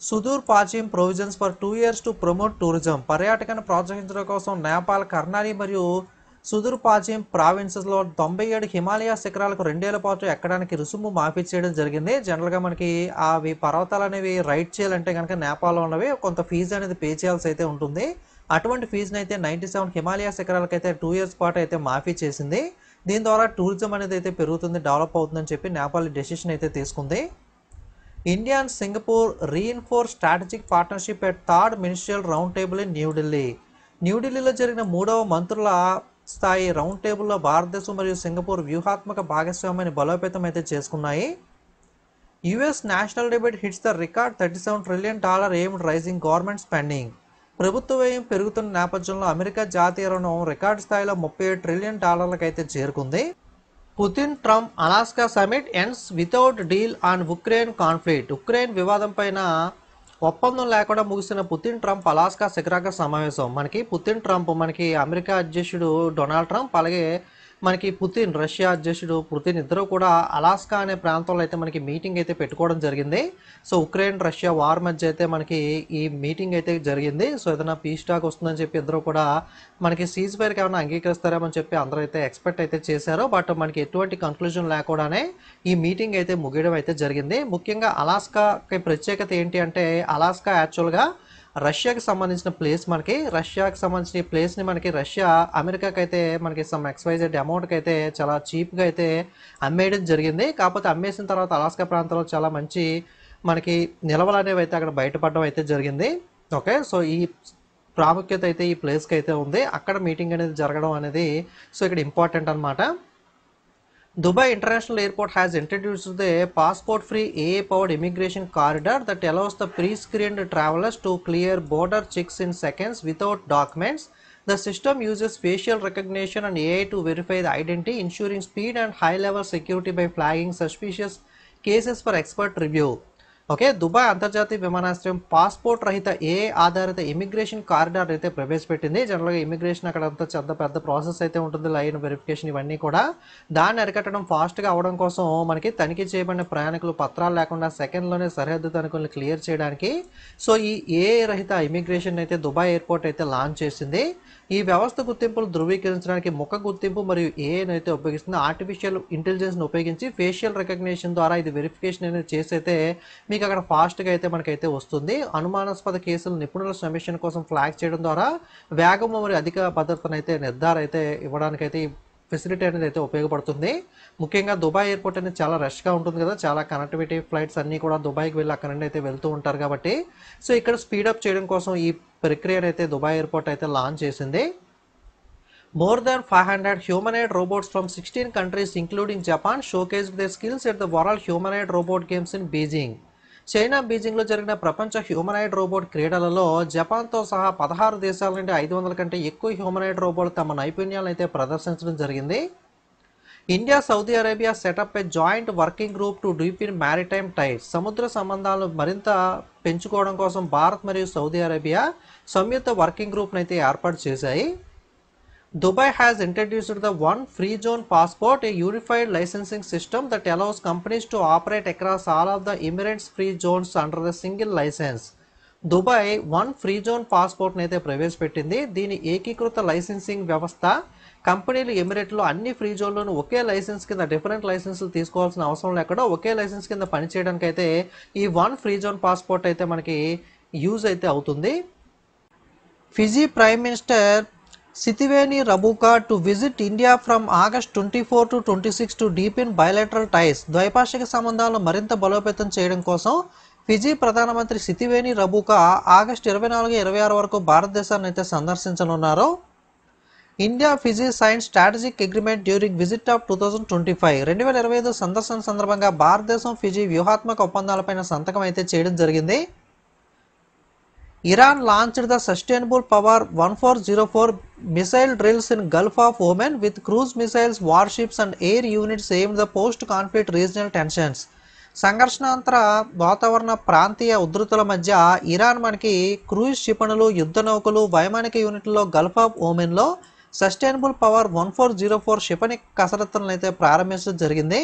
Sudur Paschim provinces for 2 years to promote tourism. పర్యాటకాన్ని ప్రోత్సహించడం కోసం నేపాల్, కర్నాలి మరియు సుదూర్ పాచిమ్ ప్రావిన్సెస్లో 97 హిమాలయ శిఖరాలకు 2 ఏళ్ల పాటు ఎక్కడానికి రుసుము మాఫీ చేయడం జరిగింది. జనరల్గా మనకి అవి పర్వతాలు అనేవి రైడ్ చేయాలంటే కనుక నేపాల్లో ఉన్నవి కొంత ఫీజు అనేది పే చేయాల్సి అయితే ఉంటుంది. అటువంటి ఫీజుని అయితే 97 హిమాలయ శిఖరాలకు అయితే 2 years పాటు అయితే మాఫీ చేసింది. దీని ద్వారా టూరిజం అనేది అయితే పెరుగుతుంది, డెవలప్ అవుతుందని చెప్పి నేపాల్ డెసిషన్ అయితే తీసుకుంది. India and Singapore reinforce strategic partnership at third ministerial round table in New Delhi. న్యూఢిల్లీలో జరిగిన 3వ మంత్రుల స్థాయి రౌండ్ టేబుల్లో భారతదేశం మరియు సింగపూర్ వ్యూహాత్మక భాగస్వామ్యాన్ని బలోపేతం అయితే చేసుకున్నాయి. US నేషనల్ డెబిట్ hits the record $37 trillion aimed rising government spending. ప్రభుత్వ వ్యయం పెరుగుతున్న నేపథ్యంలో అమెరికా జాతీయ రుణం రికార్డు స్థాయిలో $37 trillion అయితే చేరుకుంది. Putin Trump Alaska summit ends without deal on Ukraine conflict. Ukraine వివాదం పైన ఒప్పందం లేకుండా ముగిసిన పుతిన్ ట్రంప్ అలాస్కా శిఖరాగ్ర సమావేశం. మనకి పుతిన్ ట్రంప్ మనకి అమెరికా అధ్యక్షుడు డొనాల్డ్ ట్రంప్, అలాగే మనకి పుతిన్ రష్యా అధ్యక్షుడు పుతిన్ ఇద్దరు కూడా అలాస్కా అనే ప్రాంతంలో అయితే మనకి మీటింగ్ అయితే పెట్టుకోవడం జరిగింది. సో ఉక్రెయిన్ రష్యా వార్ మధ్య అయితే మనకి ఈ మీటింగ్ అయితే జరిగింది. సో ఏదైనా పీస్ టాక్ వస్తుందని చెప్పి ఇద్దరు కూడా మనకి సీజ్ ఫైర్కి ఏమైనా అంగీకరిస్తారేమని చెప్పి అందరూ అయితే ఎక్స్పెక్ట్ అయితే చేశారు. బట్ మనకి ఎటువంటి కన్క్లూజన్ లేకుండానే ఈ మీటింగ్ అయితే ముగియడం అయితే జరిగింది. ముఖ్యంగా అలాస్కాకి ప్రత్యేకత ఏంటి అంటే అలాస్కా యాక్చువల్గా రష్యాకి సంబంధించిన ప్లేస్, మనకి రష్యాకి సంబంధించిన ప్లేస్ని మనకి రష్యా అమెరికాకి అయితే మనకి సమ్ XYZ అమౌంట్కి అయితే చాలా చీప్గా అయితే అమ్మేయడం జరిగింది. కాకపోతే అమ్మేసిన తర్వాత అలాస్కా ప్రాంతంలో చాలా మంచి మనకి నిల్వలు అనేవి అయితే అక్కడ బయటపడడం అయితే జరిగింది. ఓకే, సో ఈ ప్రాముఖ్యత అయితే ఈ ప్లేస్కి అయితే ఉంది. అక్కడ మీటింగ్ అనేది జరగడం అనేది సో ఇక్కడ ఇంపార్టెంట్ అనమాట. Dubai International Airport has introduced the passport-free AI-powered immigration corridor that allows the pre-screened travelers to clear border checks in seconds without documents. The system uses facial recognition and AI to verify the identity, ensuring speed and high-level security by flagging suspicious cases for expert review. Okay, Dubai అంతర్జాతీయ విమానాశ్రయం పాస్పోర్ట్ రహిత ఏఐ ఆధారిత ఇమిగ్రేషన్ కారిడార్ అయితే ప్రవేశపెట్టింది. జనరల్గా ఇమిగ్రేషన్ అక్కడ అంతా పెద్ద ప్రాసెస్ అయితే ఉంటుంది, లైన్ వెరిఫికేషన్ ఇవన్నీ కూడా. దాన్ని అరికట్టడం ఫాస్ట్గా అవడం కోసం మనకి తనిఖీ చేయబడిన ప్రయాణికులు పత్రాలు లేకుండా సెకండ్లోనే సరిహద్దు తనిఖీలను క్లియర్ చేయడానికి సో ఈ ఏఐ రహిత ఇమిగ్రేషన్ అయితే దుబాయ్ ఎయిర్పోర్ట్ అయితే లాంచ్ చేసింది. ఈ వ్యవస్థ గుర్తింపులు ధృవీకరించడానికి ముఖ గుర్తింపు మరియు ఏఐని అయితే ఉపయోగిస్తుంది. ఆర్టిఫిషియల్ ఇంటెలిజెన్స్ని ఉపయోగించి ఫేషియల్ రికగ్నిషన్ ద్వారా ఇది వెరిఫికేషన్ అనేది చేసైతే మీకు అక్కడ ఫాస్ట్గా అయితే మనకైతే వస్తుంది. అనుమానాస్పద కేసులు నిపుణుల సమీక్షణ కోసం ఫ్లాగ్ చేయడం ద్వారా వేగం మరియు అధిక భద్రతను అయితే నిర్ధారణ అయితే ఇవ్వడానికైతే ఈ ఫెసిలిటీ అనేది అయితే ఉపయోగపడుతుంది. ముఖ్యంగా దుబాయ్ ఎయిర్పోర్ట్ అనేది చాలా రష్గా ఉంటుంది కదా, చాలా కనెక్టివిటీ ఫ్లైట్స్ అన్నీ కూడా దుబాయ్కి వెళ్ళి అక్కడ నుండి అయితే వెళ్తూ ఉంటారు కాబట్టి సో ఇక్కడ స్పీడప్ చేయడం కోసం ఈ ప్రక్రియను అయితే దుబాయ్ ఎయిర్పోర్ట్ అయితే లాంచ్ చేసింది. More than 500 humanoid robots from 16 countries including Japan showcased their skills at the World Humanoid Robot Games in Beijing. China బీజింగ్లో జరిగిన ప్రపంచ హ్యూమనాయిడ్ రోబోట్ క్రీడలలో జపాన్తో సహా 16 దేశాల నుండి 500 కంటే ఎక్కువ హ్యూమనాయిడ్ రోబోట్లు తమ నైపుణ్యాలను అయితే ప్రదర్శించడం జరిగింది. India Saudi Arabia set up a joint working group to deepen maritime ties. సముద్ర సంబంధాలను మరింత పెంచుకోవడం కోసం భారత్ మరియు సౌదీ అరేబియా సంయుక్త వర్కింగ్ గ్రూప్ను అయితే ఏర్పాటు చేశాయి. Dubai has introduced the One Free Zone Passport, a unified licensing system that allows companies to operate across all of the Emirates free zones under the single license. Dubai one free zone పాస్పోర్ట్ని అయితే ప్రవేశపెట్టింది. దీని ఏకీకృత లైసెన్సింగ్ వ్యవస్థ కంపెనీలు ఎమిరేట్లో అన్ని ఫ్రీ జోన్లను ఒకే లైసెన్స్ కింద డిఫరెంట్ లైసెన్సులు తీసుకోవాల్సిన అవసరం లేకుండా ఒకే లైసెన్స్ కింద పనిచేయడానికి అయితే ఈ వన్ ఫ్రీ జోన్ పాస్పోర్ట్ అయితే మనకి యూజ్ అయితే అవుతుంది. Fiji prime minister Sitiveni Rabuka to visit India from August 24 to 26 to deepen bilateral ties. ద్వైపాక్షిక సంబంధాలను మరింత బలోపేతం చేయడం కోసం ఫిజీ ప్రధానమంత్రి సితివేని రబుకా ఆగస్టు 24-26 వరకు భారతదేశాన్ని అయితే సందర్శించనున్నారు. India Fiji sign strategic agreement during visit of 2025. 2025 సందర్శన సందర్భంగా భారతదేశం ఫిజీ వ్యూహాత్మక ఒప్పందాలపైన సంతకం అయితే చేయడం జరిగింది. Iran launched the Sustainable Power 1404 missile drills in Gulf of Oman with cruise missiles, warships and air units aimed at post-conflict regional tensions. సంఘర్షణాంతర వాతావరణ ప్రాంతీయ ఉధృతుల మధ్య ఇరాన్ మనకి క్రూయిజ్ క్షిపణులు, యుద్ధ నౌకలు, వైమానిక యూనిట్లలో గల్ఫ్ ఆఫ్ ఓమెన్లో సస్టైనబుల్ పవర్ 1404 క్షిపణి కసరత్తులను అయితే ప్రారంభించడం జరిగింది.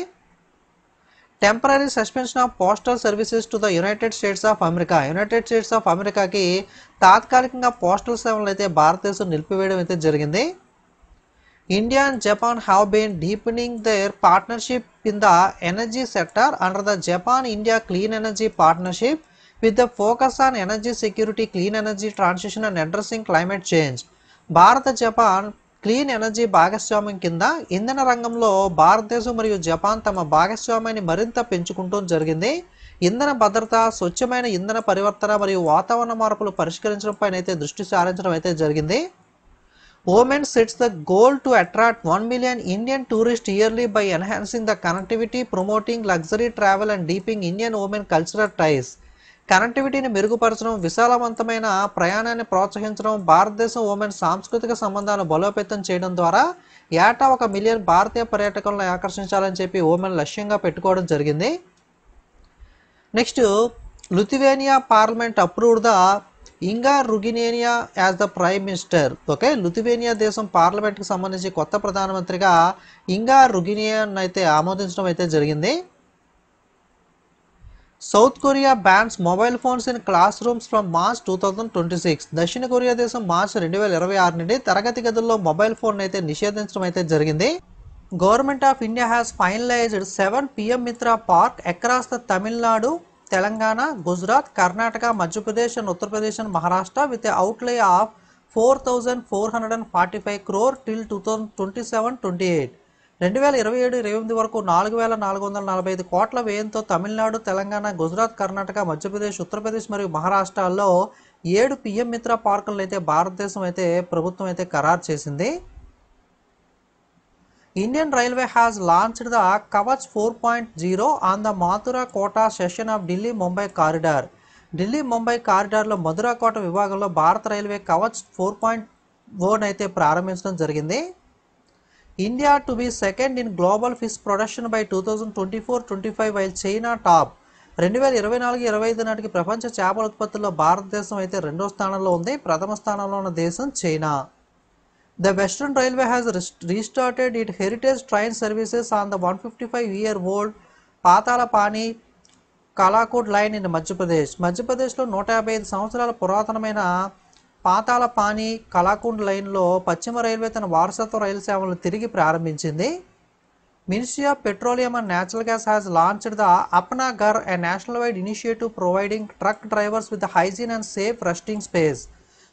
Temporary suspension of postal services to the united states of America. United states of అమెరికాకి తాత్కాలికంగా పోస్టల్ సేవలను అయితే భారతదేశం నిలిపివేయడం అయితే జరిగింది. India and Japan have been deepening their partnership in the energy sector under the Japan India clean energy partnership with the focus on energy security, clean energy transition and addressing climate change. భారత జపాన్ క్లీన్ ఎనర్జీ భాగస్వామ్యం కింద ఇంధన రంగంలో భారతదేశం మరియు జపాన్ తమ భాగస్వామ్యాన్ని మరింత పెంచుకుంటూ జరిగింది. ఇంధన భద్రత, స్వచ్ఛమైన ఇంధన పరివర్తన మరియు వాతావరణ మార్పులు పరిష్కరించడంపై అయితే దృష్టి సారించడం అయితే జరిగింది. Oman sets the goal to attract 1 million Indian tourists yearly by enhancing the connectivity, promoting luxury travel and deepening Indian-Oman cultural ties. కనెక్టివిటీని మెరుగుపరచడం, విశాలవంతమైన ప్రయాణాన్ని ప్రోత్సహించడం, భారతదేశం ఓమెన్ సాంస్కృతిక సంబంధాలను బలోపేతం చేయడం ద్వారా ఏటా 1 మిలియన్ భారతీయ పర్యాటకులను ఆకర్షించాలని చెప్పి ఓమెన్ లక్ష్యంగా పెట్టుకోవడం జరిగింది. Next, Lithuania parliament approved the Inga Ruginiene as the prime minister. Okay, Lithuania దేశం పార్లమెంట్కి సంబంధించి కొత్త ప్రధానమంత్రిగా ఇంగా రుగినియాను అయితే ఆమోదించడం అయితే జరిగింది. South Korea bans mobile phones in class rooms from March 2026. దక్షిణ కొరియా దేశం మార్చ్ 2026 నుండి తరగతి గదుల్లో మొబైల్ ఫోన్ అయితే నిషేధించడం అయితే జరిగింది. Government of India has finalised 7 PM Mitra park across the Tamil Nadu, Telangana, Gujarat, Karnataka, Madhya Pradesh and Uttar Pradesh and Maharashtra with outlay of 4,445 crore till 2027-28. 2027-28 వరకు 4,445 కోట్ల వ్యయంతో తమిళనాడు, తెలంగాణ, గుజరాత్, కర్ణాటక, మధ్యప్రదేశ్, ఉత్తరప్రదేశ్ మరియు మహారాష్ట్రాల్లో 7 పిఎం మిత్ర పార్కులను అయితే భారతదేశం అయితే ప్రభుత్వం అయితే ఖరారు చేసింది. Indian railway has launched the Kavach 4.0 on the Mathura Kota section of Delhi Mumbai corridor. Delhi Mumbai కారిడార్లో మధురా కోట విభాగంలో భారత రైల్వే కవచ్ 4.0 అయితే ప్రారంభించడం జరిగింది. India to be second in global fish production by 2024-25 while China top. 2024-25 నాటికి ప్రపంచ చేపల ఉత్పత్తుల్లో భారతదేశం అయితే రెండో స్థానంలో ఉంది. ప్రథమ స్థానంలో ఉన్న దేశం China. The western railway has restarted it heritage train services on the 155-year-old Patalpani Kalakund line in Madhya Pradesh. మధ్యప్రదేశ్లో 155 సంవత్సరాల పురాతనమైన పాతాళపాని కలాకుండ్ లైన్లో పశ్చిమ రైల్వే తన వారసత్వ రైలు సేవలను తిరిగి ప్రారంభించింది. Ministry of Petroleum and Natural Gas has launched the Apna Ghar, a national wide initiative providing truck drivers with hygiene and safe resting space.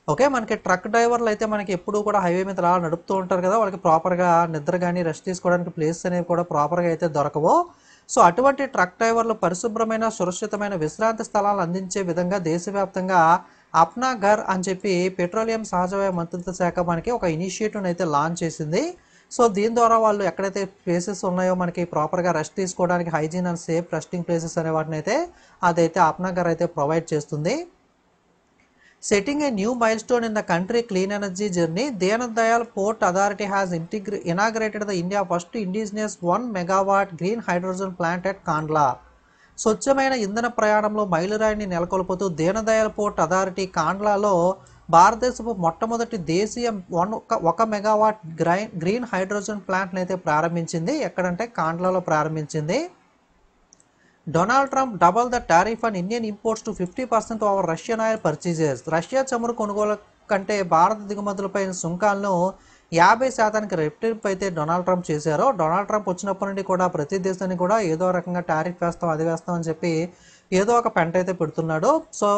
Okay, మనకి ట్రక్ డ్రైవర్లు అయితే మనకి ఎప్పుడూ కూడా హైవే మీద అలా నడుపుతూ ఉంటారు కదా, వాళ్ళకి ప్రాపర్గా నిద్ర కానీ రెస్ట్ తీసుకోవడానికి ప్లేస్ అనేవి కూడా ప్రాపర్గా అయితే దొరకవు. సో అటువంటి ట్రక్ డ్రైవర్లు పరిశుభ్రమైన సురక్షితమైన విశ్రాంతి స్థలాలు అందించే విధంగా దేశవ్యాప్తంగా అప్నా ఘర్ అని చెప్పి పెట్రోలియం సహజవాయు మంత్రిత్వ శాఖ మనకి ఒక ఇనిషియేటివ్ అయితే లాంచ్ చేసింది. సో దీని ద్వారా వాళ్ళు ఎక్కడైతే ప్లేసెస్ ఉన్నాయో మనకి ప్రాపర్గా రెస్ట్ తీసుకోవడానికి hygiene and safe resting places అనే వాటిని అయితే అదైతే అప్నా ఘర్ అయితే ప్రొవైడ్ చేస్తుంది. Setting a new mile stone in the country clean energy journey, Deen Dayal port authority has inaugurated the India first indigenous 1 megawatt green hydrogen plant at Kandla. స్వచ్ఛమైన ఇంధన ప్రయాణంలో మైలురాయిని నెలకొల్పుతూ దీన్ దయాల్ పోర్ట్ అథారిటీ కాండ్లాలో భారతదేశపు మొట్టమొదటి దేశీయ 1 మెగావాట్ గ్రీన్ హైడ్రోజన్ ప్లాంట్ని అయితే ప్రారంభించింది. ఎక్కడంటే కాండ్లాలో ప్రారంభించింది. Donald Trump double the tariff on Indian imports to 50% over Russian oil purchases. Russia చమురు కొనుగోలు కంటే భారత దిగుమతులపై సుంకాలను 50% రెట్టింపు అయితే డొనాల్డ్ ట్రంప్ చేశారు. డొనాల్డ్ ట్రంప్ వచ్చినప్పటి నుండి కూడా ప్రతి దేశానికి కూడా ఏదో రకంగా టారిఫ్ వేస్తాం, అది వేస్తాం అని చెప్పి ఏదో ఒక పెంట అయితే పెడుతున్నాడు. సో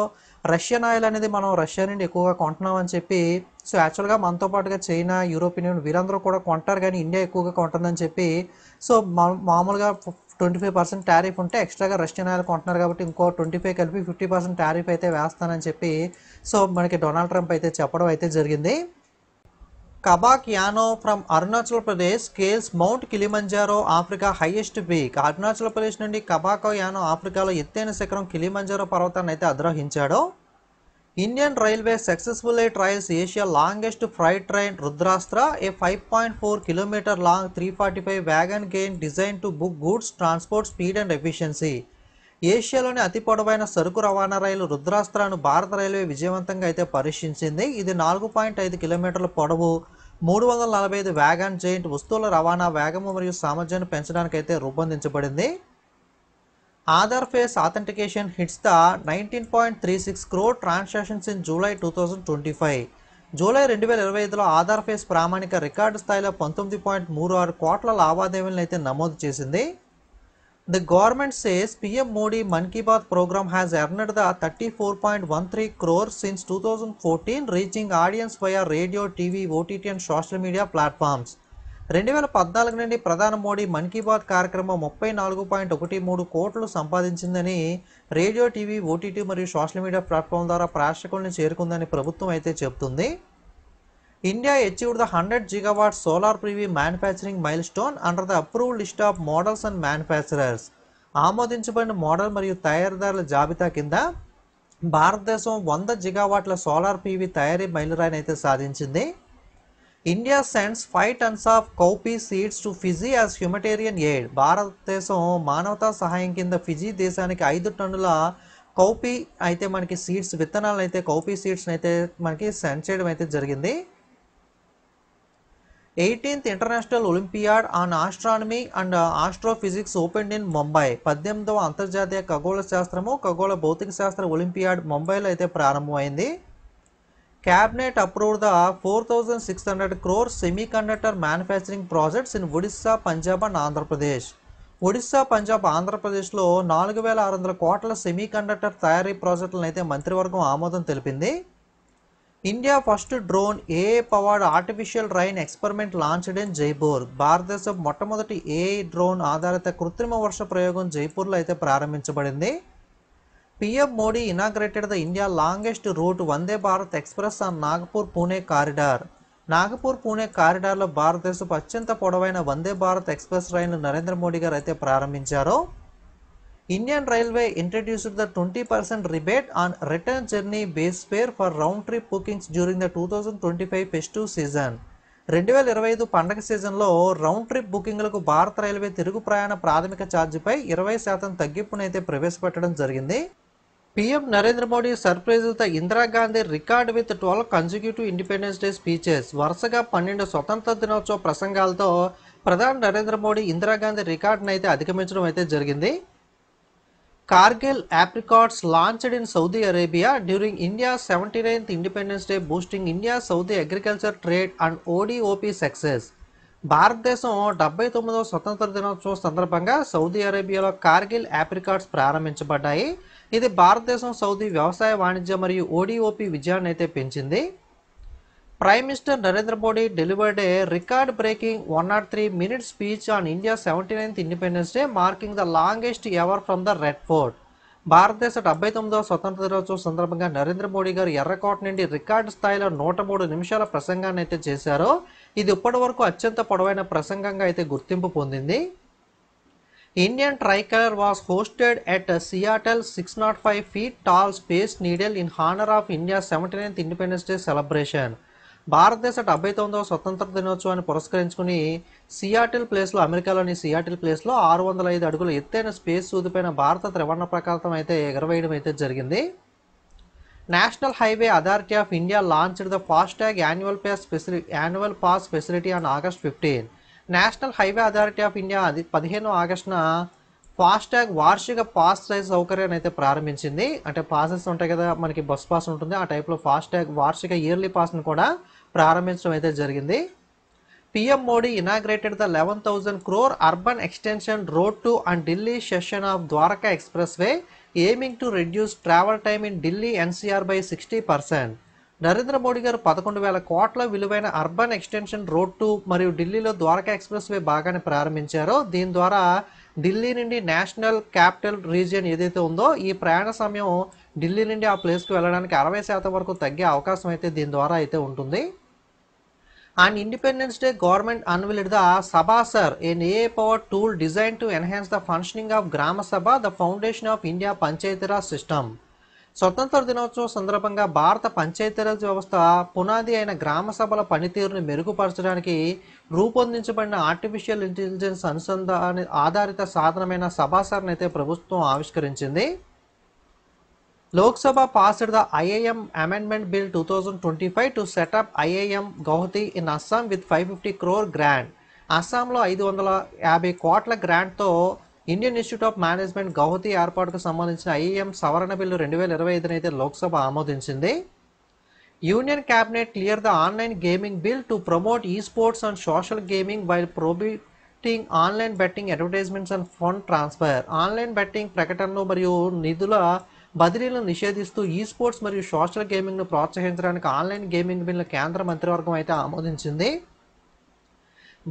రష్యన్ ఆయిల్ అనేది మనం రష్యా నుండి ఎక్కువగా కొంటున్నాం అని చెప్పి, సో యాక్చువల్గా మనతో పాటుగా చైనా, యూరోపియన్ యూనియన్ వీరందరూ కూడా కొంటారు కానీ ఇండియా ఎక్కువగా కొంటుందని చెప్పి, సో మామూలుగా 25% టారిఫ్ ఉంటే ఎక్స్ట్రాగా రష్యన్ ఆయిల్ కొంటున్నారు కాబట్టి ఇంకో 25 కలిపి 50% టారిఫ్ అయితే వేస్తానని చెప్పి సో మనకి డొనాల్డ్ ట్రంప్ అయితే చెప్పడం అయితే జరిగింది. Kabak Yano from Arunachal Pradesh scales Mount Kilimanjaro Africa highest peak. Arunachal Pradesh నుండి కబాకో యానో ఆఫ్రికాలో ఎత్తైన శిఖరం కిలిమంజారో పర్వతాన్ని అయితే అధిరోహించాడు. Indian Railway successfully trials Asia longest freight train Rudrastra, a 5.4 kilometre long 345 wagon gain design to book goods transport speed and efficiency. ఏషియాలోని అతి పొడవైన సరుకు రవాణా రైలు రుద్రాస్త్రను భారత రైల్వే విజయవంతంగా అయితే పరీక్షించింది. ఇది 4.5 కిలోమీటర్ల పొడవు, 345 వ్యాగన్ జైంట్ వస్తువుల రవాణా వేగము మరియు సామర్థ్యాన్ని పెంచడానికి అయితే రూపొందించబడింది. Aadhaar face authentication hits the 19.36 crore transactions in July 2025. July 2025లో ఆధార్ ఫేస్ ప్రామాణిక రికార్డు స్థాయిలో 19.36 కోట్ల లావాదేవీలను అయితే నమోదు చేసింది. The government says PM Modi Mann Ki Baat programme has earned the 34.13 crore since 2014, reaching audience via radio, TV, OTT and social media platforms. 2014 నుండి ప్రధాని మోడీ మన్ కీ బాత్ కార్యక్రమం 34.13 కోట్లు సంపాదించిందని, రేడియో, టీవీ, ఓటీటీ మరియు సోషల్ మీడియా ప్లాట్ఫామ్ ద్వారా ప్రేక్షకుల్ని చేరుకుందని ప్రభుత్వం అయితే చెబుతుంది. India achieved the 100 gigawatt solar PV manufacturing mile stone under the approved list of models and manufacturers. ఆమోదించబడిన మోడల్ మరియు తయారీదారుల జాబితా కింద భారతదేశం 100 గిగావాట్ల సోలార్ PV తయారీ మైలురాయిని అయితే సాధించింది. India sends 5 tons of cowpea seeds to Fiji as humanitarian aid. భారతదేశం మానవతా సహాయం కింద ఫిజీ దేశానికి 5 టన్నుల కౌపీ అయితే మనకి సీడ్స్ విత్తనాలను అయితే కౌపీ సీడ్స్ని అయితే మనకి సెండ్ చేయడం అయితే జరిగింది. 18th International Olympiad on Astronomy and Astrophysics open in Mumbai. 18వ అంతర్జాతీయ ఖగోళ శాస్త్రము ఖగోళ భౌతిక శాస్త్ర ఒలింపియాడ్ ముంబైలో అయితే ప్రారంభమైంది. Cabinet approved the 4,600 crore semi conductor manufacturing projects in Odisha, Punjab and Andhra Pradesh. Odisha, Punjab, ఆంధ్రప్రదేశ్లో 4,600 కోట్ల సెమీ కండక్టర్ తయారీ ప్రాజెక్టులను అయితే మంత్రివర్గం ఆమోదం తెలిపింది. India first drone AI powered artificial rain experiment launched in Jaipur. భారతదేశం మొట్టమొదటి ఏఐ డ్రోన్ ఆధారిత కృత్రిమ వర్ష ప్రయోగం జైపూర్లో అయితే ప్రారంభించబడింది. PM Modi inaugurated the India longest route Vande Bharat Express on Nagpur Pune corridor. Nagpur Pune కారిడార్లో భారతదేశపు అత్యంత పొడవైన వందే భారత్ ఎక్స్ప్రెస్ రైలు నరేంద్ర మోడీ గారు అయితే ప్రారంభించారు. Indian Railway introduced the 20% rebate on return journey base fare for round trip bookings during the 2025 festive season. 2025 పండగ సీజన్లో రౌండ్ ట్రిప్ బుకింగ్లకు భారత రైల్వే తిరుగు ప్రయాణ ప్రాథమిక ఛార్జీపై 20% తగ్గింపునైతే ప్రవేశపెట్టడం జరిగింది. PM Narendra Modi surprise the Indira Gandhi record with 12 consecutive independence day speeches. వరుసగా 12 స్వతంత్ర దినోత్సవ ప్రసంగాలతో ప్రధాని నరేంద్ర మోడీ ఇందిరాగాంధీ రికార్డును అయితే అధిగమించడం అయితే జరిగింది. Cargill apricots launched in Saudi Arabia during India's 79th Independence Day, boosting India-Saudi agriculture trade and ODOP success. భారతదేశం 79వ స్వతంత్ర దినోత్సవం సందర్భంగా సౌదీ అరేబియాలో కార్గిల్ ఆప్రికాట్స్ ప్రారంభించబడ్డాయి. ఇది భారతదేశం సౌదీ వ్యవసాయ వాణిజ్య మరియు ఓడిఓపి విజయాన్ని అయితే పెంచింది. Prime Minister Narendra Modi delivered a record-breaking 103-minute speech on India's 79th Independence Day, marking the longest ever from the Red Fort. భారతదేశ 79వ స్వతంత్ర దినోత్సవం సందర్భంగా నరేంద్ర మోడీ గారు ఎర్రకోట నుండి రికార్డు స్థాయిలో 103 నిమిషాల ప్రసంగాన్ని అయితే చేశారు. ఇది ఇప్పటి వరకు అత్యంత పొడవైన ప్రసంగంగా అయితే గుర్తింపు పొందింది. Indian tricolor was hosted at Seattle 605 feet tall Space Needle in honor of India's 79th Independence Day celebration. భారతదేశ 79వ స్వతంత్ర దినోత్సవాన్ని పురస్కరించుకుని సియాటిల్ ప్లేస్లో, అమెరికాలోని సియాటిల్ ప్లేస్లో 605 అడుగుల ఎత్తైన స్పేస్ సూదిపైన భారత త్రివర్ణ పతాకం అయితే ఎగరవేయడం అయితే జరిగింది. National Highway Authority of India launched the FASTag annual pass facility on August 15. National Highway Authority of India 15 ఆగస్టున ఫాస్టాగ్ వార్షిక పాస్ సైజ్ సౌకర్యాన్ని అయితే ప్రారంభించింది. అంటే పాసెస్ ఉంటాయి కదా, మనకి బస్ పాస్ ఉంటుంది, ఆ టైప్లో ఫాస్టాగ్ వార్షిక ఇయర్లీ పాస్ను కూడా ప్రారంభించడం అయితే జరిగింది. PM Modi inaugurated the 11,000 crore urban extension road two and Delhi section of Dwarka expressway, aiming to reduce travel time in Delhi NCR by 60%. Narendra Modi గారు 11,000 కోట్ల విలువైన అర్బన్ ఎక్స్టెన్షన్ రోడ్ టు మరియు ఢిల్లీలో ద్వారకా ఎక్స్ప్రెస్ వే భాగాన్ని ప్రారంభించారో, దీని ద్వారా ఢిల్లీ నుండి నేషనల్ క్యాపిటల్ రీజియన్ ఏదైతే ఉందో ఈ ప్రయాణ సమయం ఢిల్లీ నుండి ఆ ప్లేస్కి వెళ్ళడానికి 60% వరకు తగ్గే అవకాశం అయితే దీని ద్వారా అయితే ఉంటుంది. On Independence Day, government unveiled the Sabha Sir, an AI-powered tool designed to enhance the functioning of Grama Sabha, the foundation of India Panchayati system. స్వతంత్ర దినోత్సవం సందర్భంగా భారత పంచాయతీరాజ్ వ్యవస్థ పునాది అయిన గ్రామ సభల పనితీరును మెరుగుపరచడానికి రూపొందించబడిన ఆర్టిఫిషియల్ ఇంటెలిజెన్స్ అనుసంధాన ఆధారిత సాధనమైన సభాసర్ని అయితే ప్రభుత్వం ఆవిష్కరించింది. Lok Sabha passed the IIM Amendment Bill 2025 to set up IIM Guwahati in Assam with 550 crore grant. అస్సాంలో 550 కోట్ల గ్రాంట్తో Indian institute of Management Guwahati ఏర్పాటుకు సంబంధించిన ఐఐఎం సవరణ బిల్లు 2025 అయితే లోక్సభ ఆమోదించింది. Union Cabinet clear the online gaming bill to promote esports and social gaming while prohibiting online betting advertisements and fund transfer. Online betting ప్రకటనలు మరియు నిధుల బదిలీలను నిషేధిస్తూ ఈ స్పోర్ట్స్ మరియు సోషల్ గేమింగ్ను ప్రోత్సహించడానికి ఆన్లైన్ గేమింగ్ బిల్లు కేంద్ర మంత్రివర్గం అయితే ఆమోదించింది.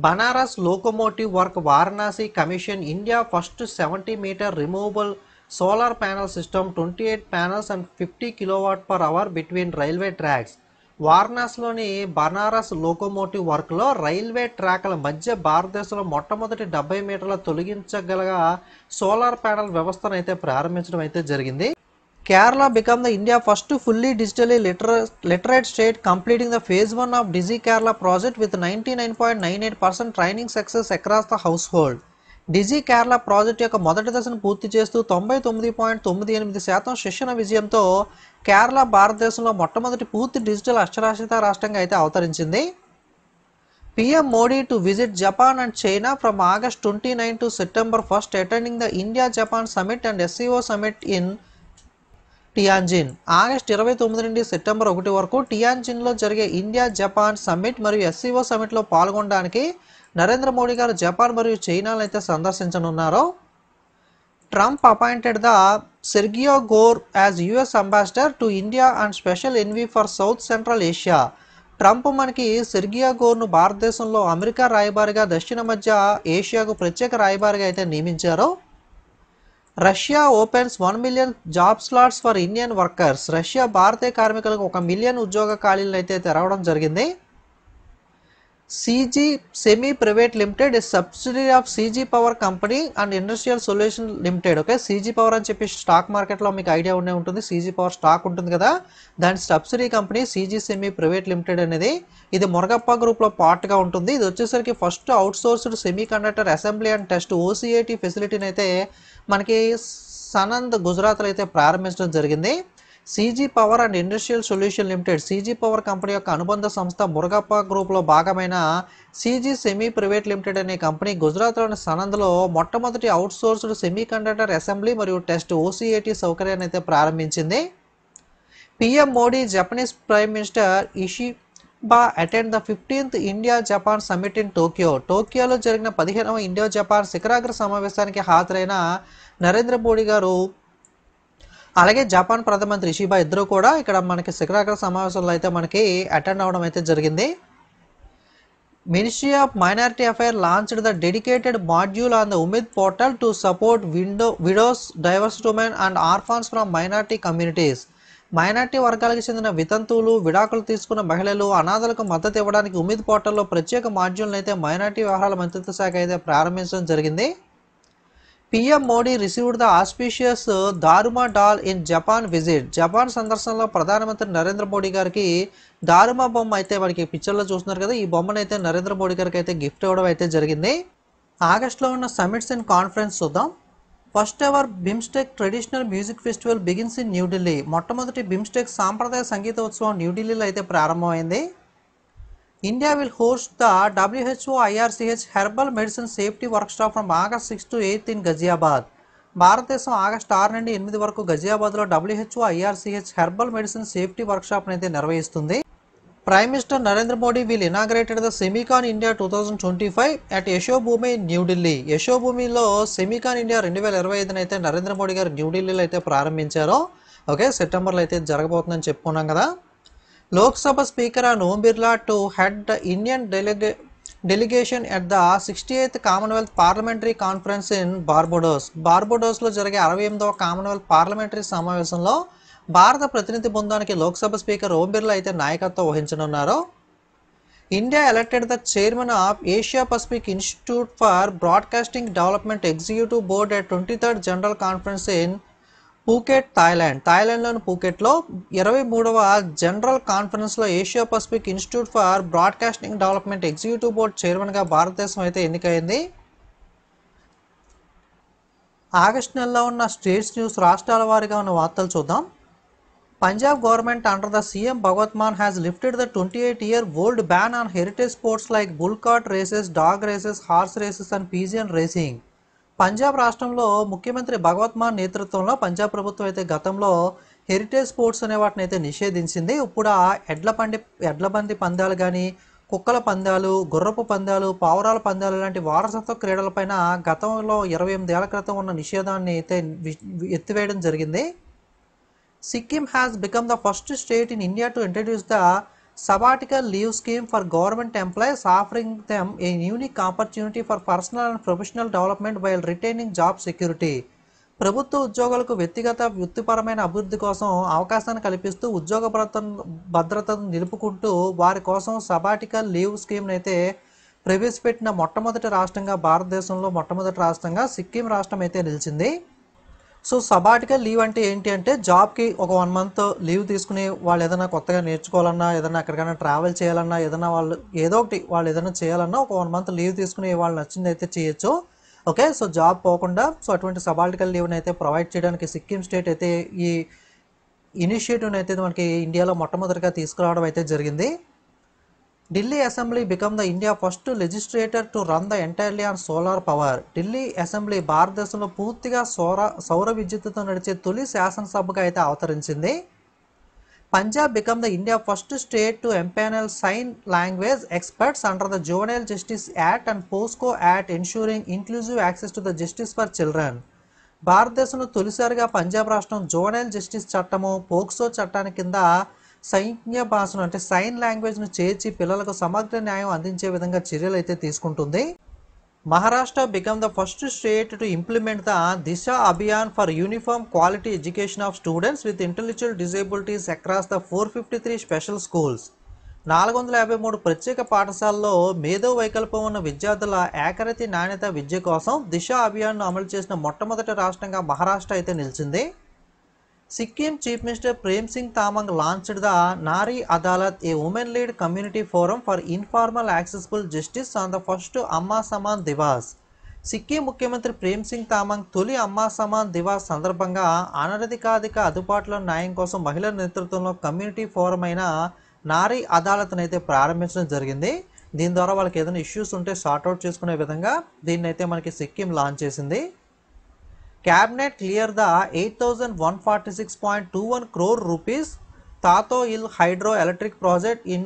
Banaras Locomotive Work Varanasi commission India first 70-meter removable solar panel system, 28 panels and 50 kW/hour between railway tracks. వారణాసిలోని బనారస్ లోకోమోటివ్ వర్క్లో రైల్వే ట్రాక్ల మధ్య భారతదేశంలో మొట్టమొదటి 70 మీటర్ల తొలగించగల సోలార్ ప్యానల్ వ్యవస్థను అయితే ప్రారంభించడం అయితే జరిగింది. Kerala became the India first fully digitally literate state, completing the phase 1 of Digi Kerala project with 99.98% training success across the household. Digi Kerala project యొక్క మొదటి దశను పూర్తి చేస్తూ 99.98% శిక్షణ విజయంతో కేరళ భారతదేశంలో మొట్టమొదటి పూర్తి డిజిటల్ అక్షరాస్యత రాష్ట్రంగా అయితే అవతరించింది. PM Modi to visit Japan and China from August 29 to September 1st, attending the India-Japan Summit and SCO Summit in Tianjin. August 29 నుండి సెప్టెంబర్ 1 వరకు టియాన్జిన్లో జరిగే ఇండియా జపాన్ సమ్మిట్ మరియు ఎస్సీఓ సమ్మిట్లో పాల్గొనడానికి నరేంద్ర మోడీ గారు జపాన్ మరియు చైనాలను అయితే సందర్శించనున్నారు. Trump appointed the Sergio Gore as US ambassador to India and special envoy for South Central Asia. Trump మనకి సెర్గియా గోర్ను భారతదేశంలో అమెరికా రాయబారిగా దక్షిణ మధ్య ఏషియాకు ప్రత్యేక రాయబారిగా అయితే నియమించారు. Russia opens 1 million job slots for Indian workers. Russia భారతీయ కార్మికులకు 1 మిలియన్ ఉద్యోగ ఖాళీలను అయితే తెరవడం జరిగింది. CG Semi Private Limited is subsidiary of CG Power Company and Industrial Solution Limited. Okay, CG Power అని చెప్పి స్టాక్ మార్కెట్లో మీకు ఐడియా ఉండే ఉంటుంది. CG Power స్టాక్ ఉంటుంది కదా, దాని subsidy company CG Semi Private Limited అనేది. ఇది మురగప్ప గ్రూప్లో పార్ట్గా ఉంటుంది. ఇది వచ్చేసరికి first outsourced semiconductor assembly and test OCAT ఫెసిలిటీని అయితే మనకి సనంద్ గుజరాత్లో అయితే ప్రారంభించడం జరిగింది. CG Power and Industrial Solution Limited, CG Power company యొక్క అనుబంధ సంస్థ మురగప్ప గ్రూప్లో భాగమైన CG సెమీ ప్రైవేట్ లిమిటెడ్ అనే కంపెనీ గుజరాత్లోని సనంద్లో మొట్టమొదటి అవుట్సోర్స్డ్ సెమీ కండక్టర్ అసెంబ్లీ మరియు టెస్ట్ OCAT సౌకర్యాన్ని అయితే ప్రారంభించింది. PM Modi Japanese Prime Minister Ishiba attend the 15th India Japan summit in Tokyo. టోక్యోలో జరిగిన 15వ ఇండియా జపాన్ శిఖరాగ్ర సమావేశానికి హాజరైన నరేంద్ర మోడీ గారు అలాగే జపాన్ ప్రధానమంత్రి ఇషిబా ఇద్దరు కూడా ఇక్కడ మనకి శిఖరాగ్ర సమావేశంలో అయితే మనకి అటెండ్ అవ్వడం అయితే జరిగింది. Ministry of Minority Affair launched the dedicated module on the Umeed portal to support widows, divorce women and orphans from minority communities. Minority వర్గాలకు చెందిన వితంతువులు, విడాకులు తీసుకున్న మహిళలు, అనాథలకు మద్దతు ఇవ్వడానికి ఉమిద్ పోర్టల్లో ప్రత్యేక మాడ్యూల్ని అయితే మైనారిటీ వ్యవహారాల మంత్రిత్వ శాఖ అయితే ప్రారంభించడం జరిగింది. PM Modi received the auspicious Daruma doll in Japan visit. Japan సందర్శనలో ప్రధానమంత్రి నరేంద్ర మోడీ గారికి దారుమా బొమ్మ అయితే మనకి పిక్చర్లో చూస్తున్నారు కదా, ఈ బొమ్మను అయితే నరేంద్ర మోడీ గారికి అయితే గిఫ్ట్ ఇవ్వడం అయితే జరిగింది. ఆగస్టులో ఉన్న సమిట్స్ అండ్ కాన్ఫరెన్స్ చూద్దాం. First ever BIMSTEC traditional music festival begins in New Delhi. మొట్టమొదటి బిమ్స్టెక్ సాంప్రదాయ సంగీత ఉత్సవం న్యూఢిల్లీలో అయితే ప్రారంభమైంది. India will host the WHO IRCH herbal medicine safety workshop from August 6 to 8 in Ghaziabad. భారతదేశం ఆగస్టు 6 నుండి 8 వరకు గజియాబాద్లో WHO IRCH herbal medicine safety వర్క్షాప్ని అయితే నిర్వహిస్తుంది. Prime minister Narendra Modi will inaugurated the Semicon India 2025 at Yashobhoomi New Delhi. యశోభూమిలో SEMICON India 2025 అయితే నరేంద్ర మోడీ గారు న్యూఢిల్లీలో అయితే ప్రారంభించారు. ఓకే, సెప్టెంబర్లో అయితే జరగబోతుందని చెప్పుకున్నాం కదా. Lok Sabha Speaker Om Birla to head the Indian delegation at the 68th Commonwealth Parliamentary Conference in Barbados. బార్బడోస్లో జరిగే 68వ కామన్వెల్త్ పార్లమెంటరీ సమావేశంలో భారత ప్రతినిధి బృందానికి లోక్సభ స్పీకర్ ఓం బిర్లా అయితే నాయకత్వం వహించనున్నారు. India elected the chairman of Asia Pacific Institute for Broadcasting Development Executive Board at 23rd General Conference in Phuket, Thailand. థాయిలాండ్లోని పూకెట్లో 23వ జనరల్ కాన్ఫరెన్స్లో Asia Pacific Institute for Broadcasting Development Executive Board చైర్మన్గా భారతదేశం అయితే ఎన్నికైంది. ఆగస్టు నెలలో ఉన్న స్టేట్స్ న్యూస్, రాష్ట్రాల వారీగా ఉన్న వార్తలు చూద్దాం. Punjab government under the CM Bhagwant Mann has lifted the 28-year-old ban on heritage sports like bull cart races, dog races, horse races and pigeon racing. Punjab రాష్ట్రంలో ముఖ్యమంత్రి భగవత్ మాన్ నేతృత్వంలో పంజాబ్ ప్రభుత్వం అయితే గతంలో హెరిటేజ్ స్పోర్ట్స్ అనే వాటిని అయితే నిషేధించింది. ఇప్పుడు ఆ ఎడ్లబండి పందాలు కానీ, కుక్కల పందాలు, గుర్రపు పందాలు, పావురాల పందాలు లాంటి వారసత్వ క్రీడలపైన గతంలో 28 ఏళ్ల క్రితం ఉన్న నిషేధాన్ని అయితే ఎత్తివేయడం జరిగింది. Sikkim has become the first state in India to introduce the sabbatical leave scheme for government employees, offering them a unique opportunity for personal and professional development while retaining job security. ప్రభుత్వ ఉద్యోగులకు వ్యక్తిగత వృత్తిపరమైన అభివృద్ధి కోసం అవకాశాన్ని కల్పిస్తూ ఉద్యోగ భద్రతను నిలుపుకుంటూ వారి కోసం సబాటికల్ లీవ్ స్కీమ్ని అయితే ప్రవేశపెట్టిన మొట్టమొదటి రాష్ట్రంగా భారతదేశంలో మొట్టమొదటి రాష్ట్రంగా సిక్కిం రాష్ట్రం అయితే నిలిచింది. సో సబాటికల్ లీవ్ అంటే ఏంటి అంటే జాబ్కి ఒక 1 month లీవ్ తీసుకుని వాళ్ళు ఏదైనా కొత్తగా నేర్చుకోవాలన్నా, ఏదైనా ఎక్కడికైనా ట్రావెల్ చేయాలన్నా, ఏదైనా వాళ్ళు ఏదో ఒకటి వాళ్ళు ఏదైనా చేయాలన్నా ఒక 1 month లీవ్ తీసుకుని వాళ్ళు నచ్చింది అయితే చేయొచ్చు. ఓకే, సో జాబ్ పోకుండా సో అటువంటి సబాటికల్ లీవ్ని అయితే ప్రొవైడ్ చేయడానికి సిక్కిం స్టేట్ అయితే ఈ ఇనిషియేటివ్ని అయితే మనకి ఇండియాలో మొట్టమొదటిగా తీసుకురావడం అయితే జరిగింది. Delhi assembly become the India first legislator to run the entirely on solar power. Delhi assembly భారతదేశంలో పూర్తిగా సౌర విద్యుత్తుతో నడిచే తొలి శాసనసభగా అయితే అవతరించింది. Punjab become the India first state to empanel sign language experts under the juvenile justice act and POCSO act ensuring inclusive access to the justice for children. భారతదేశంలో తొలిసారిగా పంజాబ్ రాష్ట్రం జోనల్ జస్టిస్ చట్టము పోక్సో చట్టాన్ని కింద సైన్య భాషను అంటే సైన్ లాంగ్వేజ్ను చేర్చి పిల్లలకు సమగ్ర న్యాయం అందించే విధంగా చర్యలు అయితే తీసుకుంటుంది. Maharashtra became the first state to implement the Disha Abhiyan for uniform quality education of students with intellectual disabilities across the 453 special schools. 453 ప్రత్యేక పాఠశాలలో మేధో వైకల్పం ఉన్న విద్యార్థుల ఏకరీతి నాణ్యత విద్య కోసం దిశ అభియాన్ను అమలు చేసిన మొట్టమొదటి రాష్ట్రంగా మహారాష్ట్ర అయితే నిలిచింది. Sikkim Chief Minister Prem Singh Tamang launched the Nari Adalat, a women-led community forum for informal accessible justice on the first Amma Saman Divas. Sikkim ముఖ్యమంత్రి ప్రేమ్ సింగ్ తామంగ్ తొలి అమ్మా సమాన్ దివాస్ సందర్భంగా అనధికారిక అందుబాటులో న్యాయం కోసం మహిళల నేతృత్వంలో కమ్యూనిటీ ఫోరం అయిన నారీ అదాలత్ను అయితే ప్రారంభించడం జరిగింది. దీని ద్వారా వాళ్ళకి ఏదైనా ఇష్యూస్ ఉంటే సార్ట్అవుట్ చేసుకునే విధంగా దీన్ని అయితే మనకి సిక్కిం లాంచ్ చేసింది. Cabinet cleared the 8,146.21 crore rupees Tato Il hydroelectric project in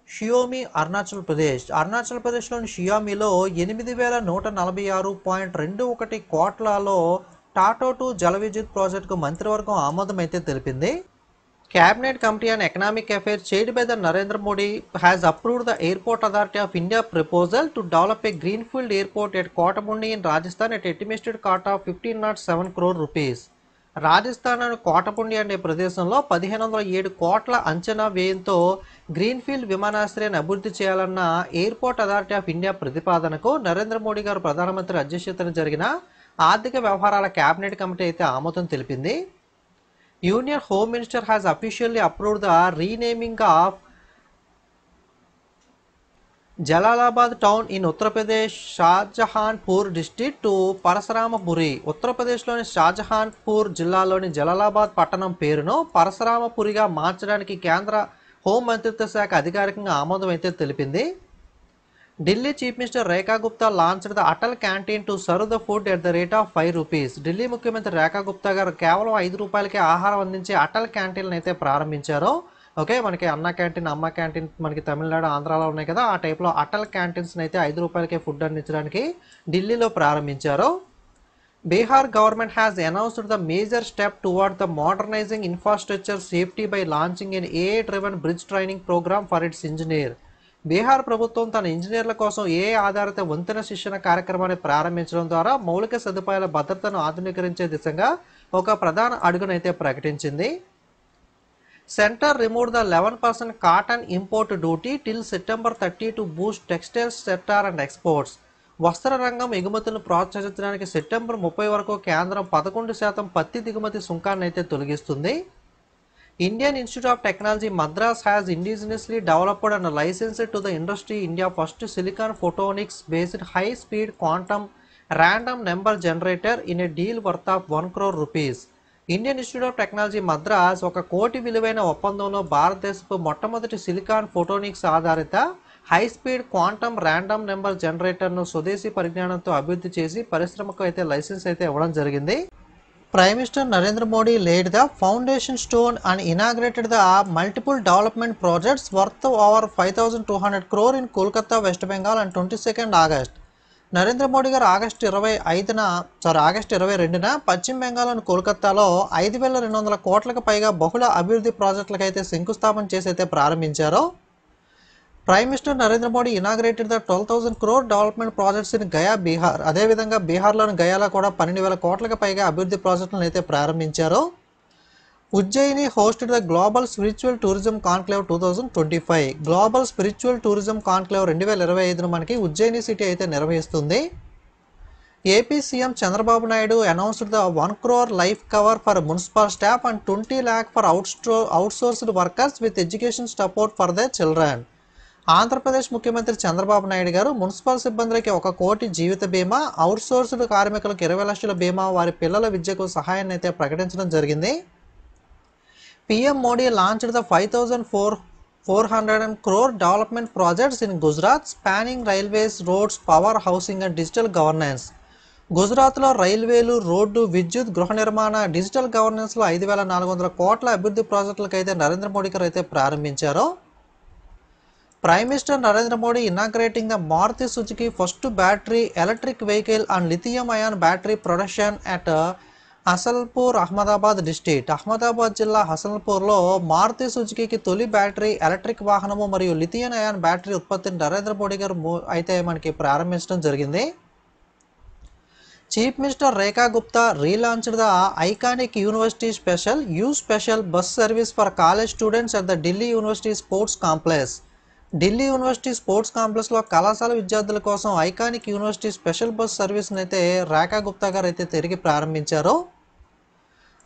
Shiomi, Arunachal Pradesh. Arunachal ప్రదేశ్లోని షియోమిలో 8,146.21 కోట్లలో టాటో 2 జల విద్యుత్ ప్రాజెక్టుకు మంత్రివర్గం ఆమోదం అయితే తెలిపింది. Cabinet Committee on Economic Affairs chaired by the Narendra Modi has approved the Airport Authority of India proposal to develop a greenfield airport at Kotamundi in Rajasthan at estimated cost of 1507 crore rupees. Rajasthan కోటపుండి అనే ప్రదేశంలో 1507 కోట్ల అంచనా వ్యయంతో గ్రీన్ఫీల్డ్ విమానాశ్రయాన్ని అభివృద్ధి చేయాలన్న ఎయిర్పోర్ట్ అథారిటీ ఆఫ్ ఇండియా ప్రతిపాదనకు నరేంద్ర మోడీ గారు ప్రధానమంత్రి అధ్యక్షతన జరిగిన ఆర్థిక వ్యవహారాల కేబినెట్ కమిటీ అయితే ఆమోదం తెలిపింది. Union Home Minister has officially approved the renaming of Jalalabad town in Uttar Pradesh Shahjahanpur district to Parasaramapuri. ఉత్తర ప్రదేశ్లోని షాజహాన్పూర్ జిల్లాలోని జలాలాబాద్ పట్టణం పేరును పరశురామపురిగా మార్చడానికి కేంద్ర హోం మంత్రిత్వ శాఖ అధికారికంగా ఆమోదం అయితే తెలిపింది. Delhi chief Minister Rekha Gupta launched the Atal canteen to serve the food at the rate of 5 rupees. Delhi ముఖ్యమంత్రి రేఖా గుప్తా గారు కేవలం 5 రూపాయలకే ఆహారం అందించే అటల్ క్యాంటీన్లను అయితే ప్రారంభించారు. ఓకే, మనకి అన్న క్యాంటీన్, అమ్మ క్యాంటీన్ మనకి తమిళనాడు, ఆంధ్రాలో ఉన్నాయి కదా, ఆ టైప్లో అటల్ క్యాంటీన్స్ని అయితే 5 రూపాయలకే ఫుడ్ అందించడానికి ఢిల్లీలో ప్రారంభించారు. Bihar government has announced the major step toward the modernising infrastructure safety by launching an AI driven bridge training programme for its engineer. Bihar ప్రభుత్వం తన ఇంజనీర్ల కోసం ఏఐ ఆధారిత వంతెన శిక్షణ కార్యక్రమాన్ని ప్రారంభించడం ద్వారా మౌలిక సదుపాయాల భద్రతను ఆధునీకరించే దిశగా ఒక ప్రధాన అడుగునైతే ప్రకటించింది. Centre removed the 11% cotton import duty till September 30 to Boost textiles sector and exports. వస్త్ర రంగం ఎగుమతులను ప్రోత్సహించడానికి సెప్టెంబర్ 30 వరకు కేంద్రం 11% పత్తి దిగుమతి సుంకాన్ని అయితే తొలగిస్తుంది. Indian Institute of Technology Madras has indigenously developed and licensed to the industry India first silicon photonics based high speed quantum random number generator in a deal worth of 1 crore rupees. Indian Institute of Technology Madras ఒక కోటి విలువైన ఒప్పందంలో భారతదేశపు మొట్టమొదటి సిలికాన్ ఫోటోనిక్స్ ఆధారిత high speed quantum random number జనరేటర్ను స్వదేశీ పరిజ్ఞానంతో అభివృద్ధి చేసి పరిశ్రమకు అయితే లైసెన్స్ అయితే ఇవ్వడం జరిగింది. Prime Minister Narendra Modi laid the foundation stone and inaugurated the multiple development projects worth over 5,200 crore in Kolkata, West Bengal on 22nd August. Narendra Modi గారు ఆగస్టు 22న పశ్చిమ బెంగాల్లోని కోల్కతాలో 5,200 కోట్లకు పైగా బహుళ అభివృద్ధి ప్రాజెక్టులకు అయితే శంకుస్థాపన చేసి అయితే ప్రారంభించారు. Prime minister Narendra Modi inaugurated the 12,000 crore development projects in Gaya, Bihar. అదేవిధంగా బీహార్లోని గయాలో కూడా 12,000 కోట్లకు పైగా అభివృద్ధి ప్రాజెక్టులను అయితే ప్రారంభించారు. Ujjain hosted the Global Spiritual Tourism Conclave 2025. Global Spiritual Tourism Conclave 2025ను మనకి ఉజ్జయిని సిటీ అయితే నిర్వహిస్తుంది. AP CM Chandrababu Naidu announced the 1 crore life cover for municipal staff and 20 lakh for outsourced workers with education support for the children. Andhra Pradesh ముఖ్యమంత్రి చంద్రబాబు నాయుడు గారు మున్సిపల్ సిబ్బందికి 1 కోటి జీవిత బీమా, అవుట్సోర్స్డ్ కార్మికులకు 20 లక్షల బీమా, వారి పిల్లల విద్యకు సహాయాన్ని అయితే ప్రకటించడం జరిగింది. PM Modi launched the 5,400 crore development projects in Gujarat spanning railways, roads, power, housing and digital governance. గుజరాత్లో రైల్వేలు, రోడ్డు, విద్యుత్, గృహ నిర్మాణ, డిజిటల్ గవర్నెన్స్లో 5,400 కోట్ల అభివృద్ధి ప్రాజెక్టులకు అయితే నరేంద్ర మోడీ గారు అయితే ప్రారంభించారు. Prime minister Narendra Modi inaugurating the Maruti Suzuki first battery electric vehicle and lithium ion battery production at Hasanpur Ahmedabad district. Ahmedabad జిల్లా హసన్పూర్లో మారుతి సుజుకీకి తొలి బ్యాటరీ ఎలక్ట్రిక్ వాహనము మరియు లిథియం అయాన్ బ్యాటరీ ఉత్పత్తిని నరేంద్ర మోడీ గారు అయితే మనకి ప్రారంభించడం జరిగింది. Chief Minister Rekha Gupta relaunched the iconic university special bus service for college students at the Delhi University Sports Complex. Delhi University Sports కాంప్లెక్స్లో కళాశాల విద్యార్థుల కోసం ఐకానిక్ యూనివర్సిటీ స్పెషల్ బస్ సర్వీస్ని అయితే రేఖా గుప్తా గారు అయితే తిరిగి ప్రారంభించారు.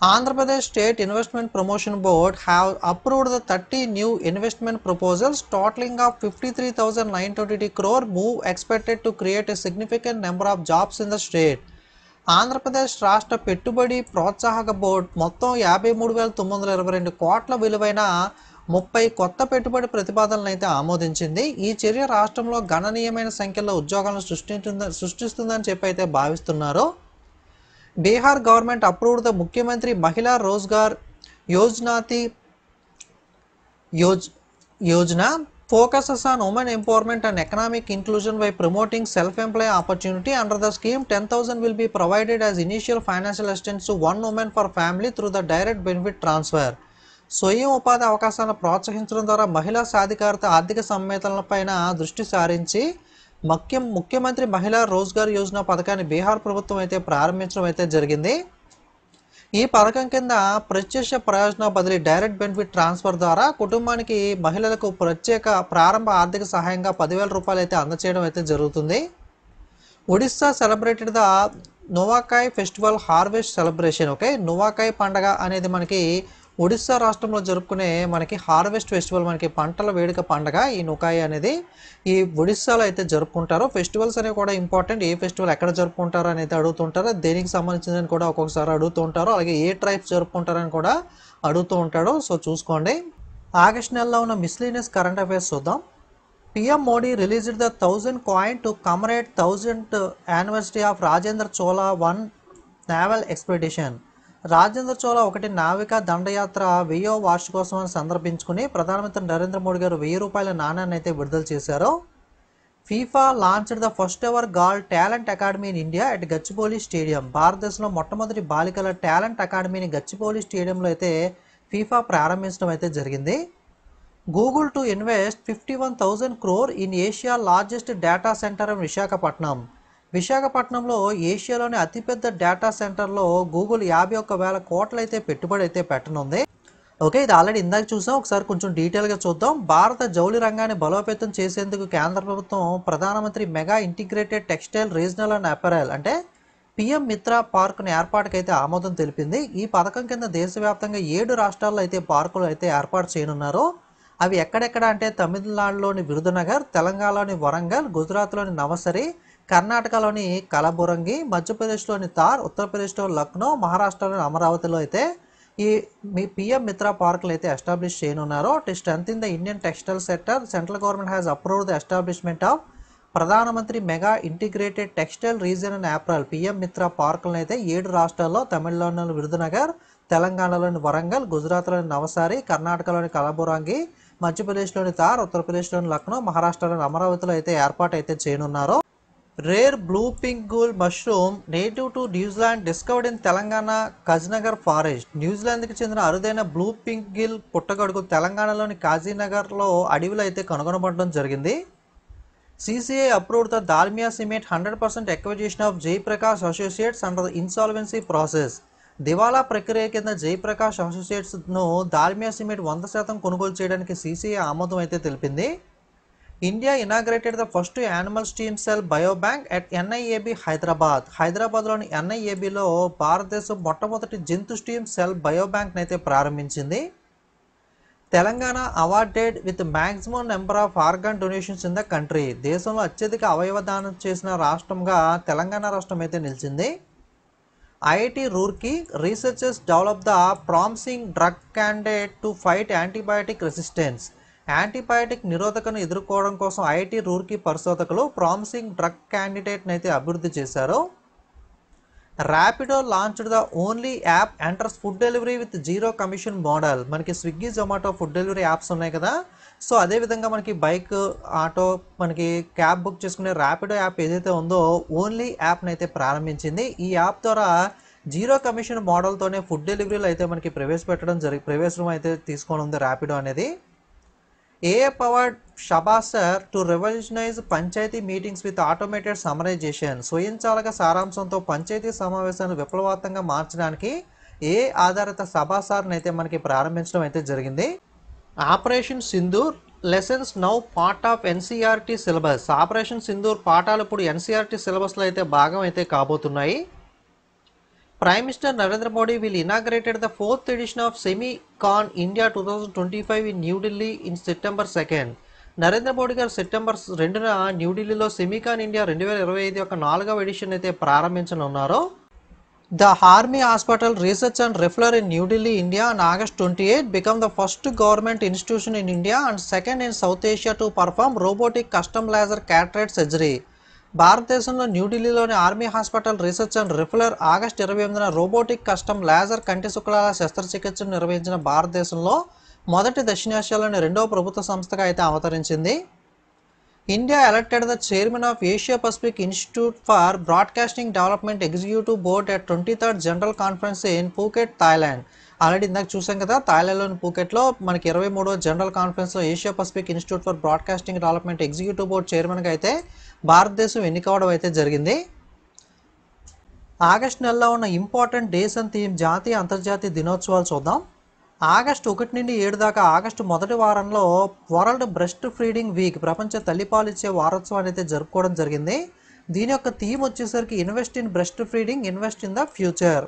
Andhra Pradesh state investment promotion board have approved the 30 new investment proposals totalling of 53,922 crore move expected to create a significant number of jobs in the state. Andhra Pradesh రాష్ట్ర పెట్టుబడి ప్రోత్సాహక బోర్డు మొత్తం 53,922 కోట్ల విలువైన 30 కొత్త పెట్టుబడి ప్రతిపాదనలను అయితే ఆమోదించింది. ఈ చర్య రాష్ట్రంలో గణనీయమైన సంఖ్యలో ఉద్యోగాలను సృష్టిస్తుందని చెప్పి అయితే భావిస్తున్నారు. బీహార్ గవర్నమెంట్ అప్రూవ్డ్ ద ముఖ్యమంత్రి మహిళా Rozgar Yojana focuses on women empowerment and economic inclusion by promoting self-employed opportunity. Under the scheme, 10,000 will be provided as initial financial assistance to one woman per family through the direct benefit transfer. స్వయం ఉపాధి అవకాశాలను ప్రోత్సహించడం ద్వారా మహిళా సాధికారత ఆర్థిక సమ్మేళనలపైన దృష్టి సారించి ముఖ్యమంత్రి మహిళా రోజ్గార్ యోజన పథకాన్ని బీహార్ ప్రభుత్వం అయితే ప్రారంభించడం అయితే జరిగింది. ఈ పథకం కింద ప్రత్యక్ష ప్రయోజన బదిలీ డైరెక్ట్ బెనిఫిట్ ట్రాన్స్ఫర్ ద్వారా కుటుంబానికి మహిళలకు ప్రత్యేక ప్రారంభ ఆర్థిక సహాయంగా 10,000 రూపాయలు అయితే అందచేయడం అయితే జరుగుతుంది. Odisha celebrated the Nuakhai festival harvest celebration. Okay, Nuakhai పండగ అనేది మనకి ఒడిస్సా రాష్ట్రంలో జరుపుకునే మనకి హార్వెస్ట్ ఫెస్టివల్, మనకి పంటల వేడుక పండగ ఈ నుకాయి అనేది ఈ ఒడిస్సాలో అయితే జరుపుకుంటారు. ఫెస్టివల్స్ అనేవి కూడా ఇంపార్టెంట్. ఏ ఫెస్టివల్ ఎక్కడ జరుపుకుంటారు అనేది అడుగుతుంటారు, దేనికి సంబంధించిందని కూడా ఒక్కొక్కసారి అడుగుతూ ఉంటారు. అలాగే ఏ ట్రైబ్స్ జరుపుకుంటారని కూడా అడుగుతూ ఉంటాడు. సో చూసుకోండి. ఆగస్ట్ నెలలో ఉన్న మిస్లీనియస్ కరెంట్ అఫైర్స్ చూద్దాం. PM Modi released the 1000 coin to commemorate 1000th anniversary of Rajendra Chola 1 naval expedition. Rajendra Chola 1 నావికా దండయాత్ర 1000వ వార్షికోత్సవాన్ని సందర్భించుకుని ప్రధానమంత్రి నరేంద్ర మోడీ గారు 1000 రూపాయల నాణ్యాన్ని అయితే విడుదల చేశారు. FIFA launched the first ever girl talent academy in India at Gachibowli stadium. భారతదేశంలో మొట్టమొదటి బాలికల టాలెంట్ అకాడమీని గచ్చిబౌలి స్టేడియంలో అయితే ఫీఫా ప్రారంభించడం అయితే జరిగింది. Google to invest 51,000 crore in Asia largest data centre in Visakhapatnam. విశాఖపట్నంలో ఏషియాలోని అతిపెద్ద డేటా సెంటర్లో గూగుల్ 51,000 కోట్లు అయితే పెట్టుబడి అయితే పెట్టనుంది. ఓకే, ఇది ఆల్రెడీ ఇందాక చూసాం. ఒకసారి కొంచెం డీటెయిల్గా చూద్దాం. భారత జౌళి రంగాన్ని బలోపేతం చేసేందుకు కేంద్ర ప్రభుత్వం ప్రధానమంత్రి mega integrated textile regional and apparel అంటే PM మిత్ర పార్కును ఏర్పాటుకైతే ఆమోదం తెలిపింది. ఈ పథకం కింద దేశవ్యాప్తంగా 7 రాష్ట్రాల్లో అయితే పార్కులు అయితే ఏర్పాటు చేయనున్నారు. అవి ఎక్కడెక్కడ అంటే తమిళనాడులోని విరుదునగర్, తెలంగాణలోని వరంగల్, గుజరాత్లోని నవసరి, కర్ణాటకలోని కలబురంగి, మధ్యప్రదేశ్లోని తార్, ఉత్తరప్రదేశ్లో లక్నో, మహారాష్ట్రలోని అమరావతిలో అయితే ఈ PM మిత్ర పార్కులు అయితే ఎస్టాబ్లిష్ చేయనున్నారు. To strengthen the Indian textile sector, central government has approved the establishment of Pradhan Mantri mega integrated textile region and apparel PM Mitra పార్కులను అయితే 7 రాష్ట్రాల్లో తమిళనాడులోని విరుదునగర్, తెలంగాణలోని వరంగల్, గుజరాత్లోని నవసారి, కర్ణాటకలోని కలబురంగి, మధ్యప్రదేశ్లోని తార్, ఉత్తరప్రదేశ్లోని లక్నో, మహారాష్ట్రలోని అమరావతిలో అయితే ఏర్పాటు అయితే చేయనున్నారు. Rare blue pinkgill mushroom native to New Zealand discovered in Telangana Kagaznagar forest. న్యూజిలాండ్కి చెందిన అరుదైన బ్లూ పింక్ గిల్ పుట్టగొడుగు తెలంగాణలోని కాజీనగర్లో అడవిలో అయితే కనుగొనబడడం జరిగింది. CCI approved the Dalmia cement 100% acquisition of Jayaprakash associates under the insolvency process. దివాలా ప్రక్రియ కింద జయప్రకాష్ అసోసియేట్స్ను దాల్మియా సిమెంట్ 100% కొనుగోలు చేయడానికి CCI ఆమోదం అయితే తెలిపింది. India inaugurated the first animal steam cell biobank at NIAB Hyderabad. హైదరాబాద్లోని NIABలో భారతదేశం మొట్టమొదటి జంతు స్టీమ్ సెల్ బయోబ్యాంక్ని అయితే ప్రారంభించింది. Telangana awarded with maximum number of organ donations in the country. దేశంలో అత్యధిక అవయవ దానం చేసిన రాష్ట్రంగా తెలంగాణ రాష్ట్రం అయితే నిలిచింది. IIT Roorkee researchers develop the promising drug candidate to fight antibiotic resistance. Antibiotic నిరోధకను ఎదుర్కోవడం కోసం IIT రూర్కీ పరిశోధకులు ప్రామిసింగ్ డ్రగ్ క్యాండిడేట్ని అయితే అభివృద్ధి చేశారు. Rapido launched the only app enters food delivery with zero commission model. మనకి Swiggy, Zomato food delivery apps ఉన్నాయి కదా, సో అదేవిధంగా మనకి బైక్, ఆటో, మనకి క్యాబ్ బుక్ చేసుకునే ర్యాపిడో యాప్ ఏదైతే ఉందో ఓన్లీ యాప్ని అయితే ప్రారంభించింది. ఈ యాప్ ద్వారా జీరో కమిషన్ మోడల్తోనే ఫుడ్ డెలివరీలు అయితే మనకి ప్రవేశం అయితే తీసుకొని ఉంది ర్యాపిడో అనేది. AI powered Shabasar to revolutionize panchayati meetings with automated summarisation. స్వయంచాలక సారాంశంతో పంచాయతీ సమావేశాలను విప్లవాత్మకంగా మార్చడానికి AI ఆధారిత సబాసార్ని అయితే మనకి ప్రారంభించడం అయితే జరిగింది. Operation Sindoor lessons now part of NCERT syllabus. Operation Sindoor పాఠాలు ఇప్పుడు NCERT సిలబస్లో అయితే భాగం అయితే కాబోతున్నాయి. Prime Minister Narendra Modi will inaugurated the 4th edition of Semicon India 2025 in New Delhi in September 2nd. Narendra Modi గారు సెప్టెంబర్ 2న న్యూఢిల్లీలో సెమీకాన్ ఇండియా 2025 యొక్క 4వ ఎడిషన్ అయితే ప్రారంభించనున్నారు. The Army Hospital Research and Referral in New Delhi, India on August 28 become the first government institution in India and second in South Asia to perform robotic custom laser cataract surgery. భారతదేశంలో న్యూఢిల్లీలోని Army Hospital Research and Referral August 28న రోబోటిక్ కస్టమ్ లేజర్ కంటి శుక్లాల శస్త్రచికిత్సను నిర్వహించిన భారతదేశంలో మొదటి దక్షిణాసియాలోని రెండవ ప్రభుత్వ సంస్థగా అయితే అవతరించింది. India elected the chairman of Asia Pacific Institute for Broadcasting Development Executive Board at 23rd General Conference in Phuket, Thailand. Already ఇందాక చూసాం కదా, థాయిలాండ్లోని పూకెట్లో మనకి 23వ జనరల్ కాన్ఫరెన్స్లో Asia Pacific Institute for Broadcasting Development Executive Board చైర్మన్గా అయితే భారతదేశం ఎన్నికవడం అయితే జరిగింది. ఆగస్టు నెలలో ఉన్న ఇంపార్టెంట్ డేస్ అండ్ థీమ్ జాతీయ అంతర్జాతీయ దినోత్సవాలు చూద్దాం. ఆగస్టు 1 నుండి 7 దాకా ఆగస్టు మొదటి వారంలో వరల్డ్ బ్రెస్ట్ ఫీడింగ్ వీక్, ప్రపంచ తల్లిపాలు ఇచ్చే వారోత్సవాన్ని అయితే జరుపుకోవడం జరిగింది. దీని యొక్క థీమ్ వచ్చేసరికి invest in breastfeeding, invest in the future.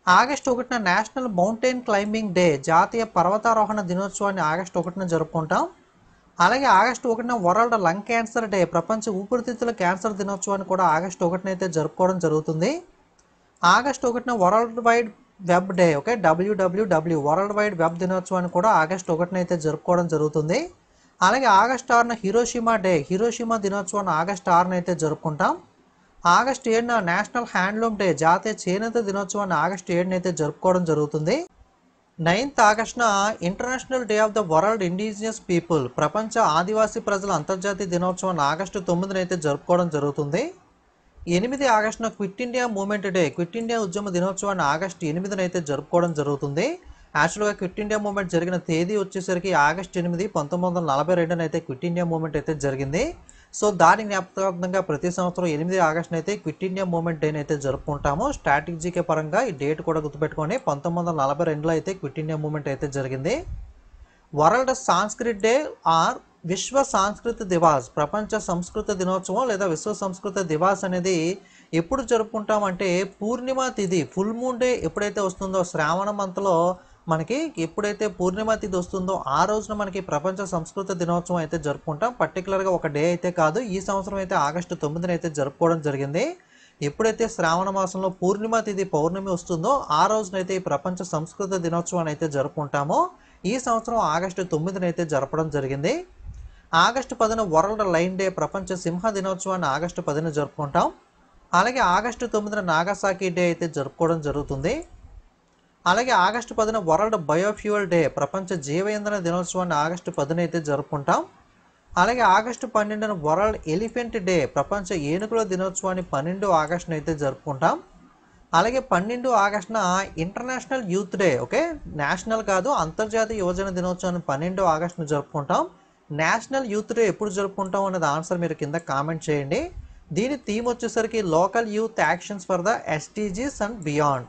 August 1న నేషనల్ మౌంటైన్ క్లైంబింగ్ డే, జాతీయ పర్వతారోహణ దినోత్సవాన్ని ఆగస్టు 1న జరుపుకుంటాం. అలాగే ఆగస్టు 1న వరల్డ్ లంగ్ క్యాన్సర్ డే, ప్రపంచ ఊపిరితిత్తుల క్యాన్సర్ దినోత్సవాన్ని కూడా ఆగస్టు 1న అయితే జరుపుకోవడం జరుగుతుంది. ఆగస్టు 1న World Wide Web Day, okay, WWW World Wide Web దినోత్సవాన్ని కూడా ఆగస్టు 1న అయితే జరుపుకోవడం జరుగుతుంది. అలాగే ఆగస్టు 6న హిరోషిమా డే, హిరోషిమా దినోత్సవాన్ని ఆగస్టు 6న అయితే జరుపుకుంటాం. ఆగస్టు 7న నేషనల్ హ్యాండ్లూమ్ డే, జాతీయ చేనేత దినోత్సవాన్ని ఆగస్టు 7న అయితే జరుపుకోవడం జరుగుతుంది. 9th ఆగస్టున international Day of the World Indigenous People, ప్రపంచ ఆదివాసీ ప్రజల అంతర్జాతీయ దినోత్సవాన్ని ఆగస్టు 9న అయితే జరుపుకోవడం జరుగుతుంది. 8 ఆగస్టున Quit India Movement Day, Quit India ఉద్యమ దినోత్సవాన్ని ఆగస్టు 8న అయితే జరుపుకోవడం జరుగుతుంది. యాక్చువల్గా క్విట్ ఇండియా మూవ్మెంట్ జరిగిన తేదీ వచ్చేసరికి ఆగస్టు 8, 1942 అయితే క్విట్ ఇండియా మూవ్మెంట్ అయితే జరిగింది. సో దాని జ్ఞాపకార్థంగా ప్రతి సంవత్సరం 8 ఆగస్టున అయితే క్విట్ ఇండియా మూవ్మెంట్ డేని అయితే జరుపుకుంటాము. స్ట్రాటజీకే పరంగా ఈ డేట్ కూడా గుర్తుపెట్టుకొని 1942లో అయితే క్విట్ ఇండియా మూవ్మెంట్ అయితే జరిగింది. వరల్డ్ సాంస్క్రిట్ డే ఆర్ విశ్వ సంస్కృత దివాస్, ప్రపంచ సంస్కృత దినోత్సవం లేదా విశ్వ సంస్కృత దివాస్ అనేది ఎప్పుడు జరుపుకుంటామంటే పూర్ణిమ తిథి, ఫుల్ మూన్ డే ఎప్పుడైతే వస్తుందో శ్రావణ మంత్లో మనకి ఎప్పుడైతే పూర్ణిమ తిథి వస్తుందో ఆ రోజున మనకి ప్రపంచ సంస్కృత దినోత్సవం అయితే జరుపుకుంటాం. పర్టికులర్గా ఒక డే అయితే కాదు, ఈ సంవత్సరం అయితే ఆగస్టు 9న అయితే జరుపుకోవడం జరిగింది. ఎప్పుడైతే శ్రావణ మాసంలో పూర్ణిమ తిథి పౌర్ణమి వస్తుందో ఆ రోజునైతే ఈ ప్రపంచ సంస్కృత దినోత్సవాన్ని అయితే జరుపుకుంటామో ఈ సంవత్సరం ఆగస్టు 9న అయితే జరపడం జరిగింది. ఆగస్టు 10న వరల్డ్ లైన్ డే, ప్రపంచ సింహ దినోత్సవాన్ని ఆగస్టు 10న జరుపుకుంటాం. అలాగే ఆగస్టు 9న నాగసాకి డే అయితే జరుపుకోవడం జరుగుతుంది. అలాగే ఆగస్టు 10న వరల్డ్ బయోఫ్యూయల్ డే, ప్రపంచ జీవ ఇంధన దినోత్సవాన్ని ఆగస్టు 10న అయితే జరుపుకుంటాం. అలాగే ఆగస్టు 12న వరల్డ్ ఎలిఫెంట్ డే, ప్రపంచ ఏనుగుల దినోత్సవాన్ని 12 ఆగస్టున అయితే జరుపుకుంటాం. అలాగే 12 ఆగస్టున International Youth Day, okay, national కాదు అంతర్జాతీయ యువజన దినోత్సవాన్ని 12 ఆగస్టున జరుపుకుంటాం. నేషనల్ యూత్ డే ఎప్పుడు జరుపుకుంటాం అనేది ఆన్సర్ మీరు కింద కామెంట్ చేయండి. దీని థీమ్ వచ్చేసరికి local youth actions for the SDGs and beyond.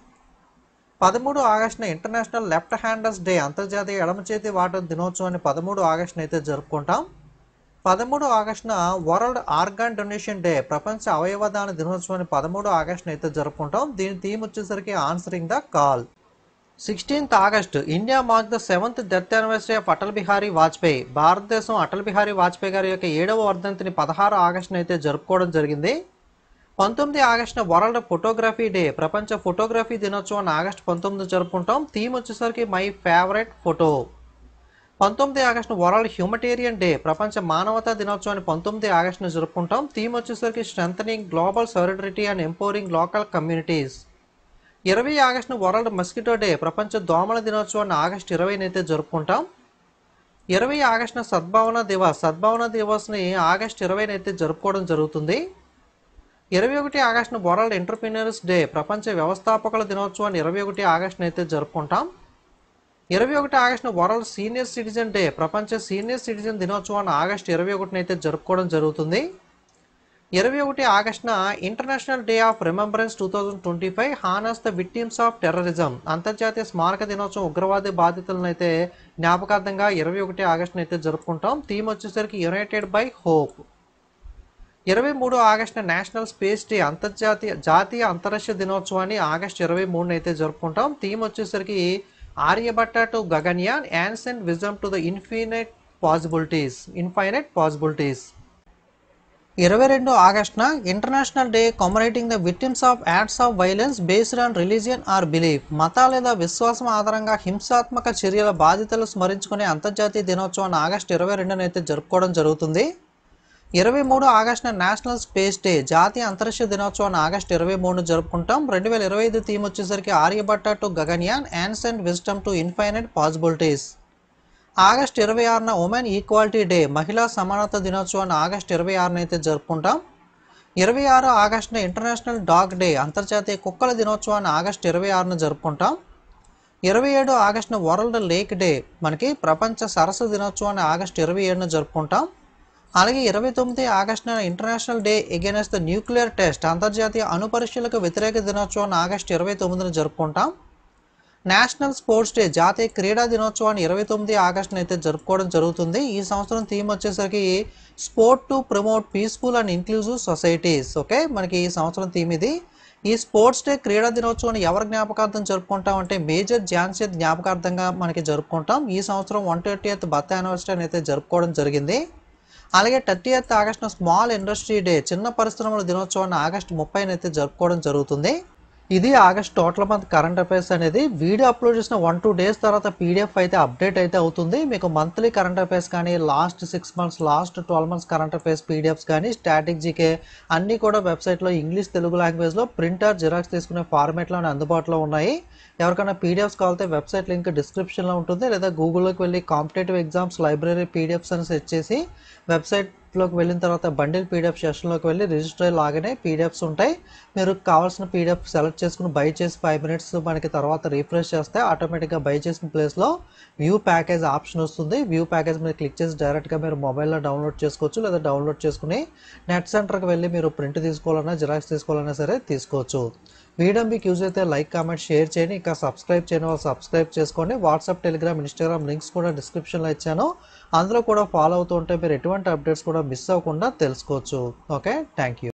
13 ఆగస్టున ఇంటర్నేషనల్ లెఫ్ట్ హ్యాండర్స్ డే, అంతర్జాతీయ ఎడమ చేతి వాటర్ దినోత్సవాన్ని 13 ఆగస్టున అయితే జరుపుకుంటాం. 13 ఆగస్టున వరల్డ్ ఆర్గాన్ డొనేషన్ డే, ప్రపంచ అవయవదాన దినోత్సవాన్ని 13 ఆగస్టున అయితే జరుపుకుంటాం. దీని థీమ్ వచ్చేసరికి answering the call. 16th August India mark the 7th death anniversary of Atal Bihari Vajpayee, భారతదేశం అటల్ బిహారీ వాజ్పేయి గారి యొక్క 7వ వర్ధంతిని 16 ఆగస్టున అయితే జరుపుకోవడం జరిగింది. 19 ఆగస్టున వరల్డ్ ఫోటోగ్రఫీ డే, ప్రపంచ ఫోటోగ్రఫీ దినోత్సవాన్ని ఆగస్టు 19 జరుపుకుంటాం. థీమ్ వచ్చేసరికి మై ఫేవరెట్ ఫోటో. 19 ఆగస్టున వరల్డ్ హ్యూమటేరియన్ డే, ప్రపంచ మానవతా దినోత్సవాన్ని 19 ఆగస్టున జరుపుకుంటాం. థీమ్ వచ్చేసరికి strengthening global solidarity and empowering local communities. 20 ఆగస్టున వరల్డ్ మస్కిటో డే, ప్రపంచ దోమల దినోత్సవాన్ని ఆగస్టు 20న అయితే జరుపుకుంటాం. 20 ఆగస్టున సద్భావన దివాస్, సద్భావన దివాస్ని ఆగస్టు 20న అయితే జరుపుకోవడం జరుగుతుంది. 21 ఆగస్టున వరల్డ్ ఎంటర్‌ప్రెన్యూర్స్ డే ప్రపంచ వ్యవస్థాపకుల దినోత్సవాన్ని 21 ఆగస్టున అయితే జరుపుకుంటాం. 21 ఆగస్టున వరల్డ్ సీనియర్ సిటిజన్ డే ప్రపంచ సీనియర్ సిటిజన్ దినోత్సవాన్ని ఆగస్టు 21న అయితే జరుపుకోవడం జరుగుతుంది. 21 ఆగస్టున international Day of Remembrance 2025 honours the victims of terrorism అంతర్జాతీయ స్మారక దినోత్సవం ఉగ్రవాద బాధితులను అయితే జ్ఞాపకార్థంగా 21 ఆగస్టున అయితే జరుపుకుంటాం. థీమ్ వచ్చేసరికి యునైటెడ్ బై హోప్. 23 ఆగస్టున నేషనల్ స్పేస్ డే జాతీయ అంతరిక్ష దినోత్సవాన్ని ఆగస్టు 23న అయితే జరుపుకుంటాం. థీమ్ వచ్చేసరికి Aryabhata to Gaganyaan ancient wisdom to the infinite possibilities. 22 ఆగస్టున international day commemorating the victims of acts of violence based on religion or belief మత లేదా విశ్వాసం ఆధారంగా హింసాత్మక చర్యల బాధితులు స్మరించుకునే అంతర్జాతీయ దినోత్సవాన్ని ఆగస్టు 22న అయితే జరుపుకోవడం జరుగుతుంది. 23 ఆగస్టున నేషనల్ స్పేస్ డే జాతీయ అంతరిక్ష దినోత్సవాన్ని ఆగస్టు 23న జరుపుకుంటాం. 2025 థీమ్ వచ్చేసరికి Aryabhata to Gaganyaan ancient wisdom to infinite possibilities. August 26న ఉమెన్ ఈక్వాలిటీ డే మహిళా సమానత దినోత్సవాన్ని ఆగస్టు 26న అయితే జరుపుకుంటాం. 26 ఆగస్టున ఇంటర్నేషనల్ డాగ్ డే అంతర్జాతీయ కుక్కల దినోత్సవాన్ని ఆగస్టు 26న జరుపుకుంటాం. 27 ఆగస్టున వరల్డ్ లేక్ డే మనకి ప్రపంచ సరస్సు దినోత్సవాన్ని ఆగస్టు 27న జరుపుకుంటాం. అలాగే 29 ఆగస్టున international day against the nuclear test అంతర్జాతీయ అణుపరీక్షలకు వ్యతిరేక దినోత్సవాన్ని ఆగస్టు 29న జరుపుకుంటాం. నేషనల్ స్పోర్ట్స్ డే జాతీయ క్రీడా దినోత్సవాన్ని 29 ఆగస్టున అయితే జరుపుకోవడం జరుగుతుంది. ఈ సంవత్సరం థీమ్ వచ్చేసరికి sport to promote peaceful and inclusive societies. Okay, మనకి ఈ సంవత్సరం థీమ్ ఇది. ఈ స్పోర్ట్స్ డే క్రీడా దినోత్సవాన్ని ఎవరి జ్ఞాపకార్థం జరుపుకుంటాం అంటే మేజర్ ధ్యాన్చంద్ జ్ఞాపకార్థంగా మనకి జరుపుకుంటాం. ఈ సంవత్సరం 130th బర్త్ యానివర్సరీ అయితే జరుపుకోవడం జరిగింది. అలాగే 30th ఆగస్టున స్మాల్ ఇండస్ట్రీ డే చిన్న పరిశ్రమల దినోత్సవాన్ని ఆగస్టు 30న అయితే జరుపుకోవడం జరుగుతుంది. ఇది August total month current affairs అనేది వీడియో అప్లోడ్ చేసిన 1-2 days తర్వాత పీడిఎఫ్ అయితే అప్డేట్ అయితే అవుతుంది. మీకు మంత్లీ కరెంట్ అఫైర్స్ కానీ last 6 months last 12 months current affairs PDFs కానీ స్టాటిక్ జీకే అన్నీ కూడా వెబ్సైట్లో ఇంగ్లీష్ తెలుగు లాంగ్వేజ్లో ప్రింటర్ జిరాక్స్ తీసుకునే ఫార్మేట్లో అందుబాటులో ఉన్నాయి. ఎవరికైనా పీడిఎఫ్స్ కావాలంటే వెబ్సైట్ లింక్ డిస్క్రిప్షన్లో ఉంటుంది, లేదా గూగుల్లోకి వెళ్ళి కాంపిటేటివ్ ఎగ్జామ్స్ లైబ్రరీ పీడిఎఫ్స్ అని సెర్చ్ చేసి వెబ్సైట్లోకి వెళ్ళిన తర్వాత బండిల్ పీడిఎఫ్ సెషన్లోకి వెళ్ళి రిజిస్టర్ లాగానే పీడిఎఫ్స్ ఉంటాయి. మీరు కావాల్సిన పీడిఎఫ్ సెలెక్ట్ చేసుకుని బై చేసి 5 minutes మనకి తర్వాత రీఫ్రెష్ చేస్తే ఆటోమేటిక్గా బై చేసిన ప్లేస్లో వ్యూ ప్యాకేజ్ ఆప్షన్ వస్తుంది. వ్యూ ప్యాకేజ్ మీద క్లిక్ చేసి డైరెక్ట్గా మీరు మొబైల్లో డౌన్లోడ్ చేసుకోవచ్చు, లేదా డౌన్లోడ్ చేసుకుని నెట్ సెంటర్కి వెళ్ళి మీరు ప్రింట్ తీసుకోవాలన్నా జిరాక్స్ తీసుకోవాలన్నా సరే తీసుకోవచ్చు. వీడియో మీకు యూజ్ అయితే లైక్ కామెంట్ షేర్ చేయండి. ఇంకా సబ్స్క్రైబ్ చేయని వాళ్ళు సబ్స్క్రైబ్ చేసుకోండి. వాట్సాప్ టెలిగ్రామ్ ఇన్స్టాగ్రామ్ లింక్స్ కూడా డిస్క్రిప్షన్లో ఇచ్చాను, అందులో కూడా ఫాలో అవుతూ ఉంటే మీరు ఎటువంటి అప్డేట్స్ కూడా మిస్ అవ్వకుండా తెలుసుకోవచ్చు. Okay, thank you.